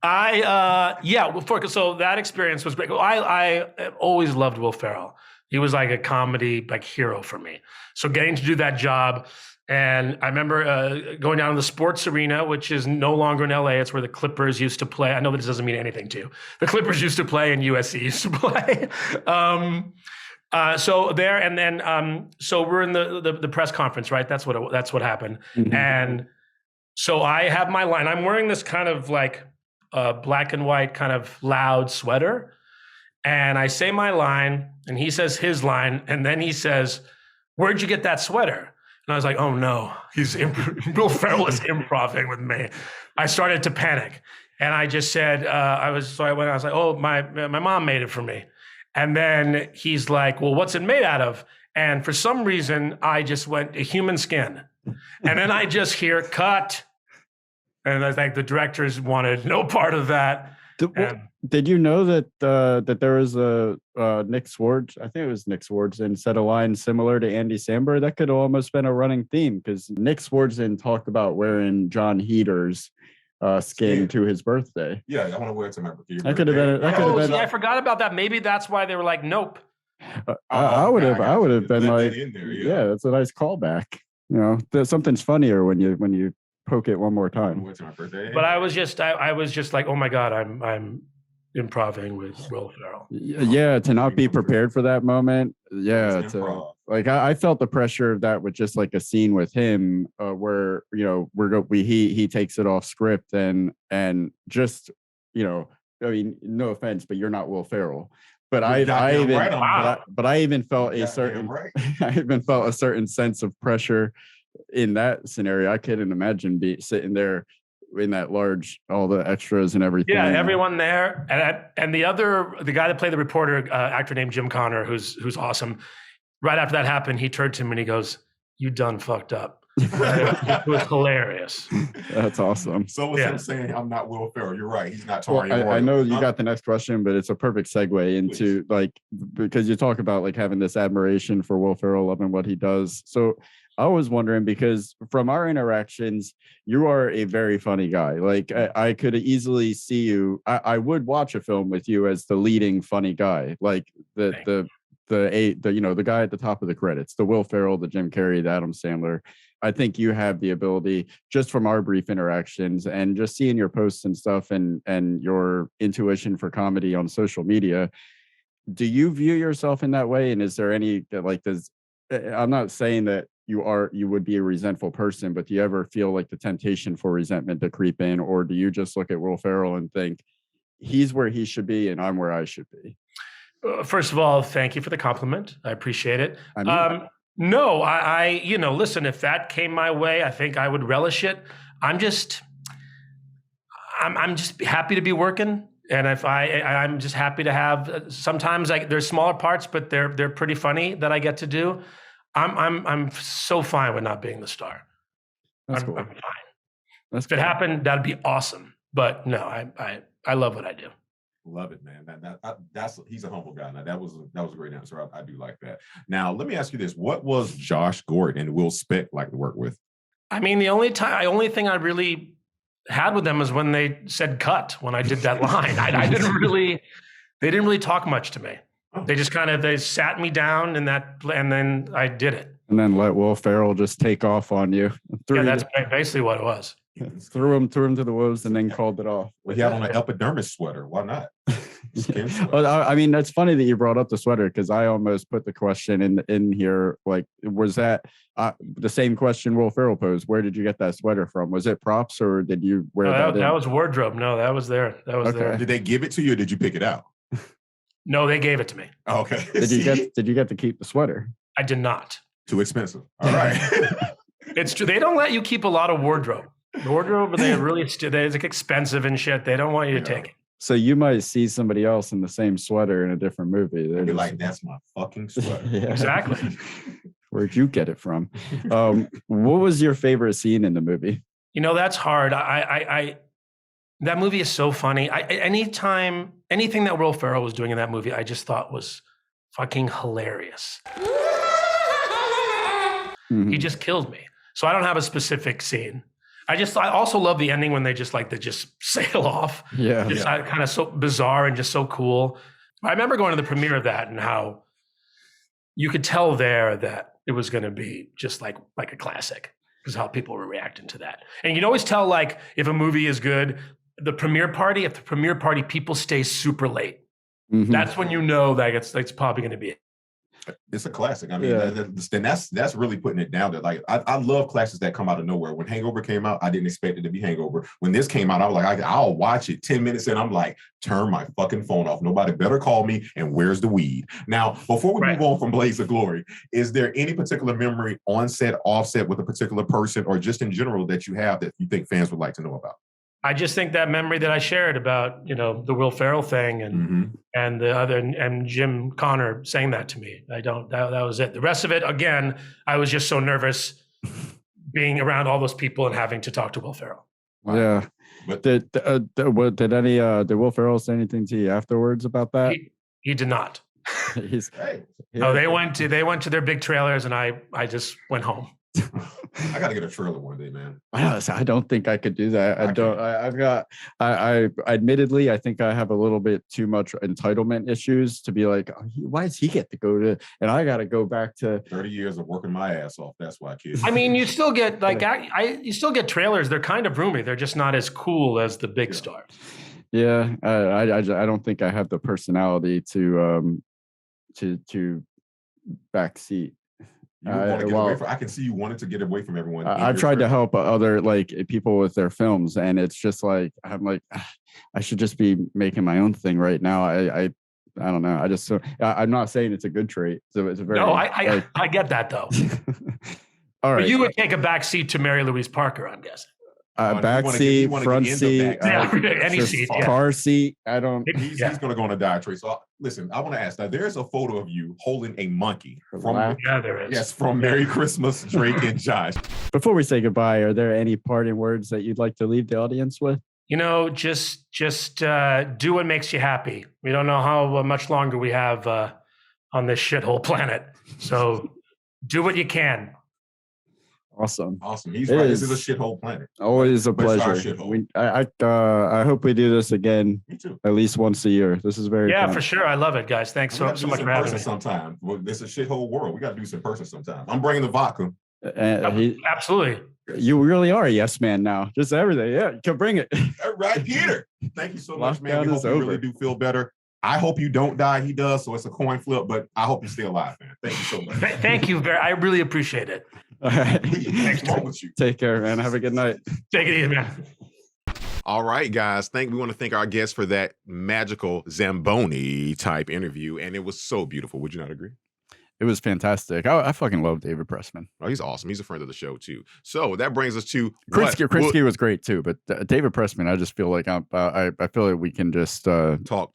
So that experience was great. I always loved Will Ferrell. He was like a comedy hero for me. So getting to do that job, and I remember going down to the sports arena, which is no longer in LA. It's where the Clippers used to play. I know this doesn't mean anything to you. The Clippers used to play and USC used to play. So there, and then so we're in the press conference, right? That's what happened. Mm-hmm. And so I have my line. I'm wearing this kind of like black and white kind of loud sweater. And I say my line and he says his line. And then he says, "Where'd you get that sweater?" And I was like, "Oh no, Will Ferrell is improvising with me." I started to panic. And I just said, I was like, "Oh, my mom made it for me." And then he's like, "Well, what's it made out of?" And for some reason, I just went, "A human skin." And then I just hear cut. And I think the directors wanted no part of that. Did you know that that there was a Nick Swartz? I think it was Nick Swartzen said a line similar to Andy Samberg. That could have almost been a running theme because Nick Swartzen talked about wearing Jon Heder's skin to his birthday. Yeah, I want to wear it to my birthday. That could have been. See, I forgot about that. Maybe that's why they were like, "Nope." I would have been like, yeah, that's a nice callback. You know, something's funnier when you poke it one more time. But I was just like, "Oh my God, I'm improvising with Will Ferrell." Yeah, to not be prepared for that moment. Yeah, I felt the pressure of that with just like a scene with him where he takes it off script and just I mean, no offense, but you're not Will Ferrell. But I even felt a certain sense of pressure in that scenario. I couldn't imagine sitting there in that large, all the extras and everything. Yeah, everyone there, and the guy that played the reporter, actor named Jim Connor, who's awesome. Right after that happened, he turned to me and he goes, "You done fucked up." It was hilarious. That's awesome. So was him saying, "I'm not Will Ferrell." You're right. He's not Tori. I know you got the next question, but it's a perfect segue into because you talk about like having this admiration for Will Ferrell, loving what he does. So I was wondering, because from our interactions, you are a very funny guy. Like I could easily see you. I would watch a film with you as the leading funny guy, like the guy at the top of the credits, the Will Ferrell, the Jim Carrey, the Adam Sandler. I think you have the ability, just from our brief interactions and just seeing your posts and stuff and your intuition for comedy on social media. Do you view yourself in that way? And is there any I'm not saying that you would be a resentful person, but do you ever feel like the temptation for resentment to creep in? Or do you just look at Will Ferrell and think he's where he should be and I'm where I should be? First of all, thank you for the compliment. I appreciate it. No, I listen, if that came my way, I think I would relish it. I'm just happy to be working. And I'm just happy to have, sometimes there's smaller parts, but they're pretty funny that I get to do. I'm so fine with not being the star. That's cool. I'm fine. If it happened, that'd be awesome. But no, I love what I do. Love it, man. He's a humble guy. Now that was a great answer. I do like that. Now let me ask you this: what was Josh Gordon and Will Speck like to work with? I mean, the only thing I really had with them is when they said cut when I did that line. They didn't really talk much to me. They just they sat me down and then I did it. And then let Will Ferrell just take off on you. That's basically what it was. Threw him to the wolves and then called it off. Well, he had on an epidermis sweater. Why not? Well, I mean, that's funny that you brought up the sweater because I almost put the question in here. Like, was that the same question Will Ferrell posed? Where did you get that sweater from? Was it props or did you wear that? That was wardrobe. No, that was there. There. Did they give it to you or did you pick it out? No, they gave it to me. Oh, okay. Did you get to keep the sweater? I did not. Too expensive. All right. It's true. They don't let you keep a lot of wardrobe. The wardrobe, it's expensive and shit. They don't want you to take it. So you might see somebody else in the same sweater in a different movie. They'd be like, "That's my fucking sweater." Yeah. Exactly. Where'd you get it from? What was your favorite scene in the movie? That's hard. That movie is so funny. Anything that Will Ferrell was doing in that movie, I just thought was fucking hilarious. He just killed me. So I don't have a specific scene. I also love the ending when they just sail off. Yeah. It's kind of so bizarre and just so cool. I remember going to the premiere of that and how you could tell there that it was going to be just like a classic, because how people were reacting to that. And you can always tell, like, if a movie is good, if the premiere party people stay super late, that's when you know that it's probably going to be it. It's a classic. I mean, that's really putting it down there. Like, I love classics that come out of nowhere. When Hangover came out, I didn't expect it to be Hangover. When this came out, I was like, I'll watch it. 10 minutes in, I'm like, turn my fucking phone off. Nobody better call me. And where's the weed? Now, before we move on from Blaze of Glory, is there any particular memory on set, off set with a particular person, or just in general that you have that you think fans would like to know about? I just think that memory that I shared about, the Will Ferrell thing and the other, and Jim Connor saying that to me. That was it. The rest of it, again, I was just so nervous being around all those people and having to talk to Will Ferrell. Wow. Yeah. But did Will Ferrell say anything to you afterwards about that? He did not. No, they went to their big trailers, and I just went home. I got to get a trailer one day, man. I don't think I could do that. I admittedly, I think I have a little bit too much entitlement issues to be like, why does he get to go to, and I got to go back to 30 years of working my ass off. That's why, kids. I mean, you still get you still get trailers. They're kind of roomy. They're just not as cool as the big stars. Yeah. I don't think I have the personality to backseat. I can see you wanted to get away from everyone. I've tried to help other people with their films, and it's just like I'm like, I should just be making my own thing right now. I don't know. I'm not saying it's a good trait. So it's a very I get that though. All right, but you would take a back seat to Mary Louise Parker, I'm guessing. Back seat, front seat, any seat, car seat. I don't. He's going to go on a diatribe. So listen, I want to ask. Now, there's a photo of you holding a monkey from. There is. Yes, from Merry Christmas, Drake and Josh. Before we say goodbye, are there any parting words that you'd like to leave the audience with? Just do what makes you happy. We don't know how much longer we have on this shithole planet, so do what you can. Awesome. He's right. This is a shithole planet. Always a pleasure. I hope we do this again. Me too. At least once a year. This is very fun. For sure. I love it, guys. Thanks so much for having me. Sometime. Well, this is a shithole world. We got to do this in person sometime. I'm bringing the vodka. Absolutely. You really are a yes man now. Just everything. Yeah, you can bring it. All right, Peter. Thank you so much, man. We hope you really do feel better. I hope you don't die. He does, so it's a coin flip, but I hope you stay alive, man. Thank you so much. Thank you. I really appreciate it. All right. Thanks. Take care, man. Have a good night. Take it easy, man. All right, guys. We want to thank our guests for that magical Zamboni type interview, and it was so beautiful. Would you not agree? It was fantastic. I fucking love David Pressman. Oh, he's awesome. He's a friend of the show too. So that brings us to Krinsky was great too, but David Pressman, I just feel like I feel like we can just talk.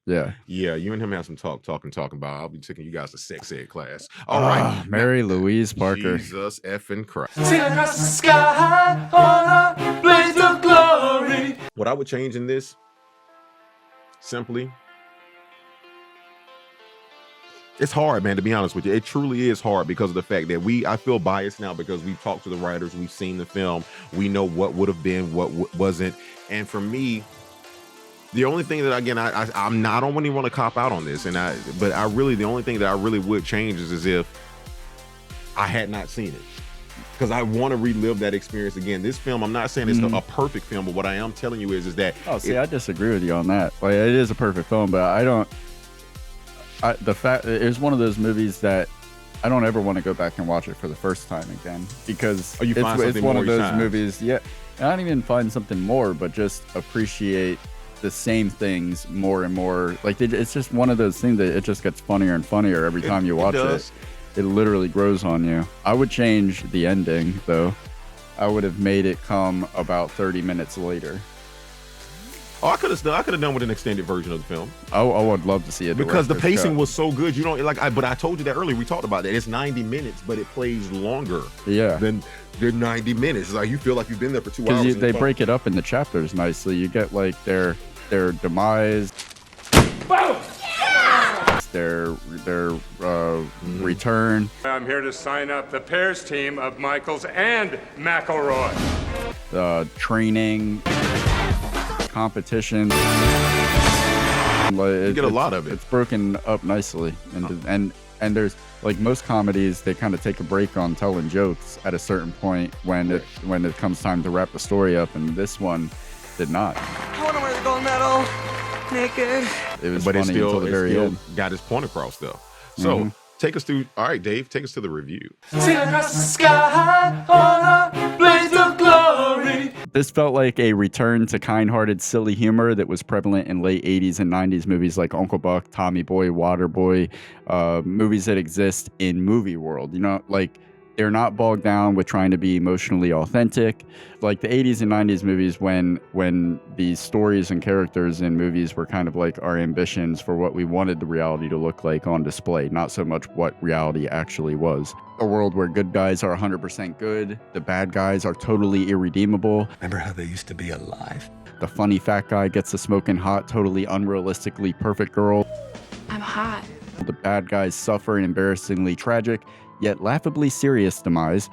Yeah. You and him have some talk about. I'll be taking you guys to sex ed class. All right, Mary Louise Parker. Jesus effing Christ. Sing across the sky on a blaze of glory. What I would change in this, simply. It's hard, man, to be honest with you. It truly is hard because of the fact that I feel biased now because we've talked to the writers, we've seen the film, we know what would have been, what wasn't. And for me, the only thing that, again, I don't really want to cop out on this, but the only thing that I really would change is if I had not seen it. Because I want to relive that experience again. This film, I'm not saying it's a perfect film, but what I am telling you is that. Oh, see, I disagree with you on that. Like, it is a perfect film, but I don't. The fact it's one of those movies that I don't ever want to go back and watch it for the first time again because it's one of those movies. Yeah, I don't even find something more, but just appreciate the same things more and more. Like it's just one of those things that it just gets funnier and funnier every time you watch it. It literally grows on you. I would change the ending though. I would have made it come about 30 minutes later. Oh, I could have done with an extended version of the film. I would love to see it because the pacing was so good. You don't but I told you that earlier. We talked about that. It's 90 minutes, but it plays longer. Yeah. Than 90 minutes. It's like you feel like you've been there for 2 hours. Because they break it up into chapters nicely. You get like their demise. Boom! their return. I'm here to sign up the pairs team of Michaels and McElroy. Training, competition. You get a lot of it. It's broken up nicely, and there's like most comedies, they kind of take a break on telling jokes at a certain point when it comes time to wrap the story up, and this one did not. I want to wear the gold medal naked. It was funny until the very end. Got his point across though. So take us through. All right, Dave, take us to the review. Sail across the sky on a blaze of glory. This felt like a return to kind-hearted, silly humor that was prevalent in late 80s and 90s movies like Uncle Buck, Tommy Boy, Waterboy, movies that exist in movie world. You know, like they're not bogged down with trying to be emotionally authentic. Like the 80s and 90s movies when these stories and characters in movies were kind of like our ambitions for what we wanted the reality to look like on display, not so much what reality actually was. A world where good guys are 100% good, the bad guys are totally irredeemable. Remember how they used to be alive? The funny fat guy gets the smoking hot, totally unrealistically perfect girl. I'm hot. The bad guys suffer an embarrassingly tragic, yet laughably serious demise.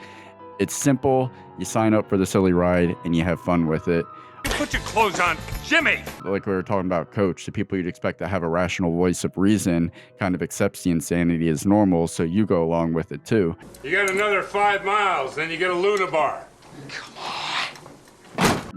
It's simple, you sign up for the silly ride, and you have fun with it. Put your clothes on, Jimmy! Like we were talking about Coach, the people you'd expect to have a rational voice of reason kind of accepts the insanity as normal, so you go along with it too. You got another 5 miles, then you get a Luna bar.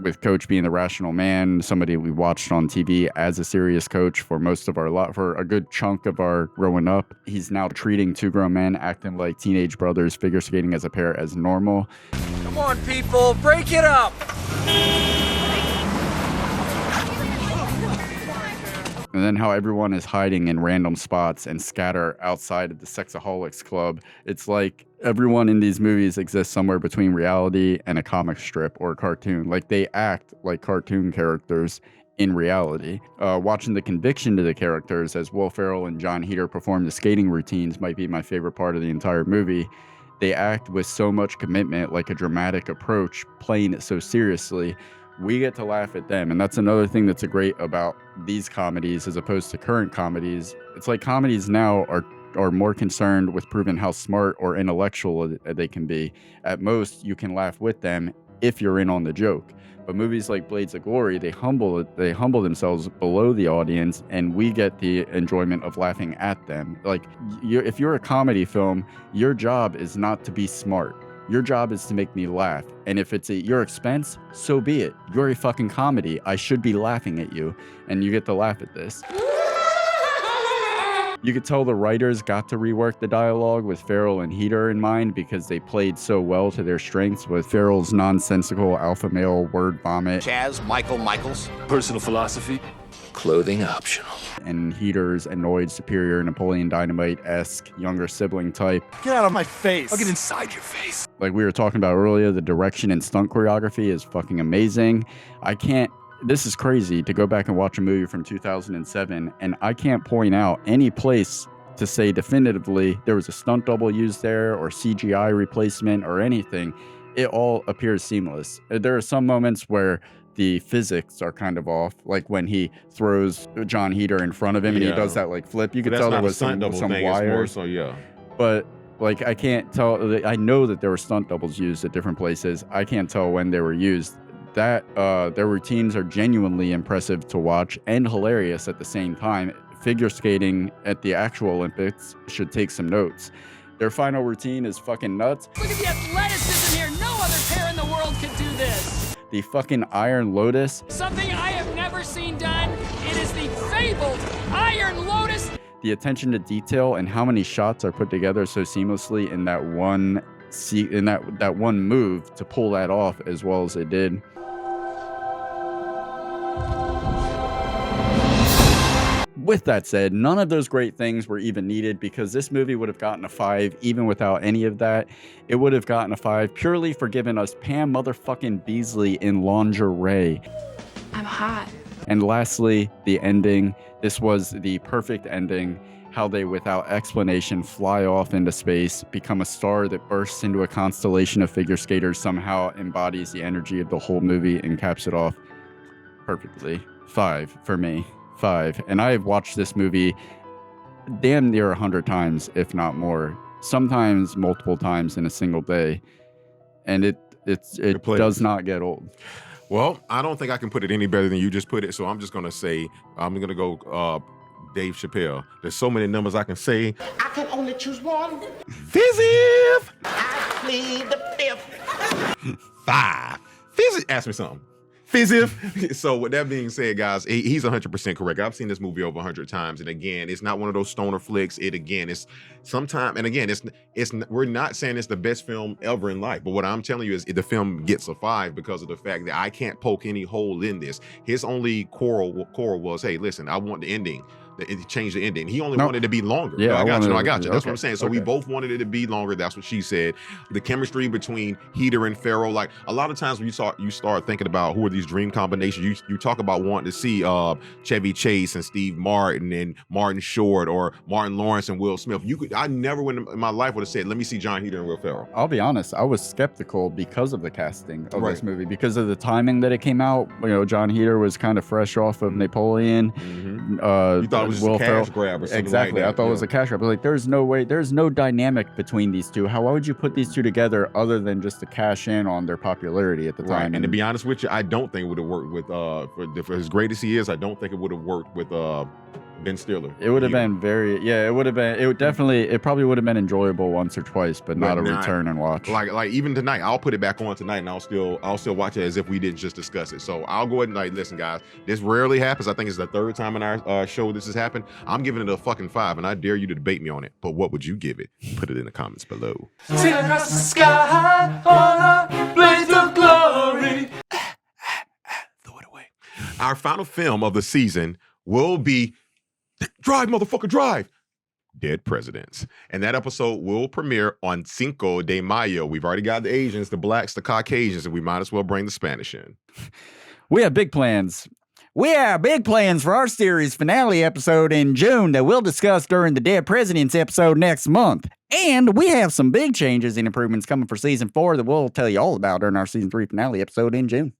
With Coach being the rational man, somebody we watched on TV as a serious coach for for a good chunk of our growing up. He's now treating two grown men acting like teenage brothers, figure skating as a pair as normal. Come on, people, break it up. And then how everyone is hiding in random spots and scatter outside of the Sexaholics Club. It's like everyone in these movies exists somewhere between reality and a comic strip or a cartoon. Like they act like cartoon characters in reality. Watching the conviction to the characters as Will Ferrell and Jon Heder perform the skating routines might be my favorite part of the entire movie. They act with so much commitment, like a dramatic approach, playing it so seriously. We get to laugh at them, and that's another thing that's great about these comedies as opposed to current comedies. It's like comedies now are more concerned with proving how smart or intellectual they can be. At most, you can laugh with them if you're in on the joke. But movies like Blades of Glory, they humble themselves below the audience, and we get the enjoyment of laughing at them. Like, if you're a comedy film, your job is not to be smart. Your job is to make me laugh. And if it's at your expense, so be it. You're a fucking comedy. I should be laughing at you. And you get to laugh at this. You could tell the writers got to rework the dialogue with Ferrell and Heder in mind because they played so well to their strengths with Ferrell's nonsensical alpha male word vomit. Chaz, Michaels. Personal philosophy. Clothing optional. And Heder's annoyed superior Napoleon Dynamite-esque younger sibling type. Get out of my face. I'll get inside your face. Like we were talking about earlier, the direction and stunt choreography is fucking amazing. This is crazy to go back and watch a movie from 2007, and I can't point out any place to say definitively there was a stunt double used there or CGI replacement or anything. It all appears seamless. There are some moments where the physics are kind of off, like when he throws Jon Heder in front of him and he does that like flip. You could tell there was some wires. But like I can't tell. I know that there were stunt doubles used at different places. I can't tell when they were used. That their routines are genuinely impressive to watch and hilarious at the same time. Figure skating at the actual Olympics should take some notes. Their final routine is fucking nuts. Look at the athleticism here. No other pair in the world could do this. The fucking Iron Lotus. Something I have never seen done. It is the fabled Iron Lotus. The attention to detail and how many shots are put together so seamlessly in that one move to pull that off as well as they did. With that said, none of those great things were even needed because this movie would have gotten a 5 even without any of that. It would have gotten a 5 purely for giving us Pam motherfucking Beasley in lingerie. I'm hot. And lastly, the ending. This was the perfect ending. How they, without explanation, fly off into space, become a star that bursts into a constellation of figure skaters, somehow embodies the energy of the whole movie and caps it off perfectly. 5 for me. 5. And I have watched this movie damn near 100 times, if not more. Sometimes multiple times in a single day, and it does not get old. Well, I don't think I can put it any better than you just put it, so I'm just gonna say I'm gonna go Dave Chappelle. There's so many numbers I can say. I can only choose one. Fizzy! I plead the fifth. 5. Fizzy, ask me something. Fizzy. So with that being said, guys, he's 100% correct. I've seen this movie over 100 times, and again, it's not one of those stoner flicks. It's sometime, and again, we're not saying it's the best film ever in life, but what I'm telling you is the film gets a 5 because of the fact that I can't poke any hole in this. His only quarrel was, hey, listen, I want the ending. It changed the ending. He only wanted it to be longer. Yeah, I got you. That's okay, what I'm saying. So we both wanted it to be longer. That's what she said. The chemistry between Heder and Ferrell, like a lot of times when you start thinking about who are these dream combinations, you talk about wanting to see Chevy Chase and Steve Martin and Martin Short or Martin Lawrence and Will Smith. I never in my life would have said, let me see Jon Heder and Will Ferrell. I'll be honest, I was skeptical because of the casting of this movie, because of the timing that it came out. You know, Jon Heder was kind of fresh off of Napoleon. You thought it was just a cash grab or something exactly. like that. I thought it was a cash grab. Like, there's no way, there's no dynamic between these two. Why would you put these two together other than just to cash in on their popularity at the time? And to be honest with you, I don't think it would have worked with for as great as he is. I don't think it would have worked with Ben Stiller. It would have been it probably would have been enjoyable once or twice, but not a return and watch. Like even tonight, I'll put it back on tonight and I'll still watch it as if we didn't just discuss it. So I'll go ahead and listen, guys, this rarely happens. I think it's the 3rd time in our show this has happened. I'm giving it a fucking 5, and I dare you to debate me on it. But what would you give it? Put it in the comments below. Sail across the sky on a blaze of glory. Throw it away. Our final film of the season will be Drive, motherfucker, drive! Dead Presidents. And that episode will premiere on Cinco de Mayo. We've already got the Asians, the blacks, the Caucasians, and we might as well bring the Spanish in. We have big plans. We have big plans for our series finale episode in June that we'll discuss during the Dead Presidents episode next month. And we have some big changes and improvements coming for season 4 that we'll tell you all about during our season 3 finale episode in June.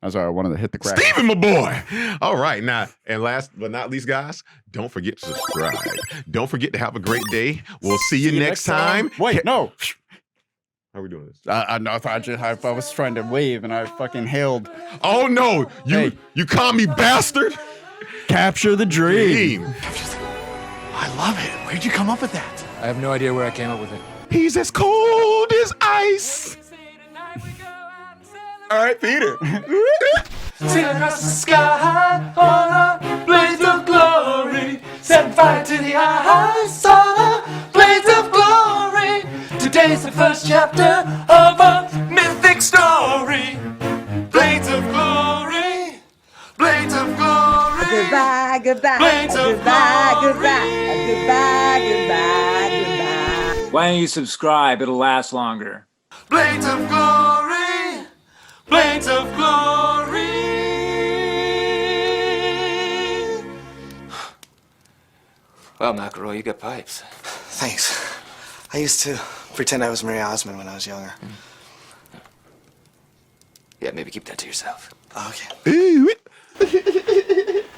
I'm sorry, I wanted to hit the crack. Steven, my boy! All right, now, and last but not least, guys, don't forget to subscribe. Don't forget to have a great day. We'll see you next time. Wait, no. How are we doing this? I was trying to wave and I fucking hailed. Oh, no. You call me bastard? Capture the dream. I love it. Where'd you come up with that? I have no idea where I came up with it. He's as cold as ice. All right, Peter. Sail across the sky on a blaze of glory. Set fire to the ice on a blaze of glory. Today's the first chapter of a mythic story. Blades of glory. Blades of glory. Goodbye, goodbye. Blades of goodbye, glory. goodbye. Goodbye, goodbye, goodbye. Why don't you subscribe? It'll last longer. Blades of glory. Blades of glory. Well, McElroy, you got pipes. Thanks. I used to pretend I was Marie Osmond when I was younger. Yeah, maybe keep that to yourself. Okay. Ew.